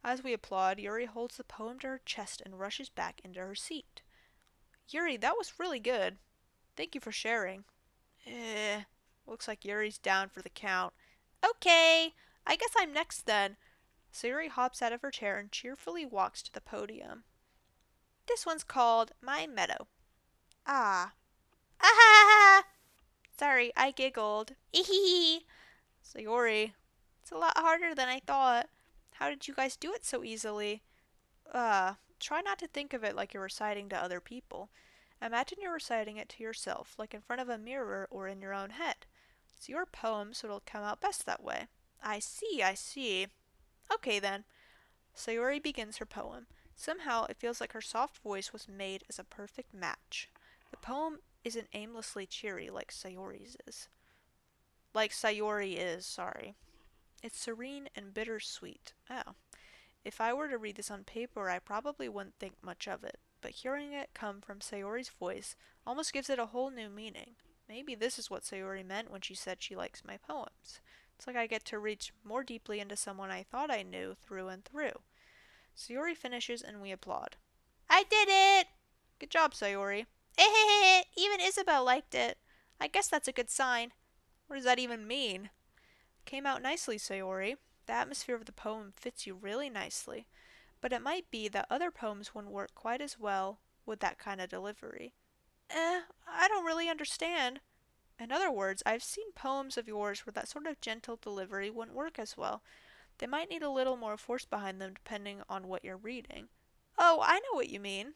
As we applaud, Yuri holds the poem to her chest and rushes back into her seat. Yuri, that was really good. Thank you for sharing. Looks like Yuri's down for the count. Okay, I guess I'm next then. Sayori hops out of her chair and cheerfully walks to the podium. This one's called My Meadow. Ah. Ah! Sorry, I giggled. Eehee. Sayori, it's a lot harder than I thought. How did you guys do it so easily? Try not to think of it like you're reciting to other people. Imagine you're reciting it to yourself, like in front of a mirror or in your own head. It's your poem, so it'll come out best that way. I see. Okay then. Sayori begins her poem. Somehow, it feels like her soft voice was made as a perfect match. The poem isn't aimlessly cheery like Sayori's is. Sorry. It's serene and bittersweet. Oh. If I were to read this on paper, I probably wouldn't think much of it, but hearing it come from Sayori's voice almost gives it a whole new meaning. Maybe this is what Sayori meant when she said she likes my poems. It's like I get to reach more deeply into someone I thought I knew through and through. Sayori finishes and we applaud. I did it! Good job, Sayori. Even Isabel liked it. I guess that's a good sign. What does that even mean? Came out nicely, Sayori. The atmosphere of the poem fits you really nicely. But it might be that other poems wouldn't work quite as well with that kind of delivery. I don't really understand. In other words, I've seen poems of yours where that sort of gentle delivery wouldn't work as well. They might need a little more force behind them depending on what you're reading. Oh, I know what you mean.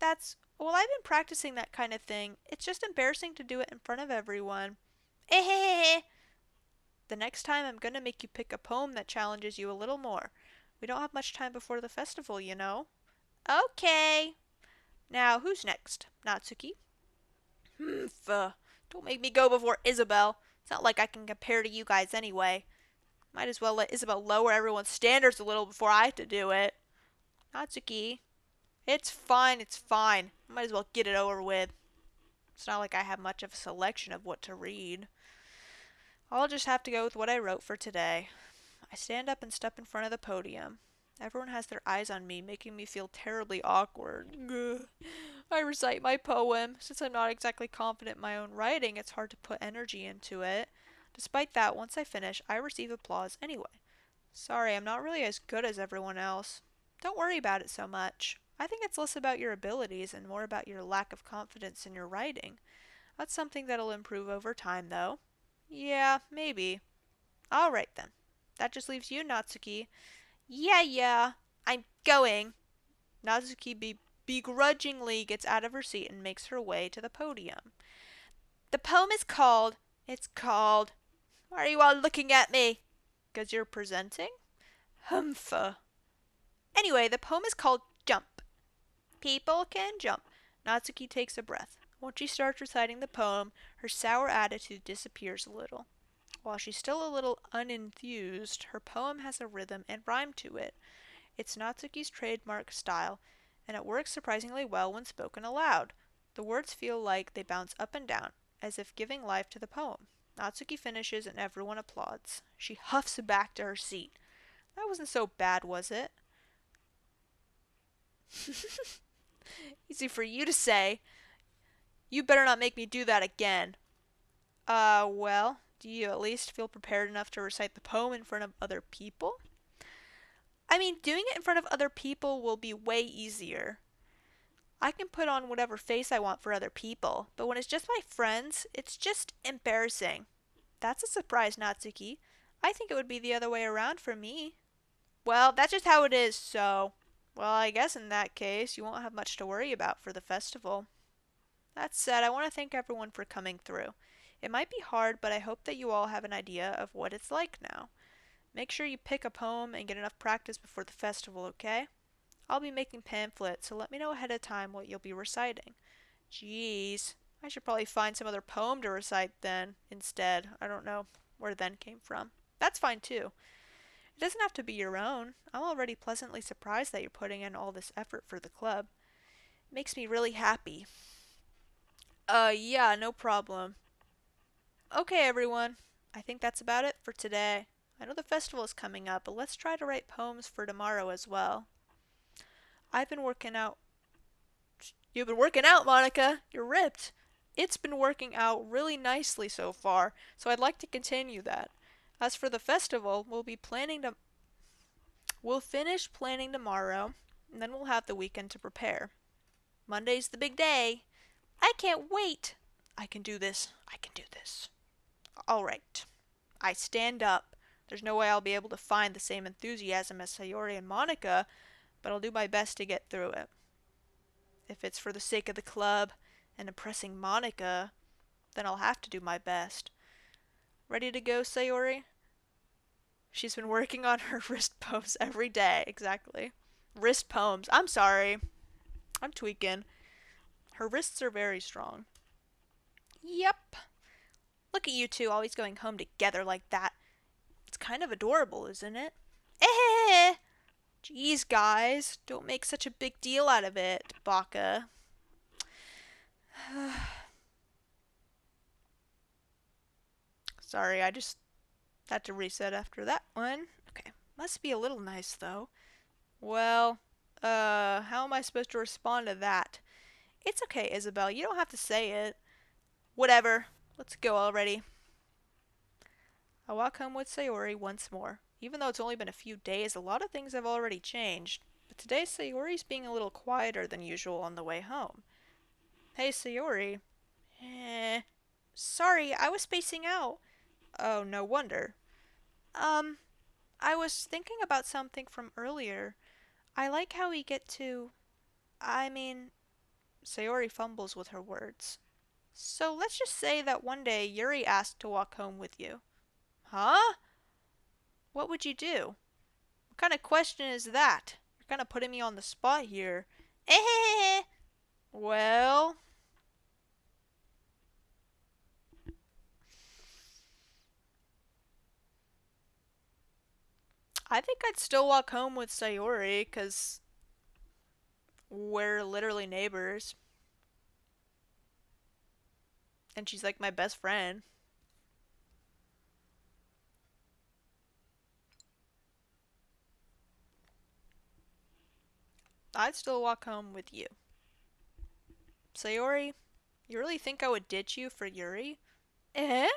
Well, I've been practicing that kind of thing. It's just embarrassing to do it in front of everyone. Eh. The next time I'm gonna make you pick a poem that challenges you a little more. We don't have much time before the festival, you know. Okay. Now, who's next? Natsuki? Humph. Don't make me go before Isabel. It's not like I can compare to you guys anyway. Might as well let Isabel lower everyone's standards a little before I have to do it. Natsuki. It's fine, it's fine. Might as well get it over with. It's not like I have much of a selection of what to read. I'll just have to go with what I wrote for today. I stand up and step in front of the podium. Everyone has their eyes on me, making me feel terribly awkward. Ugh. I recite my poem. Since I'm not exactly confident in my own writing, it's hard to put energy into it. Despite that, once I finish, I receive applause anyway. Sorry, I'm not really as good as everyone else. Don't worry about it so much. I think it's less about your abilities and more about your lack of confidence in your writing. That's something that'll improve over time, though. Yeah, maybe. Alright then. That just leaves you, Natsuki. Yeah, I'm going. Natsuki begrudgingly gets out of her seat and makes her way to the podium. The poem is called. It's called. Why are you all looking at me? 'Cause you're presenting? Humph. Anyway, the poem is called Jump. People can jump. Natsuki takes a breath. Once she starts reciting the poem, her sour attitude disappears a little. While she's still a little unenthused, her poem has a rhythm and rhyme to it. It's Natsuki's trademark style, and it works surprisingly well when spoken aloud. The words feel like they bounce up and down, as if giving life to the poem. Natsuki finishes and everyone applauds. She huffs back to her seat. That wasn't so bad, was it? Easy for you to say. You better not make me do that again. Well, do you at least feel prepared enough to recite the poem in front of other people? I mean, doing it in front of other people will be way easier. I can put on whatever face I want for other people, but when it's just my friends, it's just embarrassing. That's a surprise, Natsuki. I think it would be the other way around for me. Well, that's just how it is, so. Well, I guess in that case, you won't have much to worry about for the festival. That said, I want to thank everyone for coming through. It might be hard, but I hope that you all have an idea of what it's like now. Make sure you pick a poem and get enough practice before the festival, okay? I'll be making pamphlets, so let me know ahead of time what you'll be reciting. Jeez, I should probably find some other poem to recite then, instead. I don't know where then came from. That's fine too. It doesn't have to be your own. I'm already pleasantly surprised that you're putting in all this effort for the club. It makes me really happy. Yeah, no problem. Okay, everyone. I think that's about it for today. I know the festival is coming up, but let's try to write poems for tomorrow as well. I've been working out. You've been working out, Monica. You're ripped. It's been working out really nicely so far, so I'd like to continue that. As for the festival, we'll finish planning tomorrow, and then we'll have the weekend to prepare. Monday's the big day. I can't wait. I can do this. I can do this. All right. I stand up. There's no way I'll be able to find the same enthusiasm as Sayori and Monica, but I'll do my best to get through it. If it's for the sake of the club and impressing Monica, then I'll have to do my best. Ready to go, Sayori? She's been working on her wrist poems every day. Exactly. Wrist poems. I'm sorry. I'm tweaking. Her wrists are very strong. Yep. Look at you two always going home together like that. It's kind of adorable, isn't it? Eh! Jeez, guys. Don't make such a big deal out of it, Baka. Sorry, I just had to reset after that one. Okay. Must be a little nice, though. Well, how am I supposed to respond to that? It's okay, Isabel. You don't have to say it. Whatever. Let's go already. I walk home with Sayori once more. Even though it's only been a few days, a lot of things have already changed. But today Sayori's being a little quieter than usual on the way home. Hey, Sayori. Sorry, I was spacing out. Oh, no wonder. I was thinking about something from earlier. I like how we get to... I mean, Sayori fumbles with her words. So let's just say that one day Yuri asked to walk home with you. Huh? What would you do? What kind of question is that? You're kind of putting me on the spot here. Eh. Well, I think I'd still walk home with Sayori because we're literally neighbors. And she's like my best friend. I'd still walk home with you. Sayori, you really think I would ditch you for Yuri? Eh?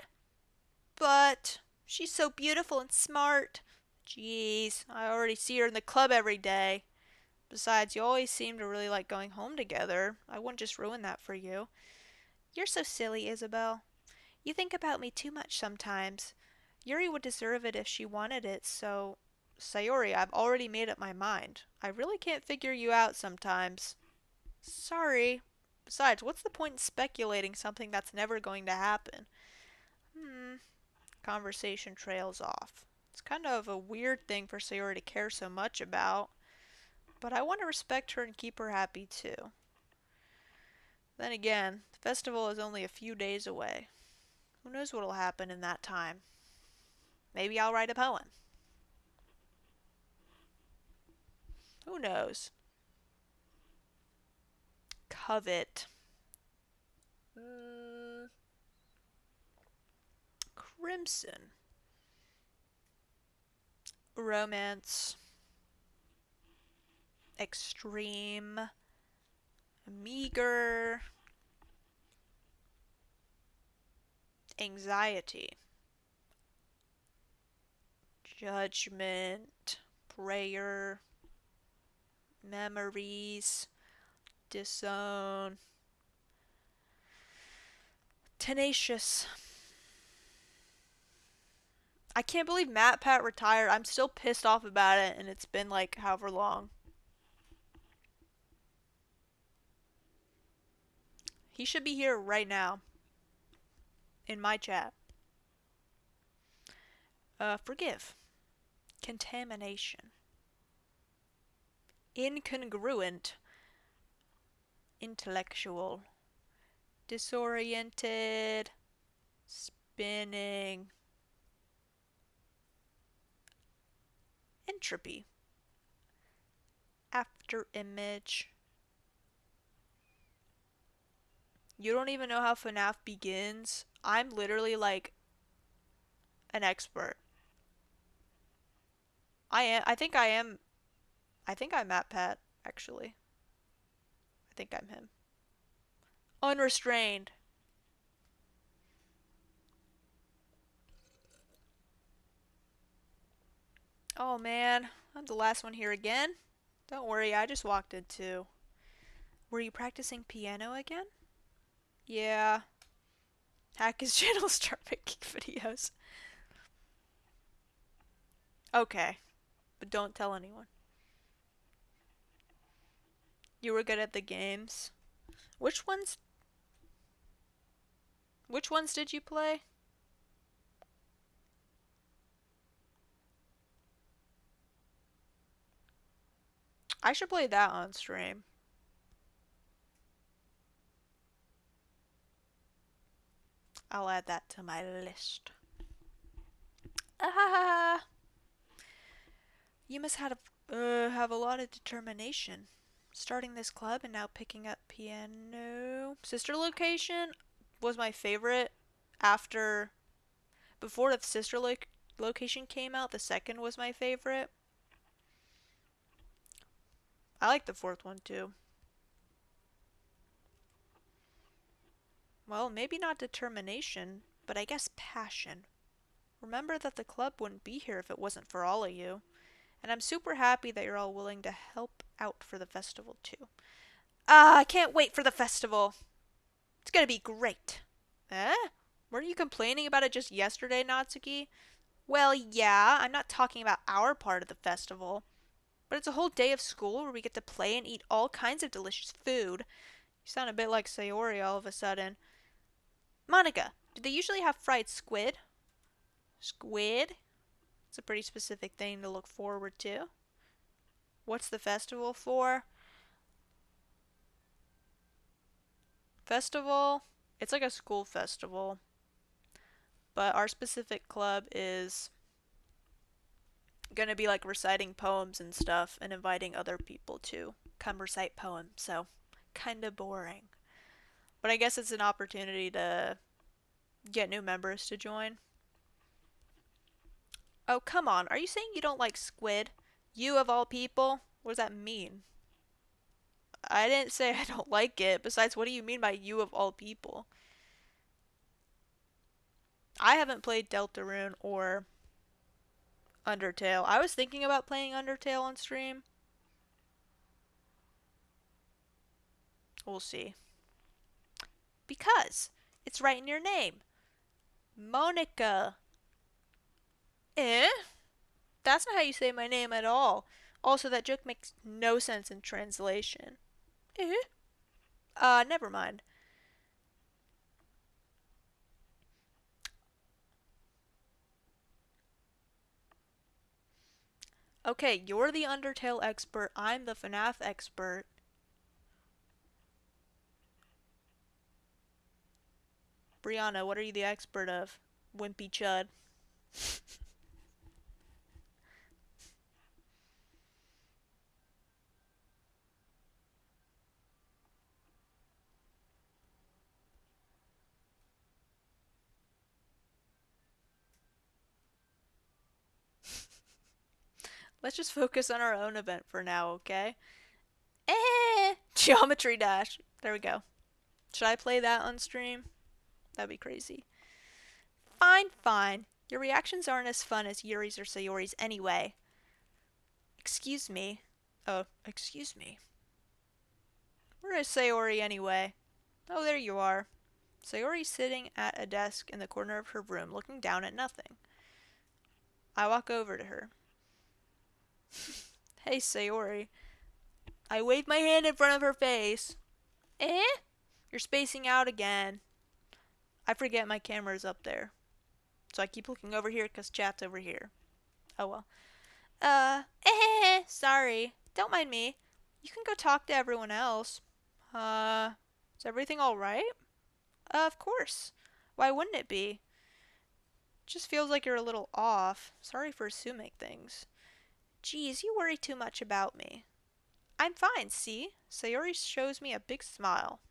But she's so beautiful and smart. Jeez, I already see her in the club every day. Besides, you always seem to really like going home together. I wouldn't just ruin that for you. You're so silly, Isabel. You think about me too much sometimes. Yuri would deserve it if she wanted it, so. Sayori, I've already made up my mind. I really can't figure you out sometimes. Sorry. Besides, what's the point in speculating something that's never going to happen? Hmm. Conversation trails off. It's kind of a weird thing for Sayori to care so much about, but I want to respect her and keep her happy too. Then again, the festival is only a few days away. Who knows what'll happen in that time? Maybe I'll write a poem. Who knows? Covet. Mm, Crimson. Romance. Extreme. Meager. Anxiety. Judgment. Prayer. Memories. Disown. Tenacious. I can't believe Matt Pat retired. I'm still pissed off about it, and it's been like however long. He should be here right now in my chat. Forgive. Contamination. Incongruent. Intellectual. Disoriented. Spinning. Entropy. After image. You don't even know how FNAF begins. I'm literally like an expert. I am. I think I am. I think I'm Matt Pat, actually. I think I'm him. Unrestrained. Oh man, I'm the last one here again. Don't worry, I just walked in too. Were you practicing piano again? Yeah. Hack his channel, start making videos. Okay, but don't tell anyone. You were good at the games. Which ones? Which ones did you play? I should play that on stream. I'll add that to my list. Ah, you must have a lot of determination. Starting this club and now picking up piano. Sister Location was my favorite after. Before the Location came out, the second was my favorite. I like the fourth one too. Well, maybe not determination, but I guess passion. Remember that the club wouldn't be here if it wasn't for all of you. And I'm super happy that you're all willing to help out for the festival too. Ah, I can't wait for the festival. It's gonna be great. Eh? Weren't you complaining about it just yesterday, Natsuki? Well, yeah, I'm not talking about our part of the festival. But it's a whole day of school where we get to play and eat all kinds of delicious food. You sound a bit like Sayori all of a sudden. Monica, do they usually have fried squid? Squid? It's a pretty specific thing to look forward to. What's the festival for? Festival? It's like a school festival. But our specific club is gonna be like reciting poems and stuff and inviting other people to come recite poems. So, kinda boring. But I guess it's an opportunity to get new members to join. Oh, come on. Are you saying you don't like squid? You of all people? What does that mean? I didn't say I don't like it. Besides, what do you mean by you of all people? I haven't played Deltarune or Undertale. I was thinking about playing Undertale on stream. We'll see. Because it's right in your name. Monica. Eh? That's not how you say my name at all. Also, that joke makes no sense in translation. Eh? Never mind. Okay, you're the Undertale expert. I'm the FNAF expert. Brianna, what are you the expert of? Wimpy Chud. Let's just focus on our own event for now, okay? Geometry Dash. There we go. Should I play that on stream? That'd be crazy. Fine, fine. Your reactions aren't as fun as Yuri's or Sayori's anyway. Excuse me. Oh, excuse me. Where is Sayori anyway? Oh, there you are. Sayori's sitting at a desk in the corner of her room, looking down at nothing. I walk over to her. Hey, Sayori. I wave my hand in front of her face. Eh? You're spacing out again. I forget my camera's up there. So I keep looking over here because chat's over here. Oh well. Sorry. Don't mind me. You can go talk to everyone else. Is everything alright? Of course. Why wouldn't it be? Just feels like you're a little off. Sorry for assuming things. Geez, you worry too much about me. I'm fine, see? Sayori shows me a big smile.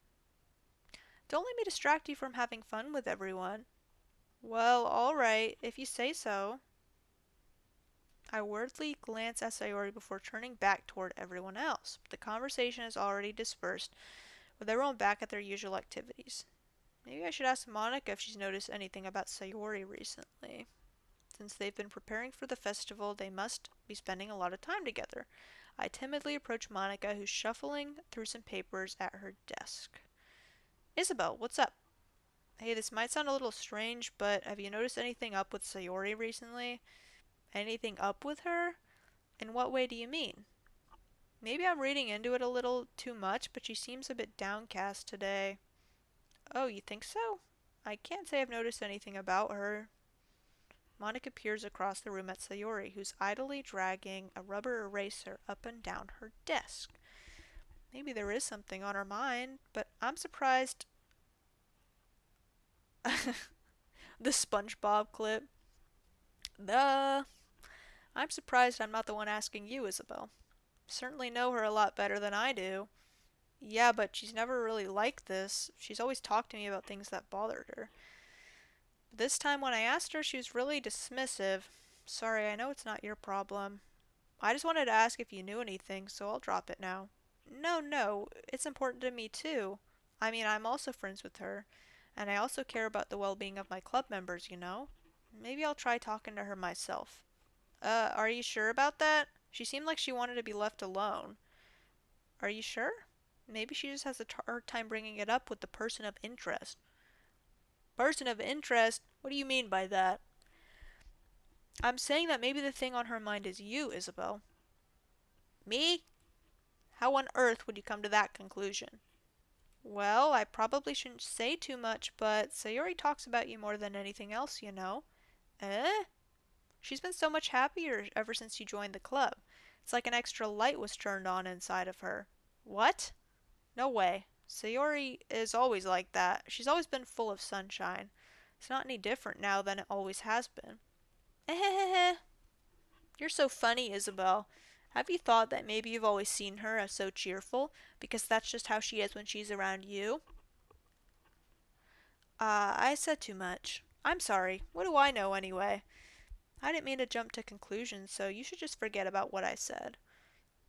Don't let me distract you from having fun with everyone. Well, alright, if you say so. I wordly glance at Sayori before turning back toward everyone else. But the conversation is already dispersed, with everyone back at their usual activities. Maybe I should ask Monica if she's noticed anything about Sayori recently. Since they've been preparing for the festival, they must be spending a lot of time together. I timidly approach Monica, who's shuffling through some papers at her desk. Isabel, what's up? Hey, this might sound a little strange, but have you noticed anything up with Sayori recently? Anything up with her? In what way do you mean? Maybe I'm reading into it a little too much, but she seems a bit downcast today. Oh, you think so? I can't say I've noticed anything about her. Monica peers across the room at Sayori, who's idly dragging a rubber eraser up and down her desk. Maybe there is something on her mind, but I'm surprised. The SpongeBob clip. I'm surprised I'm not the one asking you, Isabel. Certainly know her a lot better than I do. Yeah, but she's never really like this. She's always talked to me about things that bothered her. This time when I asked her, she was really dismissive. Sorry, I know it's not your problem. I just wanted to ask if you knew anything, so I'll drop it now. No, it's important to me too. I mean, I'm also friends with her, and I also care about the well-being of my club members, you know? Maybe I'll try talking to her myself. Are you sure about that? She seemed like she wanted to be left alone. Are you sure? Maybe she just has a hard time bringing it up with the person of interest. Person of interest? What do you mean by that? I'm saying that maybe the thing on her mind is you, Isabel. Me? How on earth would you come to that conclusion? Well, I probably shouldn't say too much, but Sayori talks about you more than anything else, you know. Eh? She's been so much happier ever since you joined the club. It's like an extra light was turned on inside of her. What? No way. Sayori is always like that. She's always been full of sunshine. It's not any different now than it always has been. Eh, you're so funny, Isabel. Have you thought that maybe you've always seen her as so cheerful because that's just how she is when she's around you? I said too much. I'm sorry. What do I know anyway? I didn't mean to jump to conclusions, so you should just forget about what I said.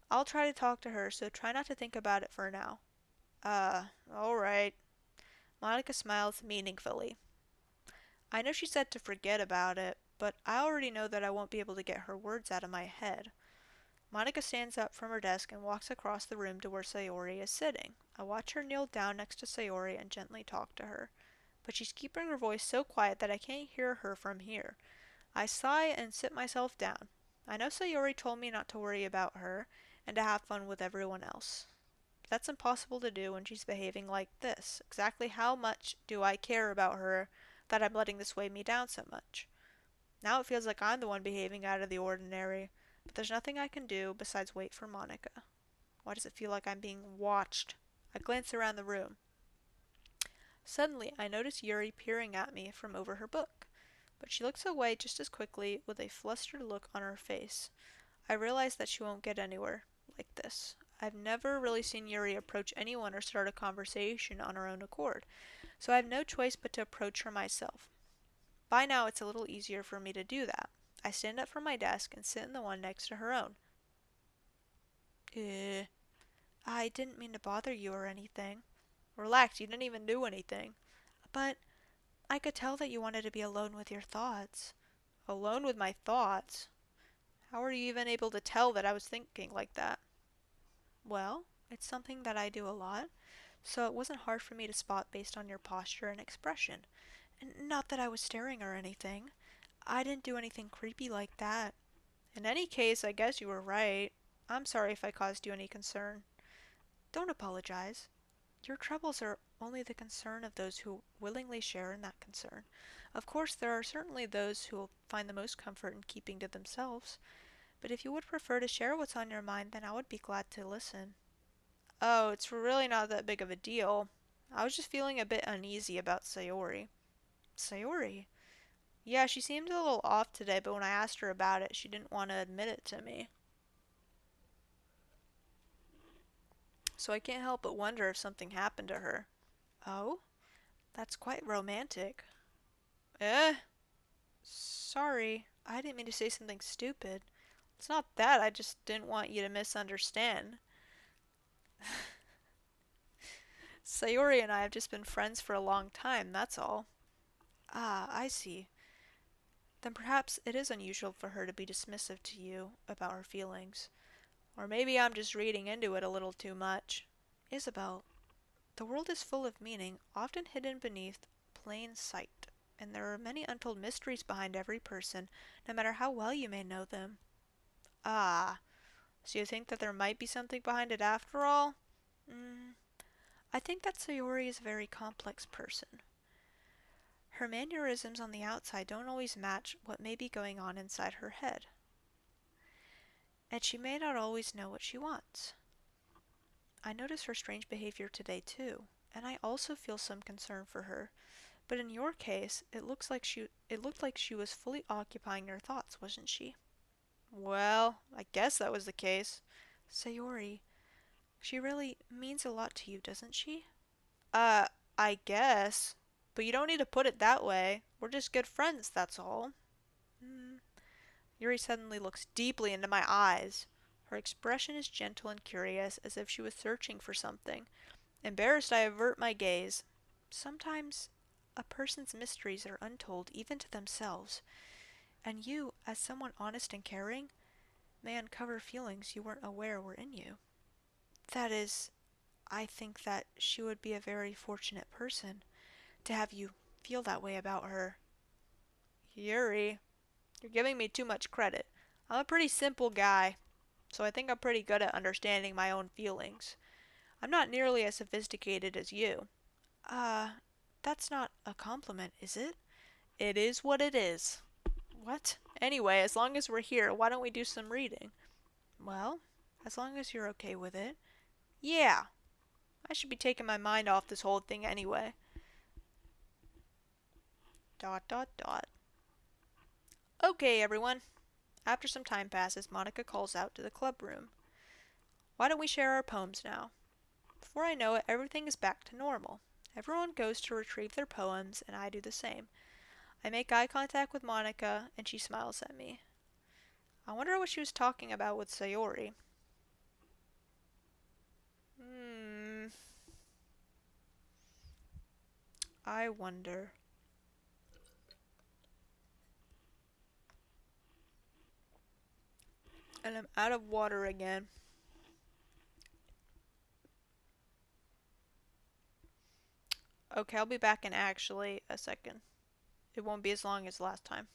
I'll try to talk to her, so try not to think about it for now. Alright. Monica smiled meaningfully. I know she said to forget about it, but I already know that I won't be able to get her words out of my head. Monica stands up from her desk and walks across the room to where Sayori is sitting. I watch her kneel down next to Sayori and gently talk to her. But she's keeping her voice so quiet that I can't hear her from here. I sigh and sit myself down. I know Sayori told me not to worry about her and to have fun with everyone else. But that's impossible to do when she's behaving like this. Exactly how much do I care about her that I'm letting this weigh me down so much? Now it feels like I'm the one behaving out of the ordinary, but there's nothing I can do besides wait for Monica. Why does it feel like I'm being watched? I glance around the room. Suddenly, I notice Yuri peering at me from over her book, but she looks away just as quickly with a flustered look on her face. I realize that she won't get anywhere like this. I've never really seen Yuri approach anyone or start a conversation on her own accord, so I have no choice but to approach her myself. By now, it's a little easier for me to do that. I stand up from my desk and sit in the one next to her own. I didn't mean to bother you or anything. Relax, you didn't even do anything. But I could tell that you wanted to be alone with your thoughts. Alone with my thoughts? How are you even able to tell that I was thinking like that? Well, it's something that I do a lot, so it wasn't hard for me to spot based on your posture and expression. And not that I was staring or anything. I didn't do anything creepy like that. In any case, I guess you were right. I'm sorry if I caused you any concern. Don't apologize. Your troubles are only the concern of those who willingly share in that concern. Of course, there are certainly those who will find the most comfort in keeping to themselves, but if you would prefer to share what's on your mind, then I would be glad to listen. Oh, it's really not that big of a deal. I was just feeling a bit uneasy about Sayori. Sayori? Yeah, she seemed a little off today, but when I asked her about it, she didn't want to admit it to me. So I can't help but wonder if something happened to her. Oh? That's quite romantic. Eh? Sorry, I didn't mean to say something stupid. It's not that, I just didn't want you to misunderstand. Sayori and I have just been friends for a long time, that's all. Ah, I see. Then perhaps it is unusual for her to be dismissive to you about her feelings. Or maybe I'm just reading into it a little too much. Isabel, the world is full of meaning, often hidden beneath plain sight, and there are many untold mysteries behind every person, no matter how well you may know them. Ah, so you think that there might be something behind it after all? I think that Sayori is a very complex person. Her mannerisms on the outside don't always match what may be going on inside her head, and she may not always know what she wants. I notice her strange behavior today too, and I also feel some concern for her. But in your case, it looked like she was fully occupying your thoughts, wasn't she? Well, I guess that was the case. Sayori, she really means a lot to you, doesn't she? Uh, I guess. But you don't need to put it that way. We're just good friends, that's all. Hmm. Yuri suddenly looks deeply into my eyes. Her expression is gentle and curious, as if she was searching for something. Embarrassed, I avert my gaze. Sometimes a person's mysteries are untold even to themselves, and you, as someone honest and caring, may uncover feelings you weren't aware were in you. That is, I think that she would be a very fortunate person to have you feel that way about her. Yuri, you're giving me too much credit. I'm a pretty simple guy, so I think I'm pretty good at understanding my own feelings. I'm not nearly as sophisticated as you. Uh, that's not a compliment, is it? It is what it is. What? Anyway, as long as we're here, why don't we do some reading? Well, as long as you're okay with it. Yeah, I should be taking my mind off this whole thing anyway. Dot dot dot. Okay, everyone. After some time passes, Monica calls out to the club room. Why don't we share our poems now? Before I know it, everything is back to normal. Everyone goes to retrieve their poems, and I do the same. I make eye contact with Monica, and she smiles at me. I wonder what she was talking about with Sayori. I wonder. And I'm out of water again. Okay, I'll be back in actually a second. It won't be as long as last time.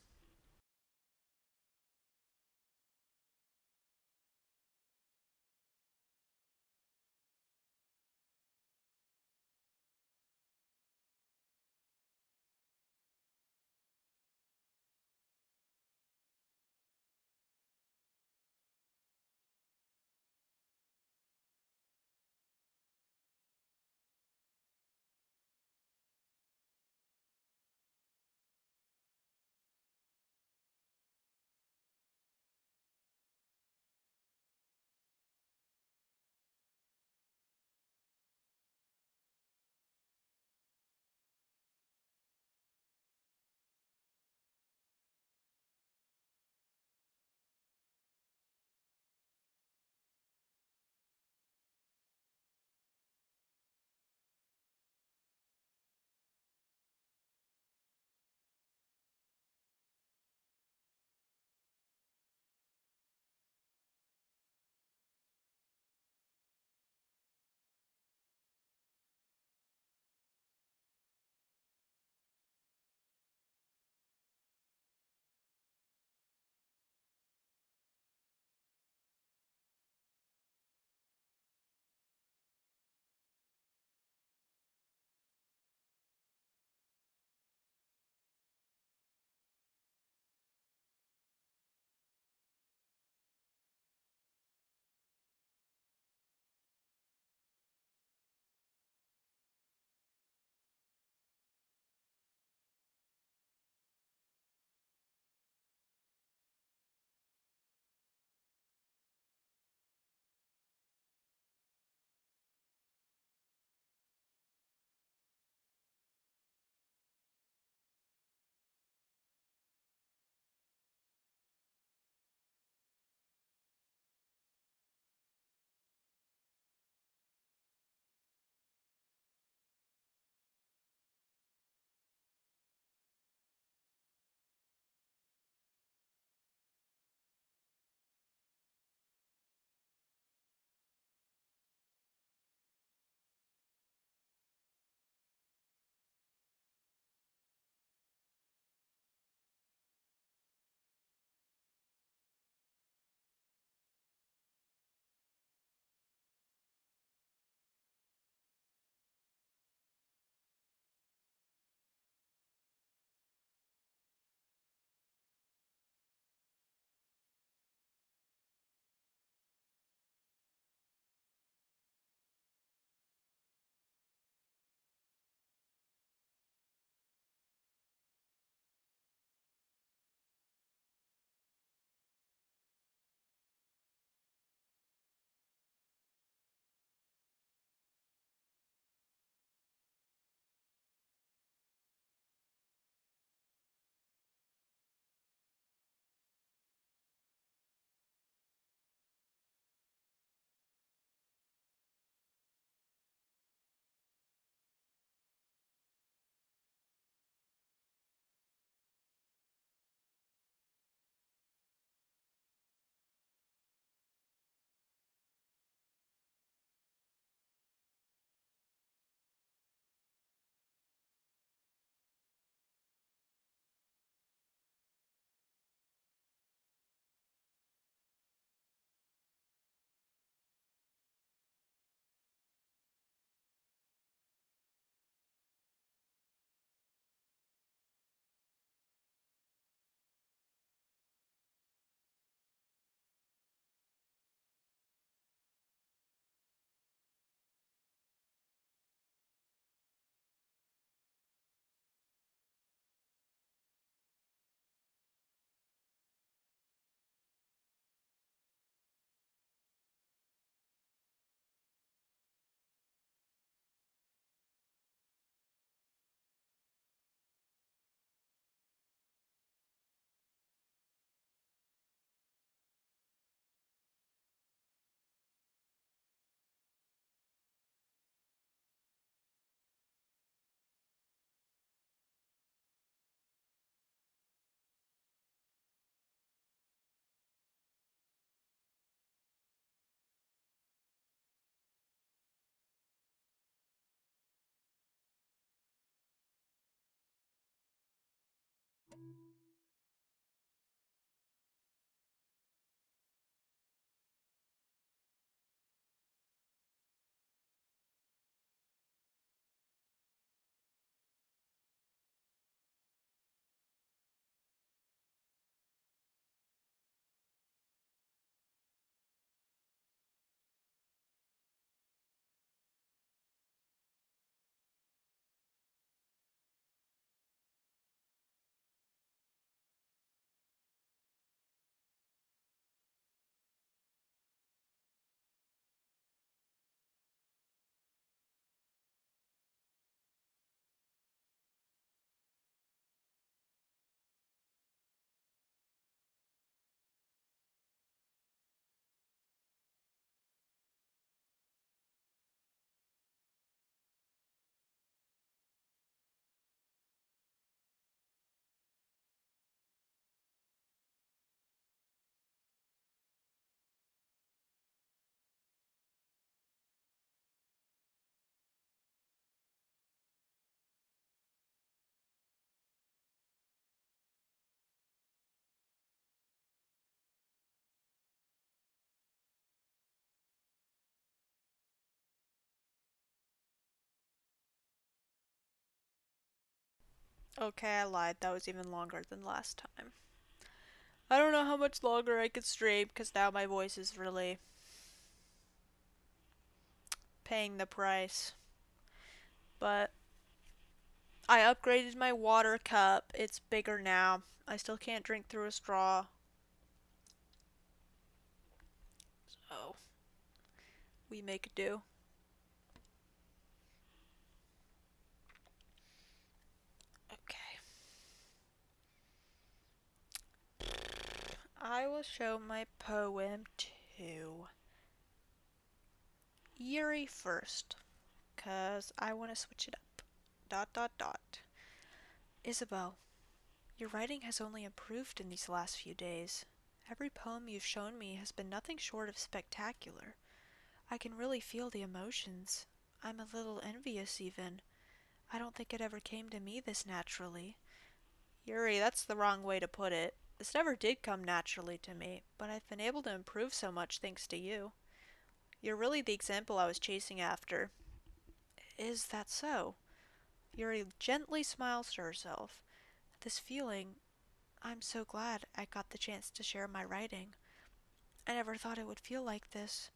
Okay, I lied. That was even longer than last time. I don't know how much longer I could stream because now my voice is really paying the price. But I upgraded my water cup. It's bigger now. I still can't drink through a straw. So, we make do. Okay. I will show my poem to Yuri first, 'cause I want to switch it up. Dot dot dot. Isabel, your writing has only improved in these last few days. Every poem you've shown me has been nothing short of spectacular. I can really feel the emotions. I'm a little envious even. I don't think it ever came to me this naturally. Yuri, that's the wrong way to put it. This never did come naturally to me, but I've been able to improve so much thanks to you. You're really the example I was chasing after. Is that so? Yuri gently smiles to herself. This feeling, I'm so glad I got the chance to share my writing. I never thought it would feel like this.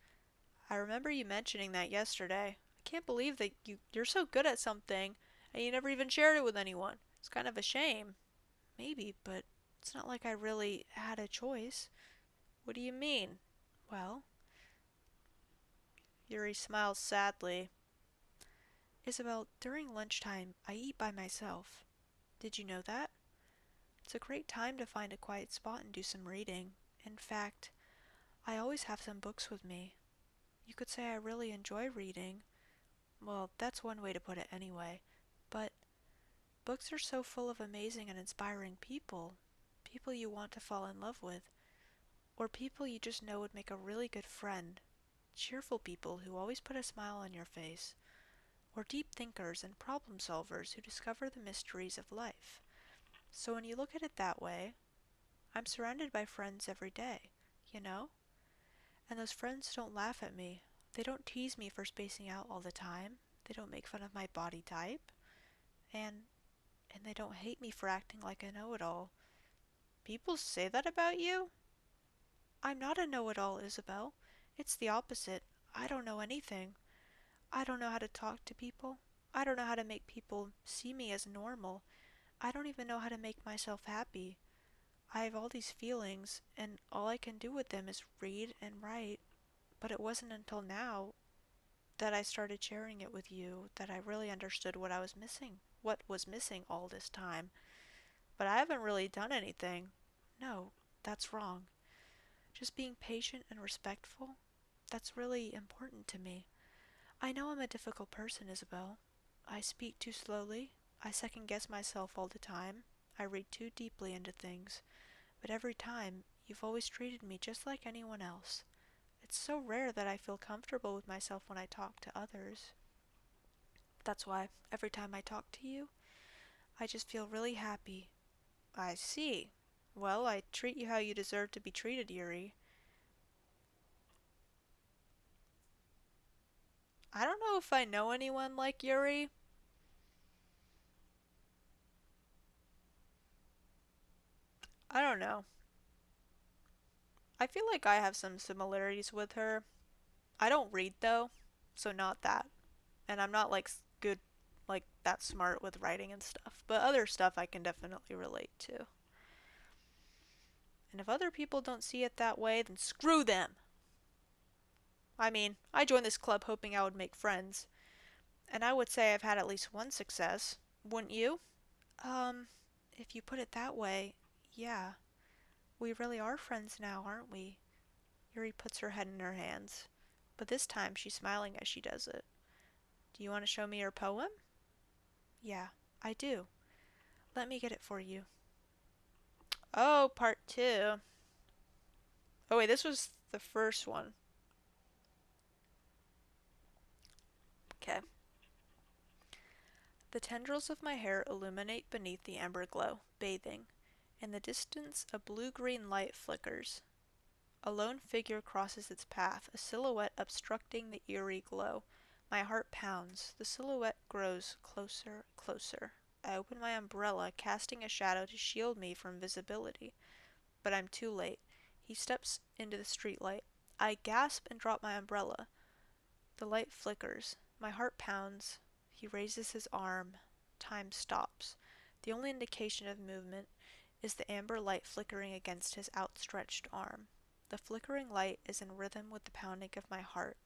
I remember you mentioning that yesterday. I can't believe that you're so good at something and you never even shared it with anyone. It's kind of a shame. Maybe, but it's not like I really had a choice. What do you mean? Well, Yuri smiles sadly. Isabel, during lunchtime, I eat by myself. Did you know that? It's a great time to find a quiet spot and do some reading. In fact, I always have some books with me. You could say I really enjoy reading. Well, that's one way to put it anyway. But books are so full of amazing and inspiring people. People you want to fall in love with. Or people you just know would make a really good friend. Cheerful people who always put a smile on your face. Or deep thinkers and problem solvers who discover the mysteries of life. So when you look at it that way, I'm surrounded by friends every day, you know? And those friends don't laugh at me. They don't tease me for spacing out all the time. They don't make fun of my body type. And they don't hate me for acting like a know-it-all. People say that about you? I'm not a know-it-all, Isabel. It's the opposite. I don't know anything. I don't know how to talk to people. I don't know how to make people see me as normal. I don't even know how to make myself happy. I have all these feelings, and all I can do with them is read and write. But it wasn't until now that I started sharing it with you that I really understood what was missing all this time. But I haven't really done anything. No, that's wrong. Just being patient and respectful, that's really important to me. I know I'm a difficult person, Isabel. I speak too slowly. I second guess myself all the time. I read too deeply into things. But every time, you've always treated me just like anyone else. It's so rare that I feel comfortable with myself when I talk to others. That's why every time I talk to you, I just feel really happy. I see. Well, I treat you how you deserve to be treated, Yuri. I don't know if I know anyone like Yuri. I don't know. I feel like I have some similarities with her. I don't read though, so not that. And I'm not like good, like that smart with writing and stuff. But other stuff I can definitely relate to. And if other people don't see it that way, then screw them! I mean, I joined this club hoping I would make friends. And I would say I've had at least one success. Wouldn't you? Um, if you put it that way, yeah. We really are friends now, aren't we? Yuri puts her head in her hands. But this time she's smiling as she does it. Do you want to show me your poem? Yeah, I do. Let me get it for you. Oh, part two. Oh, wait, this was the first one. Okay. The tendrils of my hair illuminate beneath the amber glow, bathing. In the distance, a blue-green light flickers. A lone figure crosses its path, a silhouette obstructing the eerie glow. My heart pounds. The silhouette grows closer, closer. I open my umbrella, casting a shadow to shield me from visibility. But I'm too late. He steps into the streetlight. I gasp and drop my umbrella. The light flickers. My heart pounds. He raises his arm. Time stops. The only indication of movement is the amber light flickering against his outstretched arm. The flickering light is in rhythm with the pounding of my heart,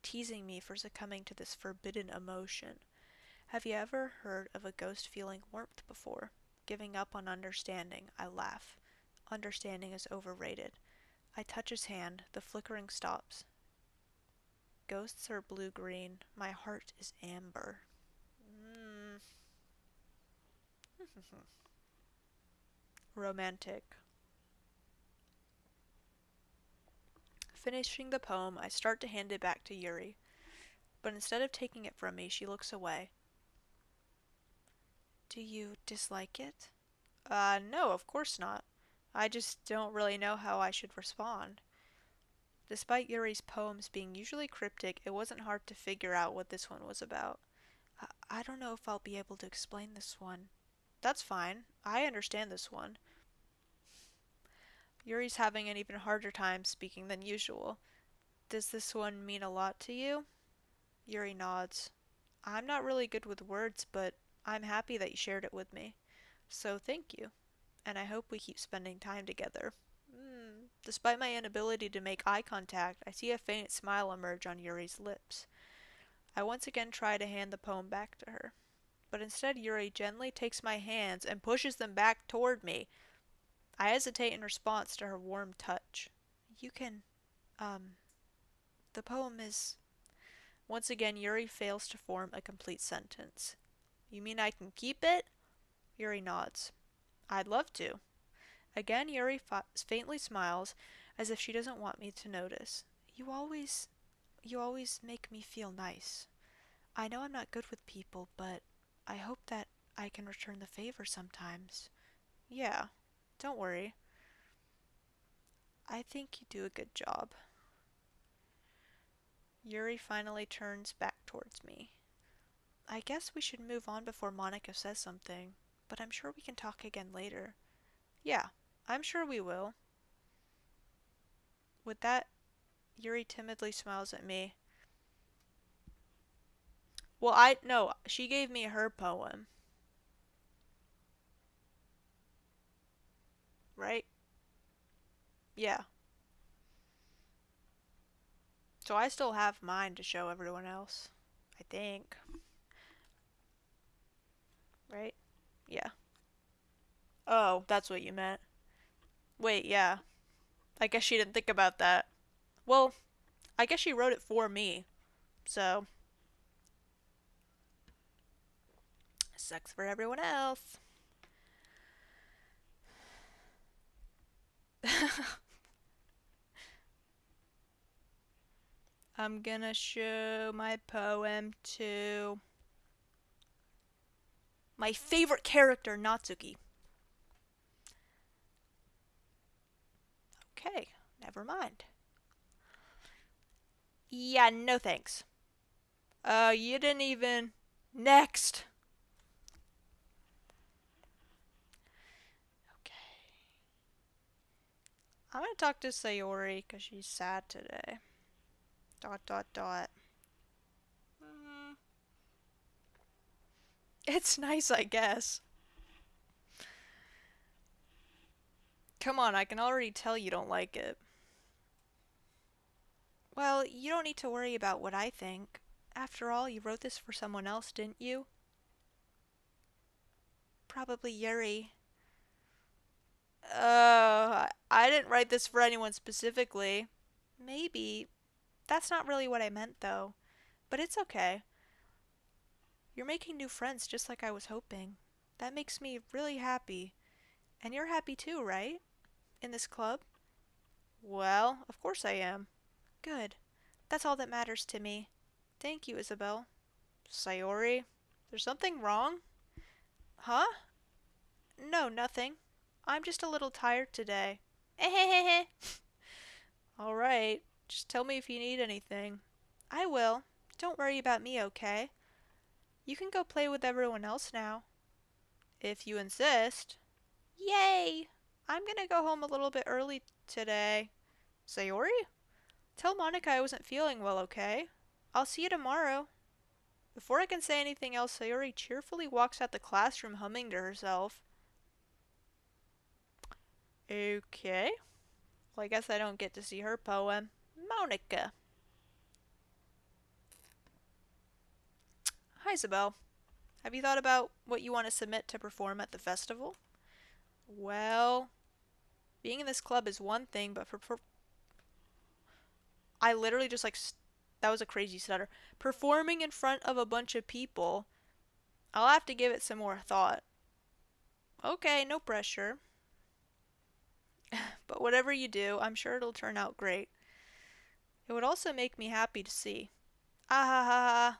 teasing me for succumbing to this forbidden emotion. Have you ever heard of a ghost feeling warmth before? Giving up on understanding, I laugh. Understanding is overrated. I touch his hand. The flickering stops. Ghosts are blue-green. My heart is amber. Romantic. Finishing the poem, I start to hand it back to Yuri. But instead of taking it from me, she looks away. Do you dislike it? No, of course not. I just don't really know how I should respond. Despite Yuri's poems being usually cryptic, it wasn't hard to figure out what this one was about. I don't know if I'll be able to explain this one. That's fine. I understand this one. Yuri's having an even harder time speaking than usual. Does this one mean a lot to you? Yuri nods. I'm not really good with words, but I'm happy that you shared it with me. So thank you. And I hope we keep spending time together. Despite my inability to make eye contact, I see a faint smile emerge on Yuri's lips. I once again try to hand the poem back to her. But instead Yuri gently takes my hands and pushes them back toward me. I hesitate in response to her warm touch. You can, the poem is... Once again, Yuri fails to form a complete sentence. You mean I can keep it? Yuri nods. I'd love to. Again, Yuri faintly smiles, as if she doesn't want me to notice. You always make me feel nice. I know I'm not good with people, but I hope that I can return the favor sometimes. Yeah, don't worry. I think you do a good job. Yuri finally turns back towards me. I guess we should move on before Monica says something, but I'm sure we can talk again later. Yeah, I'm sure we will. With that, Yuri timidly smiles at me. Well, no, she gave me her poem. Right? Yeah. So I still have mine to show everyone else. I think. Right? Yeah. Oh, that's what you meant. Wait, yeah. I guess she didn't think about that. Well, I guess she wrote it for me. So, sucks for everyone else. I'm gonna show my poem to my favorite character, Natsuki. Okay, never mind. Yeah, no thanks. You didn't even... Next! Okay. I'm gonna talk to Sayori, because she's sad today. ... It's nice, I guess. Come on, I can already tell you don't like it. Well, you don't need to worry about what I think. After all, you wrote this for someone else, didn't you? Probably Yuri. I didn't write this for anyone specifically. Maybe. That's not really what I meant, though. But it's okay. You're making new friends just like I was hoping. That makes me really happy. And you're happy too, right? In this club? Well, of course I am. Good. That's all that matters to me. Thank you, Isabel. Sayori? There's something wrong? Huh? No, nothing. I'm just a little tired today. Ehehehe. Alright. Just tell me if you need anything. I will. Don't worry about me, okay? You can go play with everyone else now. If you insist. Yay! I'm gonna go home a little bit early today. Sayori? Tell Monica I wasn't feeling well, okay? I'll see you tomorrow. Before I can say anything else, Sayori cheerfully walks out the classroom humming to herself. Okay. Well, I guess I don't get to see her poem. Monica. Hi, Isabel. Have you thought about what you want to submit to perform at the festival? Well, being in this club is one thing, but I literally just like that was a crazy stutter. Performing in front of a bunch of people, I'll have to give it some more thought. Okay, no pressure. But whatever you do, I'm sure it'll turn out great. It would also make me happy to see. Ah ha ha ha.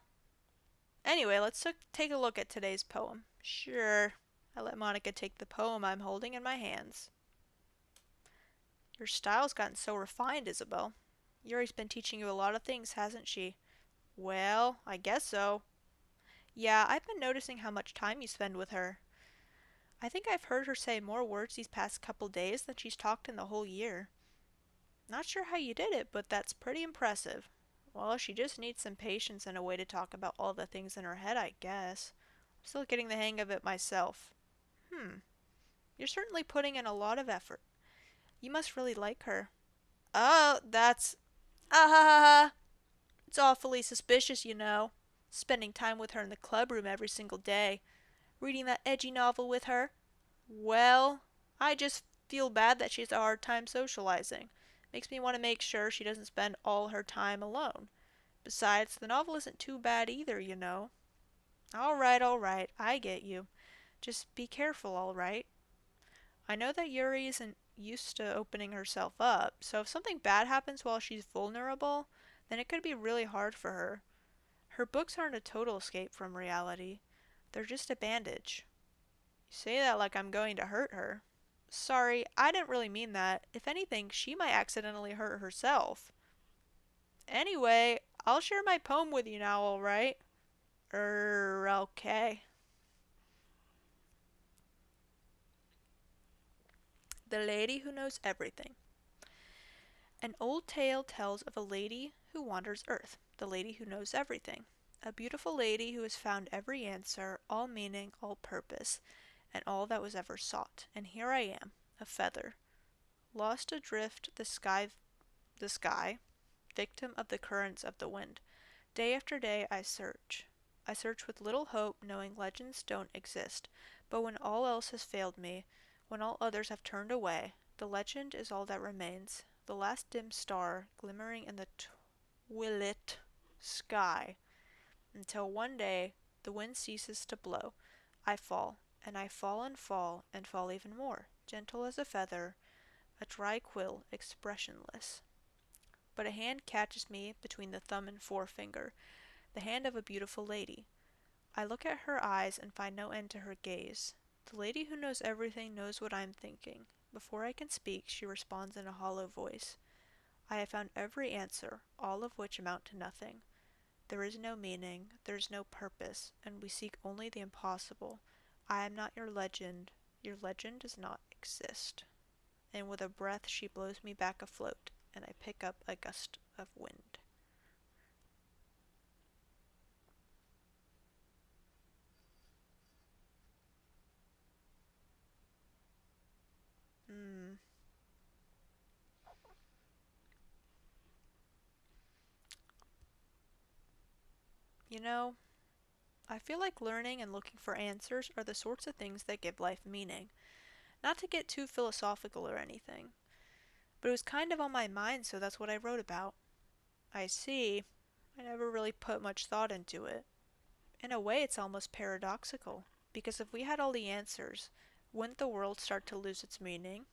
Anyway, let's take a look at today's poem. Sure. I let Monica take the poem I'm holding in my hands. Your style's gotten so refined, Isabel. Yuri's been teaching you a lot of things, hasn't she? Well, I guess so. Yeah, I've been noticing how much time you spend with her. I think I've heard her say more words these past couple days than she's talked in the whole year. Not sure how you did it, but that's pretty impressive. Well, she just needs some patience and a way to talk about all the things in her head, I guess. I'm still getting the hang of it myself. You're certainly putting in a lot of effort. You must really like her. Oh, that's... Ah ha ha ha! It's awfully suspicious, you know. Spending time with her in the clubroom every single day. Reading that edgy novel with her. Well, I just feel bad that she has a hard time socializing. Makes me want to make sure she doesn't spend all her time alone. Besides, the novel isn't too bad either, you know. All right, I get you. Just be careful, all right? I know that Yuri isn't used to opening herself up, so if something bad happens while she's vulnerable, then it could be really hard for her. Her books aren't a total escape from reality. They're just a bandage. You say that like I'm going to hurt her. Sorry, I didn't really mean that. If anything, she might accidentally hurt herself. Anyway, I'll share my poem with you now, alright? Okay. The Lady Who Knows Everything. An old tale tells of a lady who wanders earth, the lady who knows everything. A beautiful lady who has found every answer, all meaning, all purpose, and all that was ever sought. And here I am, a feather, lost adrift the sky, victim of the currents of the wind. Day after day I search. I search with little hope, knowing legends don't exist. But when all else has failed me, when all others have turned away, the legend is all that remains, the last dim star glimmering in the twilit sky, until one day the wind ceases to blow. I fall, and I fall and fall, and fall even more, gentle as a feather, a dry quill, expressionless. But a hand catches me between the thumb and forefinger, the hand of a beautiful lady. I look at her eyes and find no end to her gaze. The lady who knows everything knows what I am thinking. Before I can speak, she responds in a hollow voice. I have found every answer, all of which amount to nothing. There is no meaning, there is no purpose, and we seek only the impossible. I am not your legend. Your legend does not exist. And with a breath she blows me back afloat, and I pick up a gust of wind. Hmm. You know, I feel like learning and looking for answers are the sorts of things that give life meaning. Not to get too philosophical or anything, but it was kind of on my mind, so that's what I wrote about. I see. I never really put much thought into it. In a way, it's almost paradoxical, because if we had all the answers, wouldn't the world start to lose its meaning?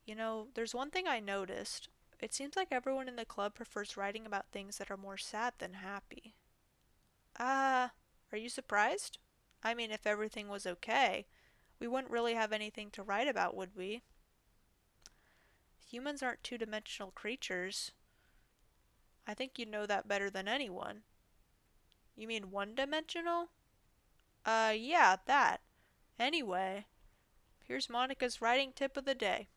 You know, there's one thing I noticed. It seems like everyone in the club prefers writing about things that are more sad than happy. Ah, are you surprised? I mean, if everything was okay, we wouldn't really have anything to write about, would we? Humans aren't two-dimensional creatures. I think you know that better than anyone. You mean one-dimensional? Yeah, that. Anyway, here's Monica's writing tip of the day.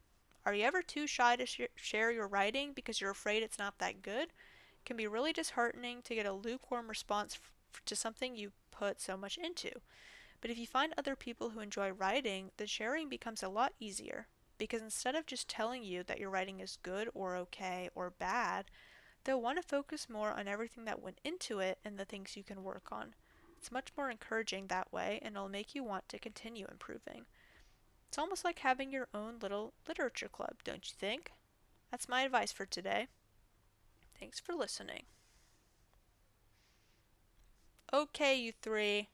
Are you ever too shy to share your writing because you're afraid it's not that good? It can be really disheartening to get a lukewarm response to something you put so much into. But if you find other people who enjoy writing, then sharing becomes a lot easier. Because instead of just telling you that your writing is good or okay or bad, they'll want to focus more on everything that went into it and the things you can work on. It's much more encouraging that way, and it'll make you want to continue improving. It's almost like having your own little literature club, don't you think? That's my advice for today. Thanks for listening. Okay, you three.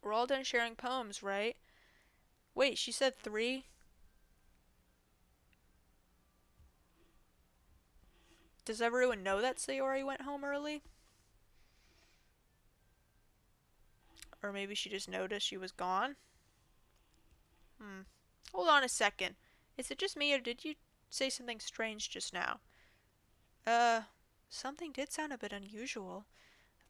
We're all done sharing poems, right? Wait, she said three? Does everyone know that Sayori went home early? Or maybe she just noticed she was gone? Hold on a second. Is it just me or did you say something strange just now? Uh, Something did sound a bit unusual.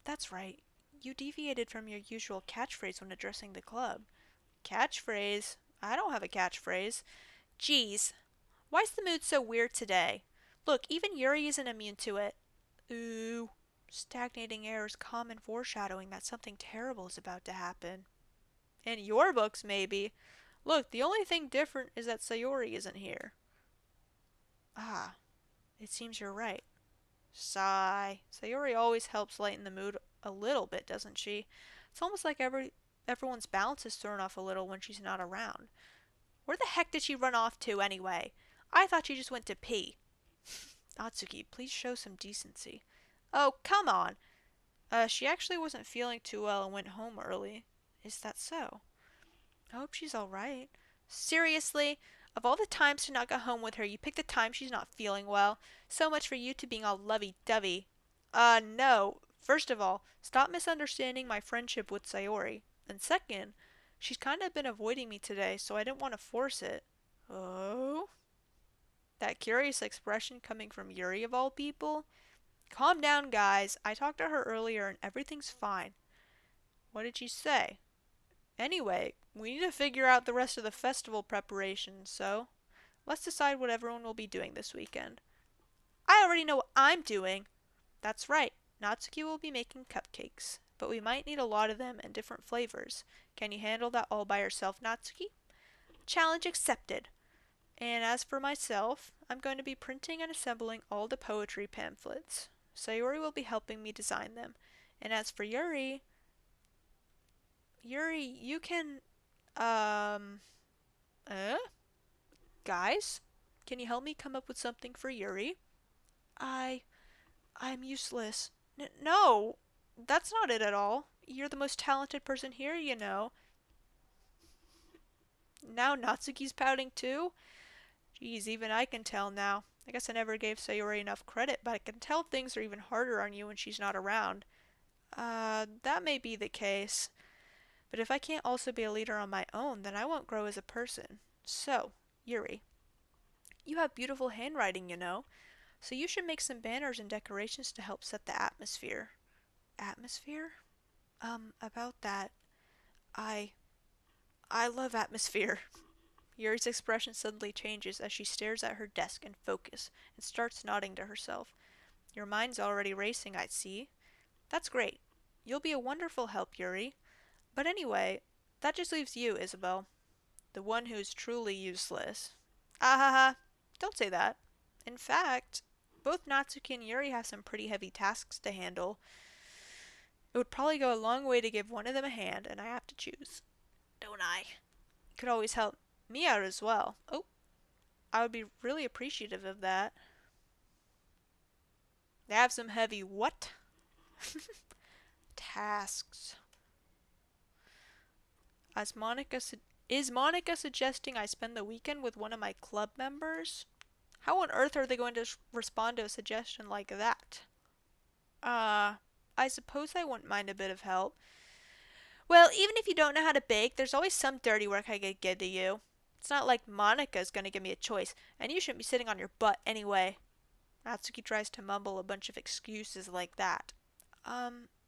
That's right. You deviated from your usual catchphrase when addressing the club. Catchphrase? I don't have a catchphrase. Geez, why's the mood so weird today? Look, even Yuri isn't immune to it. Ooh, stagnating air is common foreshadowing that something terrible is about to happen. In your books, maybe. Look, the only thing different is that Sayori isn't here. Ah, it seems you're right. Sigh. Sayori always helps lighten the mood a little bit, doesn't she? It's almost like everyone's balance is thrown off a little when she's not around. Where the heck did she run off to, anyway? I thought she just went to pee. Natsuki, please show some decency. Oh, come on. She actually wasn't feeling too well and went home early. Is that so? I hope she's alright. Seriously? Of all the times to not go home with her, you picked the time she's not feeling well. So much for you two being all lovey-dovey. No. First of all, stop misunderstanding my friendship with Sayori. And second, she's kind of been avoiding me today, so I didn't want to force it. Oh? That curious expression coming from Yuri of all people? Calm down, guys. I talked to her earlier and everything's fine. What did she say? Anyway, we need to figure out the rest of the festival preparations, so let's decide what everyone will be doing this weekend. I already know what I'm doing. That's right. Natsuki will be making cupcakes, but we might need a lot of them and different flavors. Can you handle that all by yourself, Natsuki? Challenge accepted. And as for myself, I'm going to be printing and assembling all the poetry pamphlets. Sayori will be helping me design them. And as for Yuri, you can, guys, can you help me come up with something for Yuri? I'm useless. No, that's not it at all. You're the most talented person here, you know. Now Natsuki's pouting too? Geez, even I can tell now. I guess I never gave Sayori enough credit, but I can tell things are even harder on you when she's not around. That may be the case. But if I can't also be a leader on my own, then I won't grow as a person. So, Yuri, you have beautiful handwriting, you know. So you should make some banners and decorations to help set the atmosphere. Atmosphere? About that, I I love atmosphere. Yuri's expression suddenly changes as she stares at her desk in focus and starts nodding to herself. Your mind's already racing, I see. That's great. You'll be a wonderful help, Yuri. But anyway, that just leaves you, Isabel. The one who's truly useless. Ah ha ha. Don't say that. In fact, both Natsuki and Yuri have some pretty heavy tasks to handle. It would probably go a long way to give one of them a hand, and I have to choose. Don't I? You could always help me out as well. Oh, I would be really appreciative of that. They have some heavy what? Tasks. Is Monica suggesting I spend the weekend with one of my club members? How on earth are they going to respond to a suggestion like that? I suppose I wouldn't mind a bit of help. Well, even if you don't know how to bake, there's always some dirty work I could give to you. It's not like Monica's gonna give me a choice, and you shouldn't be sitting on your butt anyway. Natsuki tries to mumble a bunch of excuses like that.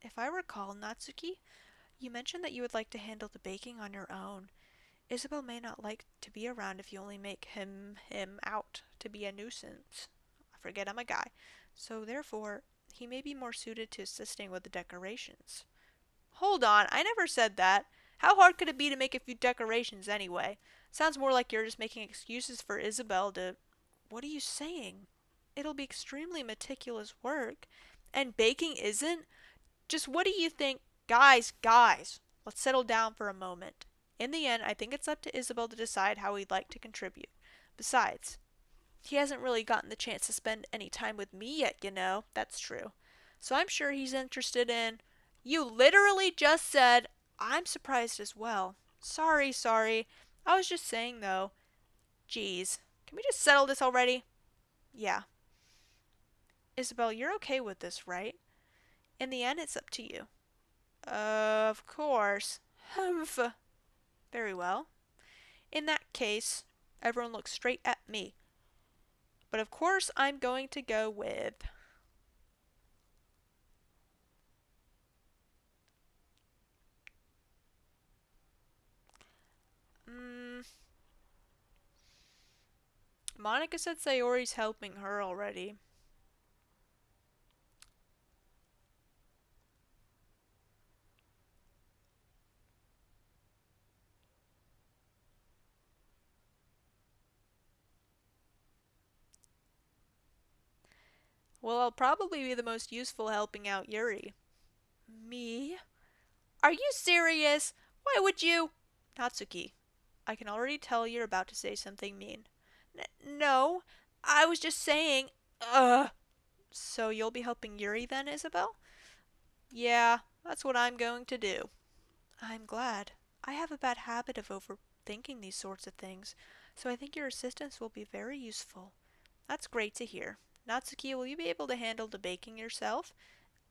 If I recall, Natsuki, You mentioned that you would like to handle the baking on your own. Isabel may not like to be around if you only make him out to be a nuisance. I forget I'm a guy. So therefore, he may be more suited to assisting with the decorations. Hold on, I never said that. How hard could it be to make a few decorations anyway? Sounds more like you're just making excuses for Isabel to. What are you saying? It'll be extremely meticulous work. And baking isn't? Just what do you think? Guys, let's settle down for a moment. In the end, I think it's up to Isabel to decide how he'd like to contribute. Besides, he hasn't really gotten the chance to spend any time with me yet, you know. That's true. So I'm sure he's interested in. You literally just said, I'm surprised as well. Sorry. I was just saying, though. Geez. Can we just settle this already? Yeah. Isabel, you're okay with this, right? In the end, it's up to you. Of course. Humph. Very well. In that case, everyone looks straight at me. But of course, I'm going to go with. Mm, Monica said Sayori's helping her already. Well, I'll probably be the most useful helping out Yuri. Me? Are you serious? Why would you? Natsuki, I can already tell you're about to say something mean. No, I was just saying. Ugh. So you'll be helping Yuri then, Isabel? Yeah, that's what I'm going to do. I'm glad. I have a bad habit of overthinking these sorts of things, so I think your assistance will be very useful. That's great to hear. Natsuki, will you be able to handle the baking yourself?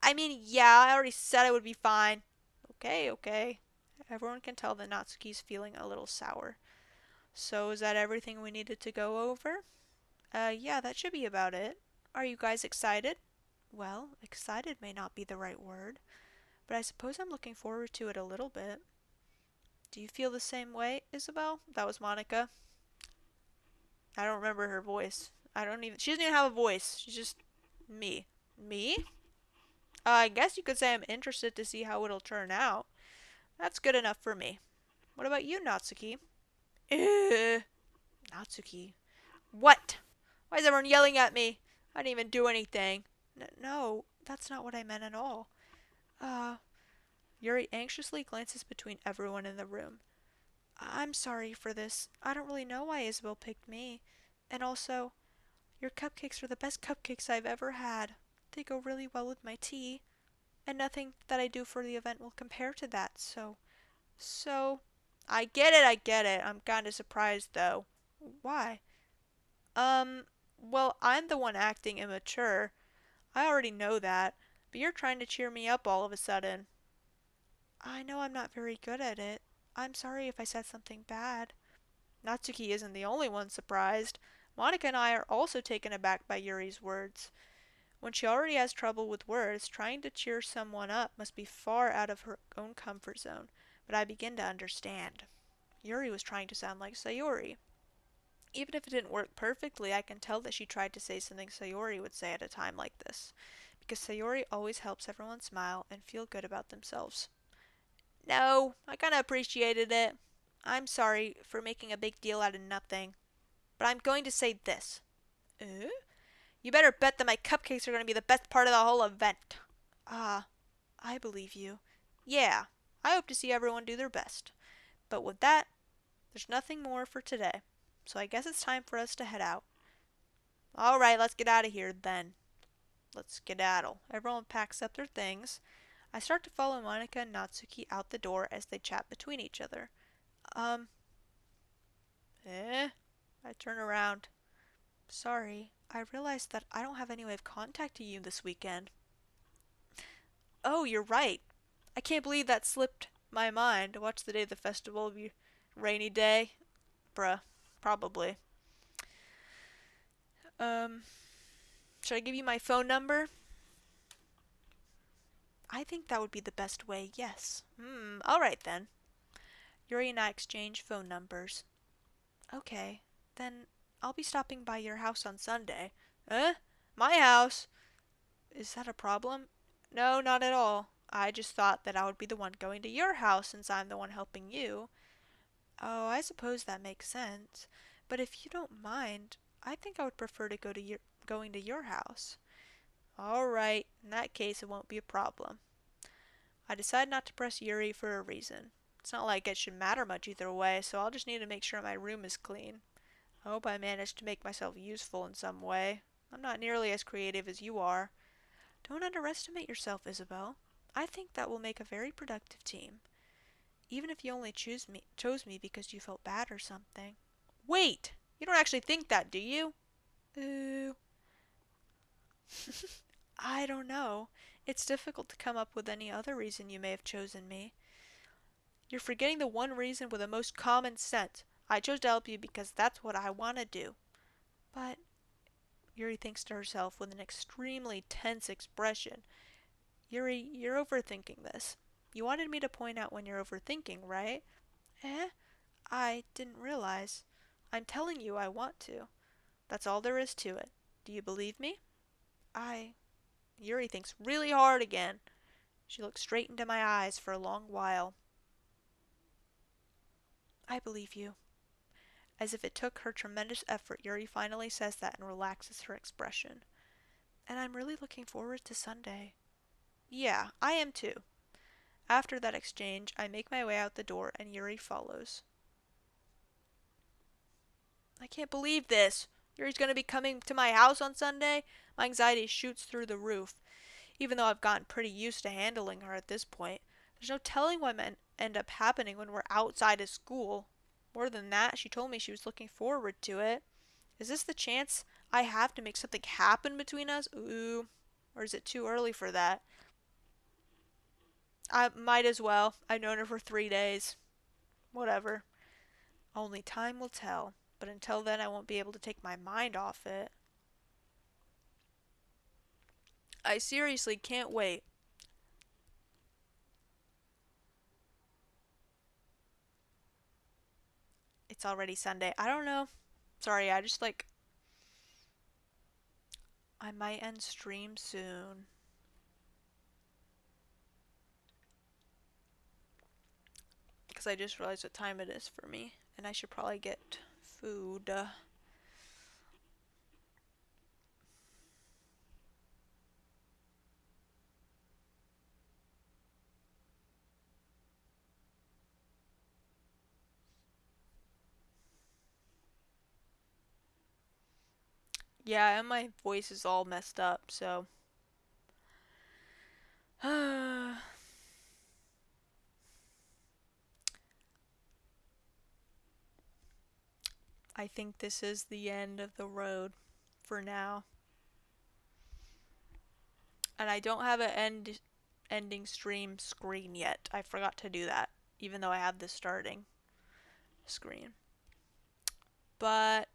I mean, yeah, I already said I would be fine. Okay. Everyone can tell that Natsuki's feeling a little sour. So is that everything we needed to go over? Yeah, that should be about it. Are you guys excited? Well, excited may not be the right word, but I suppose I'm looking forward to it a little bit. Do you feel the same way, Isabel? That was Monica. I don't remember her voice. She doesn't even have a voice. She's just me. Me? I guess you could say I'm interested to see how it'll turn out. That's good enough for me. What about you, Natsuki? Natsuki. What? Why is everyone yelling at me? I didn't even do anything. No, that's not what I meant at all. Uh, Yuri anxiously glances between everyone in the room. I'm sorry for this. I don't really know why Isabel picked me. And also, your cupcakes are the best cupcakes I've ever had. They go really well with my tea. And nothing that I do for the event will compare to that, so. I get it. I'm kinda surprised though. Why? Well, I'm the one acting immature. I already know that, but you're trying to cheer me up all of a sudden. I know I'm not very good at it. I'm sorry if I said something bad. Natsuki isn't the only one surprised. Monica and I are also taken aback by Yuri's words. When she already has trouble with words, trying to cheer someone up must be far out of her own comfort zone. But I begin to understand. Yuri was trying to sound like Sayori. Even if it didn't work perfectly, I can tell that she tried to say something Sayori would say at a time like this. Because Sayori always helps everyone smile and feel good about themselves. No, I kinda appreciated it. I'm sorry for making a big deal out of nothing. But I'm going to say this. Eh? You better bet that my cupcakes are going to be the best part of the whole event. Ah, I believe you. Yeah, I hope to see everyone do their best. But with that, there's nothing more for today. So I guess it's time for us to head out. Alright, let's get out of here then. Let's skedaddle. Everyone packs up their things. I start to follow Monica and Natsuki out the door as they chat between each other. Um, I turn around. Sorry, I realized that I don't have any way of contacting you this weekend. Oh, you're right. I can't believe that slipped my mind. Watch the day of the festival be rainy day. Bruh, probably. Um, should I give you my phone number? I think that would be the best way, yes. Alright then. Yuri and I exchange phone numbers. Okay, then I'll be stopping by your house on Sunday. Eh? My house? Is that a problem? No, not at all. I just thought that I would be the one going to your house since I'm the one helping you. Oh, I suppose that makes sense. But if you don't mind, I think I would prefer to going to your house. All right, in that case it won't be a problem. I decided not to press Yuri for a reason. It's not like it should matter much either way, so I'll just need to make sure my room is clean. I hope I managed to make myself useful in some way. I'm not nearly as creative as you are. Don't underestimate yourself, Isabel. I think that will make a very productive team. Even if you only chose me because you felt bad or something. Wait! You don't actually think that, do you? Ooh. I don't know. It's difficult to come up with any other reason you may have chosen me. You're forgetting the one reason with the most common sense. I chose to help you because that's what I want to do. But, Yuri thinks to herself with an extremely tense expression. Yuri, you're overthinking this. You wanted me to point out when you're overthinking, right? Eh? I didn't realize. I'm telling you I want to. That's all there is to it. Do you believe me? I. Yuri thinks really hard again. She looks straight into my eyes for a long while. I believe you. As if it took her tremendous effort, Yuri finally says that and relaxes her expression. And I'm really looking forward to Sunday. Yeah, I am too. After that exchange, I make my way out the door and Yuri follows. I can't believe this. Yuri's going to be coming to my house on Sunday? My anxiety shoots through the roof. Even though I've gotten pretty used to handling her at this point, there's no telling what might end up happening when we're outside of school. More than that, she told me she was looking forward to it. Is this the chance I have to make something happen between us? Ooh. Or is it too early for that? I might as well. I've known her for 3 days. Whatever. Only time will tell. But until then, I won't be able to take my mind off it. I seriously can't wait. It's already Sunday. I don't know. Sorry, I might end stream soon. Because I just realized what time it is for me. And I should probably get food. Yeah, and my voice is all messed up, so. I think this is the end of the road for now. And I don't have an ending stream screen yet. I forgot to do that, even though I have the starting screen. But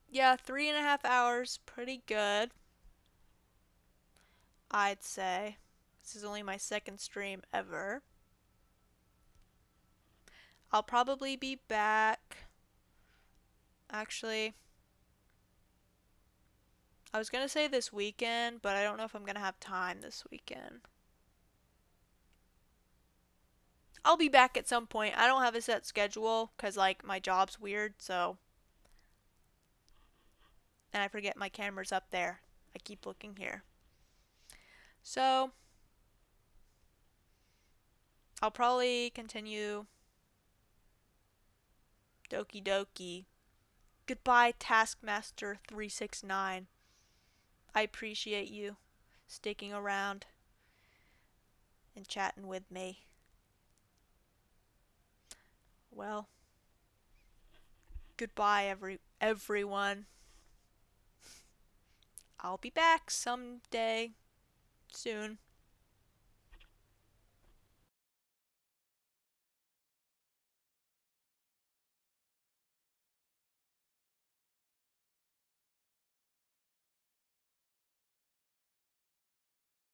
yeah, 3.5 hours, pretty good, I'd say. This is only my second stream ever. I'll probably be back. Actually, I was gonna say this weekend, but I don't know if I'm gonna have time this weekend. I'll be back at some point. I don't have a set schedule because, like, my job's weird, so. And I forget my camera's up there. I keep looking here. So, I'll probably continue Doki Doki. Goodbye, Taskmaster 369. I appreciate you sticking around and chatting with me. Well, goodbye everyone. I'll be back someday soon.